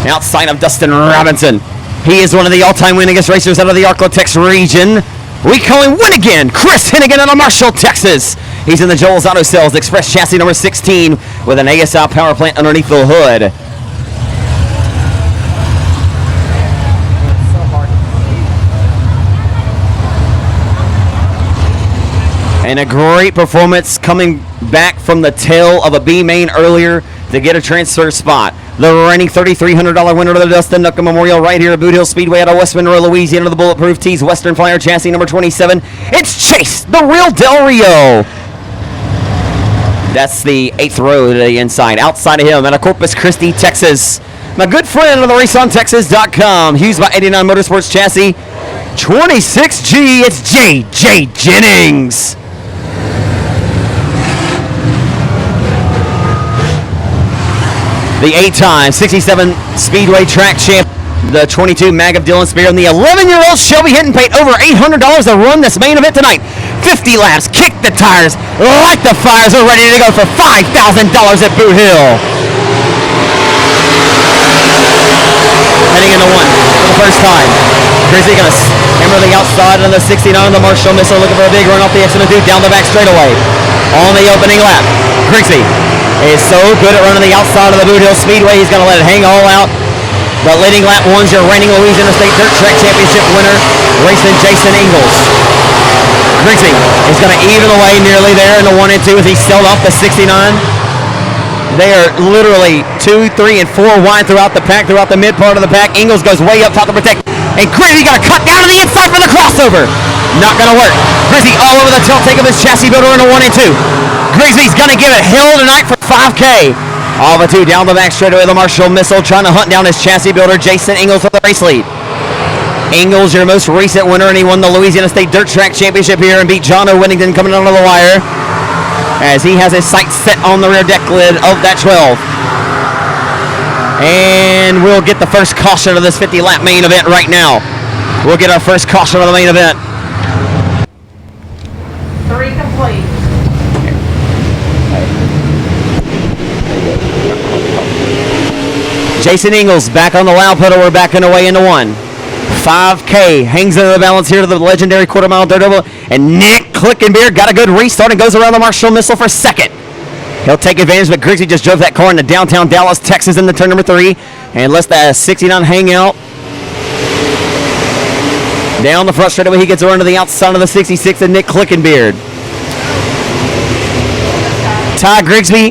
Outside of Dustin Robinson, he is one of the all-time winningest racers out of the Arklatex region. We call him Win Again, Chris Hennigan out of Marshall, Texas. He's in the Joel's Auto Sales Express chassis number 16 with an ASI power plant underneath the hood. And a great performance coming back from the tail of a B main earlier to get a transfer spot. The reigning $3,300 winner of the Dustin Knuckle Memorial right here at Boothill Speedway out of West Monroe, Louisiana, the Bulletproof Tees Western Flyer chassis number 27. It's Chase, the real Del Rio. That's the 8th row to the inside. Outside of him, out of Corpus Christi, Texas, my good friend of the RaceOnTexas.com, Hughes by 89 Motorsports chassis, 26G, it's J.J. Jennings. The 8-time 67 Speedway track champ, the 22 Mag of Dylan Spear, and the 11-year-old Shelby Hinton paid over $800 to run this main event tonight. 50 laps, kick the tires, light the fires. We're ready to go for $5,000 at Boothill. Heading into 1 for the first time. Grizzly going to hammer the outside on the 69 on the Marshall missile, looking for a big run off the exit of 2 down the back straightaway. On the opening lap, Grigsby is so good at running the outside of the Boothill Speedway, he's going to let it hang all out. But leading lap 1's your reigning Louisiana State Dirt Track Championship winner, racing Jason Ingles. Grigsby is going to even away nearly there in the 1 and 2 as he sailed off the 69. They are literally 2, 3, and 4 wide throughout the pack, throughout the mid part of the pack. Ingles goes way up top to protect. And Grigsby got to cut down to the inside for the crossover. Not going to work. Grigsby all over the tail take of his chassis builder in a 1 and 2. Grigsby's going to give it hell tonight for 5K. All the 2 down the back straightaway. The Marshall Missile trying to hunt down his chassis builder, Jason Ingles, for the race lead. Ingles, your most recent winner, and he won the Louisiana State Dirt Track Championship here and beat John O'Winnington coming under the wire as he has his sights set on the rear deck lid of that 12. And we'll get the first caution of this 50-lap main event right now. We'll get our first caution of the main event.
3 complete.
Jason Ingles back on the loud pedal. We're backing away into 1. 5K hangs into the balance here to the legendary quarter-mile dirt oval. And Nick Clickenbeard got a good restart and goes around the Marshall Missile for second. He'll take advantage, but Grigsby just drove that car into downtown Dallas, Texas in the turn number 3. And lets the 69 hang out. Down the front straightaway, he gets around to the outside of the 66 and Nick Clickenbeard. Ty Grigsby,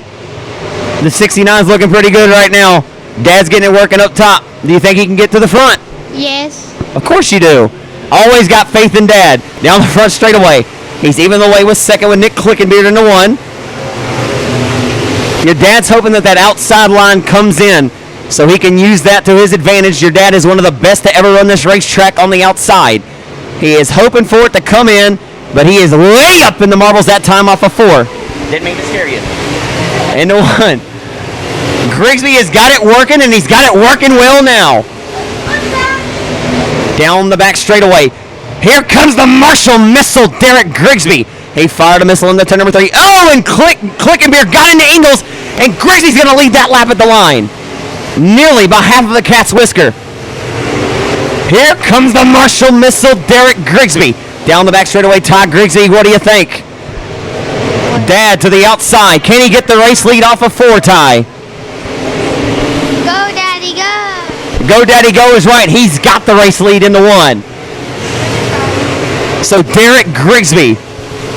the 69's looking pretty good right now. Dad's getting it working up top. Do you think he can get to the front?
Yes.
Of course you do. Always got faith in Dad. Down the front straightaway. He's even the way with second with Nick Clickenbeard in the 1. Your dad's hoping that outside line comes in so he can use that to his advantage. Your dad is one of the best to ever run this racetrack on the outside. He is hoping for it to come in, but he is way up in the marbles that time off of 4. Didn't mean to scare you. Into 1. Grigsby has got it working, and he's got it working well now. Down the back straightaway. Here comes the Marshall Missile, Derek Grigsby. He fired a missile in the turn number 3. Oh, and Clickenbeard got into Ingles, and Grigsby's going to lead that lap at the line. Nearly by half of the cat's whisker. Here comes the Marshall Missile, Derek Grigsby. Down the back straightaway, Todd Grigsby, what do you think? Dad to the outside. Can he get the race lead off of 4, Ty?
Go, Daddy, go.
Go, Daddy, go is right. He's got the race lead in the 1. So Derek Grigsby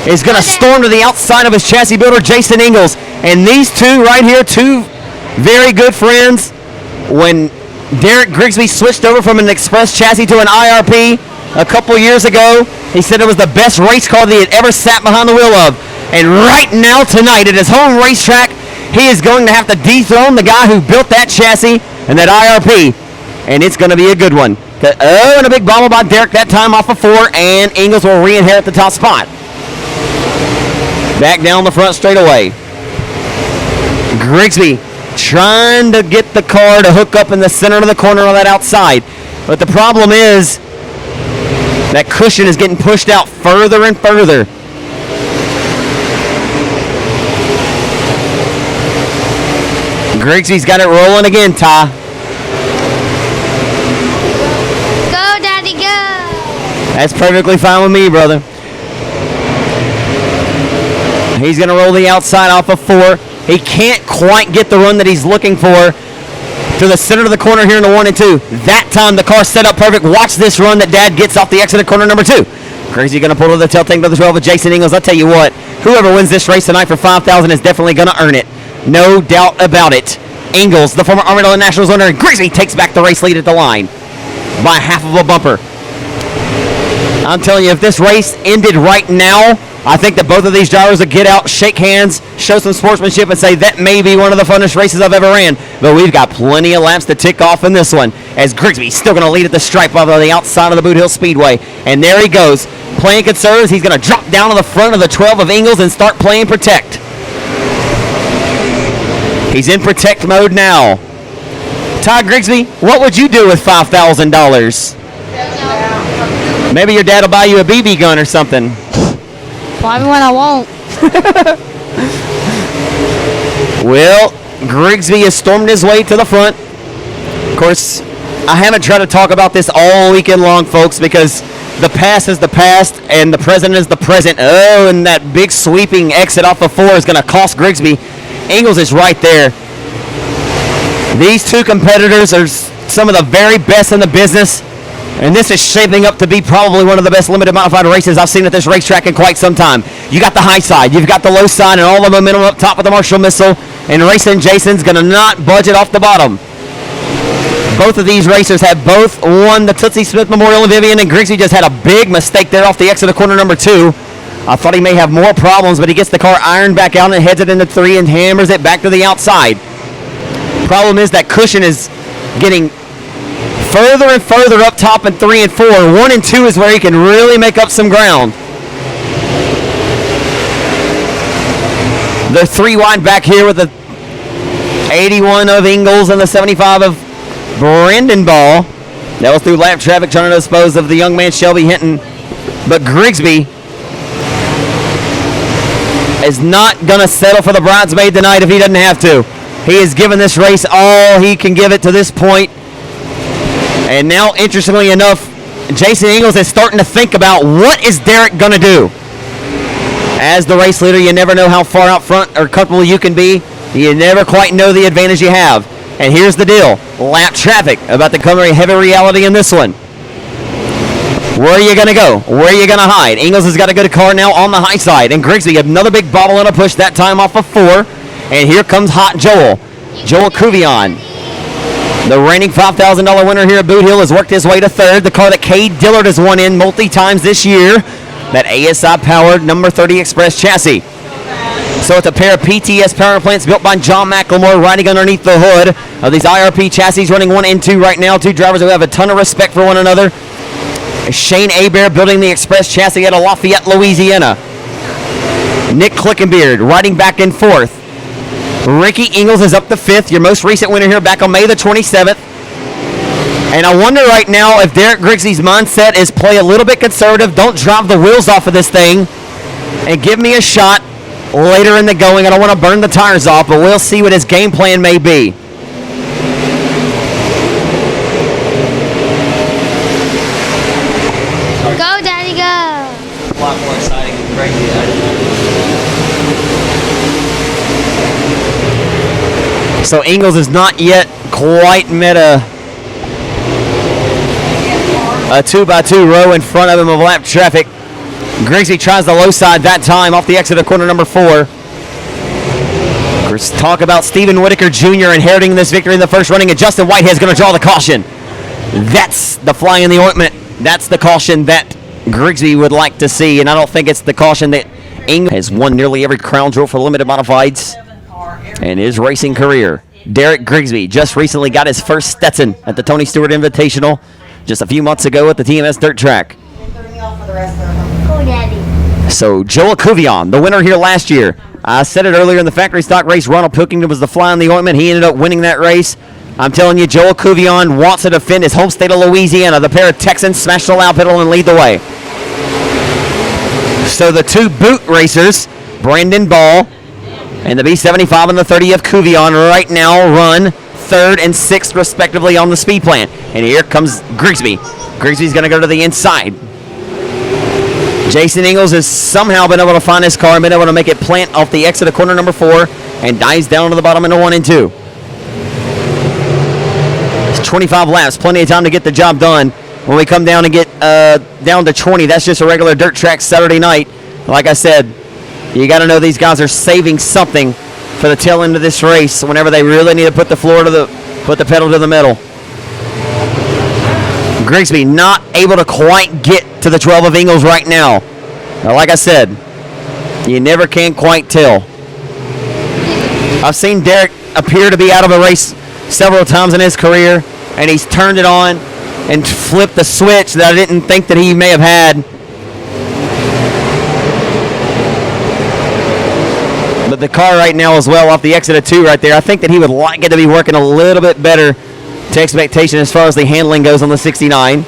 is going to storm to the outside of his chassis builder, Jason Ingles. And these 2 right here, 2 very good friends. When Derek Grigsby switched over from an express chassis to an IRP a couple years ago, he said it was the best race car that he had ever sat behind the wheel of. And right now, tonight, at his home racetrack, he is going to have to dethrone the guy who built that chassis and that IRP. And it's going to be a good one. Oh, and a big bobble by Derek that time off of 4, and Ingles will re-inherit the top spot. Back down the front straightaway. Grigsby trying to get the car to hook up in the center of the corner on that outside. But the problem is that cushion is getting pushed out further and further. Grigsby's got it rolling again, Ty.
Go, Daddy, go.
That's perfectly fine with me, brother. He's going to roll the outside off of 4. He can't quite get the run that he's looking for to the center of the corner here in the 1 and 2. That time the car set up perfect. Watch this run that Dad gets off the exit of corner number 2. Grigsby going to pull to the tail tank by the 12 of Jason Ingles. I'll tell you what, whoever wins this race tonight for $5,000 is definitely going to earn it. No doubt about it. Ingles, the former Armadillo Nationals winner, and Grigsby takes back the race lead at the line by half of a bumper. I'm telling you, if this race ended right now, I think that both of these drivers would get out, shake hands, show some sportsmanship, and say that may be one of the funnest races I've ever ran. But we've got plenty of laps to tick off in this one, as Grigsby's still going to lead at the stripe on the outside of the Boothill Speedway. And there he goes, playing conservatives. He's going to drop down to the front of the 12 of Ingles and start playing protect. He's in protect mode now. Todd Grigsby, what would you do with $5,000? Maybe your dad will buy you a BB gun or something.
Buy me when I won't.
Well, Grigsby has stormed his way to the front. Of course, I haven't tried to talk about this all weekend long, folks, because the past is the past and the present is the present. Oh, and that big sweeping exit off of 4 is going to cost Grigsby. Ingles is right there. These 2 competitors are some of the very best in the business, and this is shaping up to be probably one of the best limited modified races I've seen at this racetrack in quite some time. You got the high side, you've got the low side, and all the momentum up top with the Marshall Missile. and Racing Jason's going to not budge it off the bottom. Both of these racers have both won the Tootsie Smith Memorial in Vivian, and Grigsby just had a big mistake there off the exit of corner number 2. I thought he may have more problems, but he gets the car ironed back out and heads it into 3 and hammers it back to the outside. Problem is that cushion is getting further and further up top in 3 and 4. 1 and 2 is where he can really make up some ground. The 3 wide back here with the 81 of Ingles and the 75 of Brendan Ball. That was through lap traffic trying to dispose of the young man Shelby Hinton. But Grigsby is not going to settle for the bridesmaid tonight if he doesn't have to. He has given this race all he can give it to this point. And now, interestingly enough, Jason Ingles is starting to think about what is Derek going to do. As the race leader, you never know how far out front or comfortable you can be. You never quite know the advantage you have. And here's the deal. Lap traffic about to come a heavy reality in this one. Where are you going to go? Where are you going to hide? Ingles has got a good car now on the high side. And Grigsby, another big bobble and a push, that time off of 4. And here comes Hot Joel. Joel Cuvion, the reigning $5,000 winner here at Boot Hill, has worked his way to 3rd. The car that Cade Dillard has won in multi-times this year. That ASI-powered number 30 Express chassis. So it's a pair of PTS power plants built by John McLemore riding underneath the hood of these IRP chassis running 1 and 2 right now. 2 drivers who have a ton of respect for one another. Shane Abear building the Express chassis out of Lafayette, Louisiana. Nick Clickenbeard riding back in 4th. Ricky Ingles is up to 5th, your most recent winner here back on May the 27th. And I wonder right now if Derek Grigsby's mindset is play a little bit conservative, don't drive the wheels off of this thing, and give me a shot later in the going. I don't want to burn the tires off, but we'll see what his game plan may be.
Go, Daddy, go.
A lot more exciting and crazy. So Ingles has not yet quite met a 2x2 row in front of him of lap traffic. Grigsby tries the low side that time off the exit of corner number 4. Let's talk about Stephen Whitaker Jr. inheriting this victory in the first running, and Justin Whitehead is going to draw the caution. That's the fly in the ointment. That's the caution that Grigsby would like to see, and I don't think it's the caution that Ingles has won nearly every crown jewel for limited modifieds in his racing career. Derek Grigsby just recently got his first Stetson at the Tony Stewart Invitational just a few months ago at the TMS Dirt Track.
Go, Daddy.
So Joel Cuvion, the winner here last year. I said it earlier in the factory stock race, Ronald Pilkington was the fly in the ointment. He ended up winning that race. I'm telling you, Joel Cuvion wants to defend his home state of Louisiana. The pair of Texans smash the loud pedal and lead the way. So the 2 boot racers, Brandon Ball and the B75 and the 30 of Cuvion, right now run 3rd and 6th respectively on the speed plan. And here comes Grigsby. Grigsby's going to go to the inside. Jason Ingles has somehow been able to find his car and been able to make it plant off the exit of corner number 4 and dives down to the bottom into 1 and 2. It's 25 laps, plenty of time to get the job done. When we come down and get down to 20, that's just a regular dirt track Saturday night. Like I said, you got to know these guys are saving something for the tail end of this race whenever they really need to put the pedal to the metal. Grigsby not able to quite get to the 12 of Ingles right now. Now, like I said, you never can quite tell. I've seen Derek appear to be out of a race several times in his career, and he's turned it on and flipped the switch that I didn't think that he may have had. But the car right now as well off the exit of 2 right there, I think that he would like it to be working a little bit better to expectation as far as the handling goes on the 69.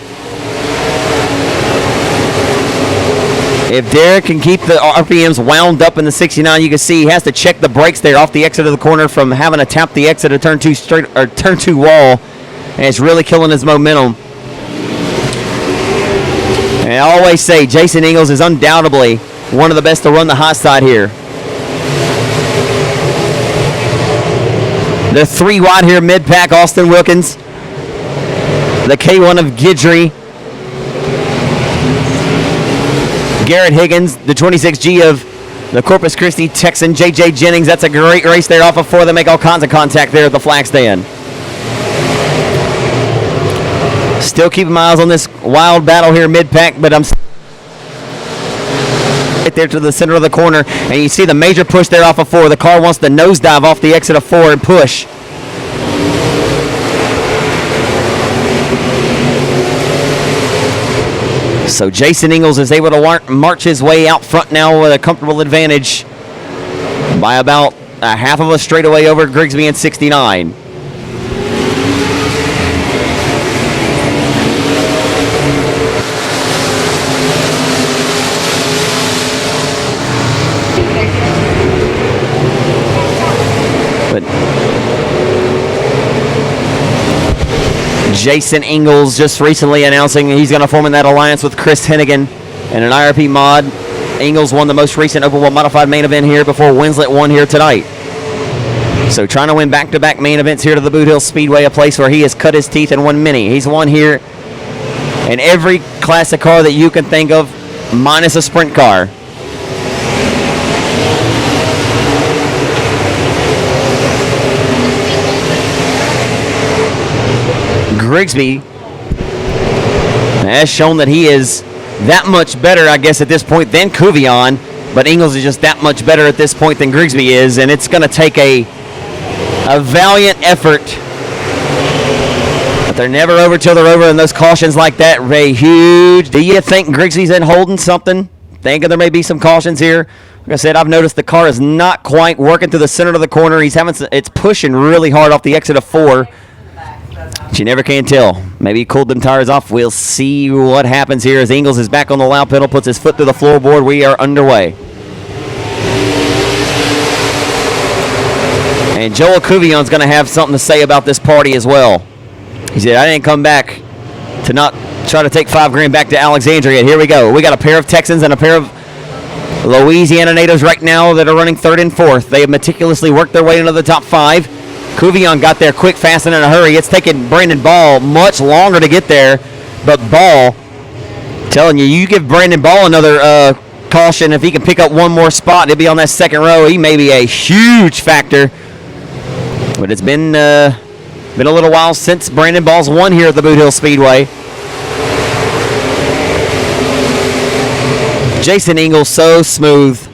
If Derek can keep the RPMs wound up in the 69, you can see he has to check the brakes there off the exit of the corner from having to tap the exit of turn 2 straight or turn 2 wall, and it's really killing his momentum. And I always say Jason Ingles is undoubtedly one of the best to run the hot side here. The 3 wide here mid-pack, Austin Wilkins. The K1 of Guidry. Garrett Higgins, the 26G of the Corpus Christi Texan J.J. Jennings. That's a great race there off of 4. They make all kinds of contact there at the flag stand. Still keeping my eyes on this wild battle here mid-pack, but I'm right there to the center of the corner, and you see the major push there off of 4. The car wants to nosedive off the exit of 4 and push. So Jason Ingles is able to march his way out front now with a comfortable advantage by about a half of a straightaway over Grigsby in 69. But Jason Ingles just recently announcing he's going to form in that alliance with Chris Hennigan in an IRP mod. Ingles won the most recent open wheel modified main event here before Winslet won here tonight. So trying to win back-to-back main events here to the Boothill Speedway, a place where he has cut his teeth and won many. He's won here in every classic car that you can think of, minus a sprint car. Grigsby has shown that he is that much better, I guess, at this point than Cuvion, but Ingles is just that much better at this point than Grigsby is, and it's going to take a valiant effort. But they're never over till they're over, and those cautions like that, Ray, huge. Do you think Grigsby's in holding something? Thinking there may be some cautions here? Like I said, I've noticed the car is not quite working to the center of the corner. It's pushing really hard off the exit of 4. But you never can tell. Maybe he cooled them tires off. We'll see what happens here as Ingles is back on the loud pedal, puts his foot through the floorboard. We are underway. And Joel Cuvion's going to have something to say about this party as well. He said, I didn't come back to not try to take $5,000 back to Alexandria. Here we go. We got a pair of Texans and a pair of Louisiana natives right now that are running 3rd and 4th. They have meticulously worked their way into the top 5. Cuvion got there quick, fast, and in a hurry. It's taken Brandon Ball much longer to get there, but Ball, telling you, you give Brandon Ball another caution. If he can pick up one more spot, he'll be on that second row. He may be a huge factor, but it's been a little while since Brandon Ball's won here at the Boothill Speedway. Jason Ingles, so smooth.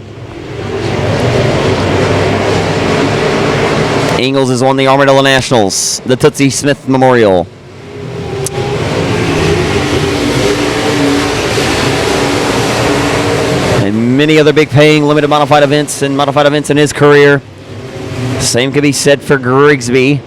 Ingles has won the Armadillo Nationals, the Tootsie Smith Memorial. And many other big paying limited modified events and modified events in his career. Same can be said for Grigsby.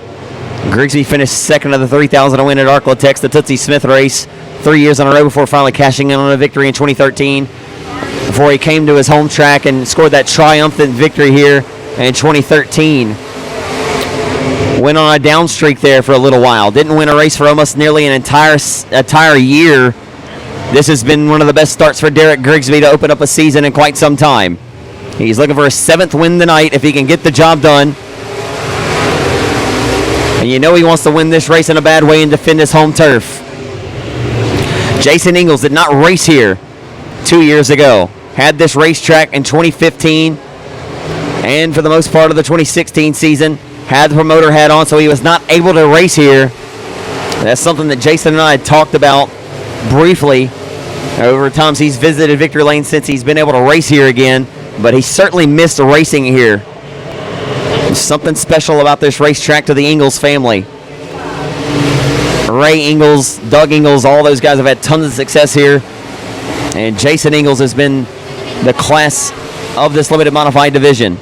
Grigsby finished 2nd of the 3,000 to win at Arklatex, the Tootsie Smith race, 3 years in a row before finally cashing in on a victory in 2013. Before he came to his home track and scored that triumphant victory here in 2013. Went on a down streak there for a little while. Didn't win a race for almost nearly an entire year. This has been one of the best starts for Derek Grigsby to open up a season in quite some time. He's looking for his 7th win tonight if he can get the job done. And you know he wants to win this race in a bad way and defend his home turf. Jason Ingles did not race here 2 years ago. Had this racetrack in 2015 and for the most part of the 2016 season. Had the promoter hat on, so he was not able to race here. That's something that Jason and I had talked about briefly over times he's visited Victory Lane since he's been able to race here again, but he certainly missed racing here. There's something special about this racetrack to the Ingles family. Ray Ingles, Doug Ingles, all those guys have had tons of success here, and Jason Ingles has been the class of this limited modified division.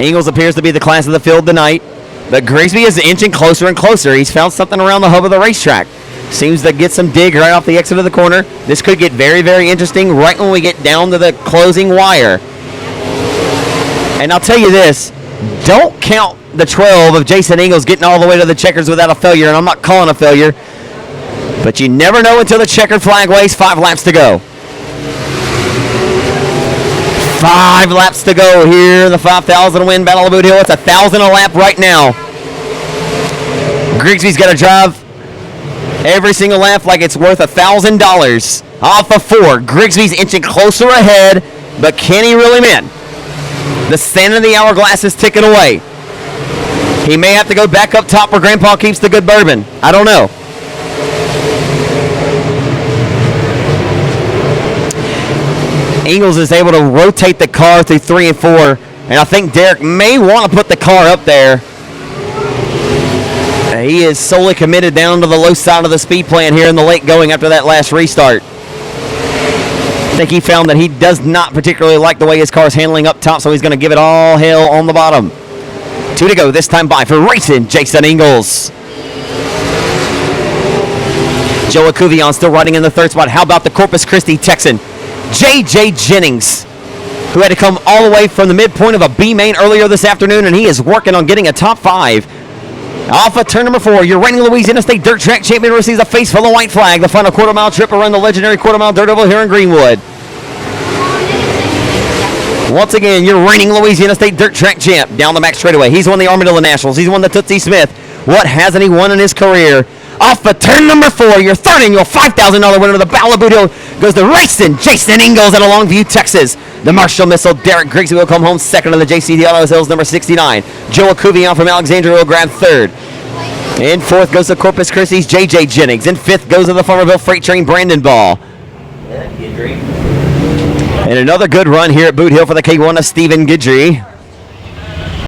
Ingles appears to be the class of the field tonight, but Grigsby is inching closer and closer. He's found something around the hub of the racetrack. Seems to get some dig right off the exit of the corner. This could get very, very interesting right when we get down to the closing wire. And I'll tell you this, don't count the 12 of Jason Ingles getting all the way to the checkers without a failure, and I'm not calling a failure, but you never know until the checkered flag waves. 5 laps to go. 5 laps to go here in the 5,000 win Battle of Boothill. It's 1,000 a lap right now. Grigsby's got to drive every single lap like it's worth $1,000. Off of 4. Grigsby's inching closer ahead, but can he really win? The sand in the hourglass is ticking away. He may have to go back up top where Grandpa keeps the good bourbon. I don't know. Ingles is able to rotate the car through 3 and 4, and I think Derek may want to put the car up there. He is solely committed down to the low side of the speed plan here in the late going after that last restart. I think he found that he does not particularly like the way his car is handling up top, so he's going to give it all hell on the bottom. 2 to go this time by for racing Jason Ingles. Joe Acuvion still riding in the 3rd spot. How about the Corpus Christi Texan, J.J. Jennings, who had to come all the way from the midpoint of a B main earlier this afternoon, and he is working on getting a top 5. Off of turn number 4, your reigning Louisiana State Dirt Track champion receives a face full of white flag. The final quarter-mile trip around the legendary quarter-mile dirt oval here in Greenwood. Once again, your reigning Louisiana State Dirt Track champ down the Max straightaway. He's won the Armadillo Nationals. He's won the Tootsie Smith. What hasn't he won in his career? Off of turn number 4, your third annual $5,000 winner of the Battle of Boothill goes to racing Jason Ingles out of Longview, Texas. The Marshall Missile, Derek Grigsby will come home second in the JCD Auto Sales number 69. Joe Acuvion from Alexandria will grab 3rd. In 4th goes to Corpus Christi's J.J. Jennings. In 5th goes to the Farmerville Freight Train Brandon Ball. And another good run here at Boot Hill for the K1 of Stephen Guidry.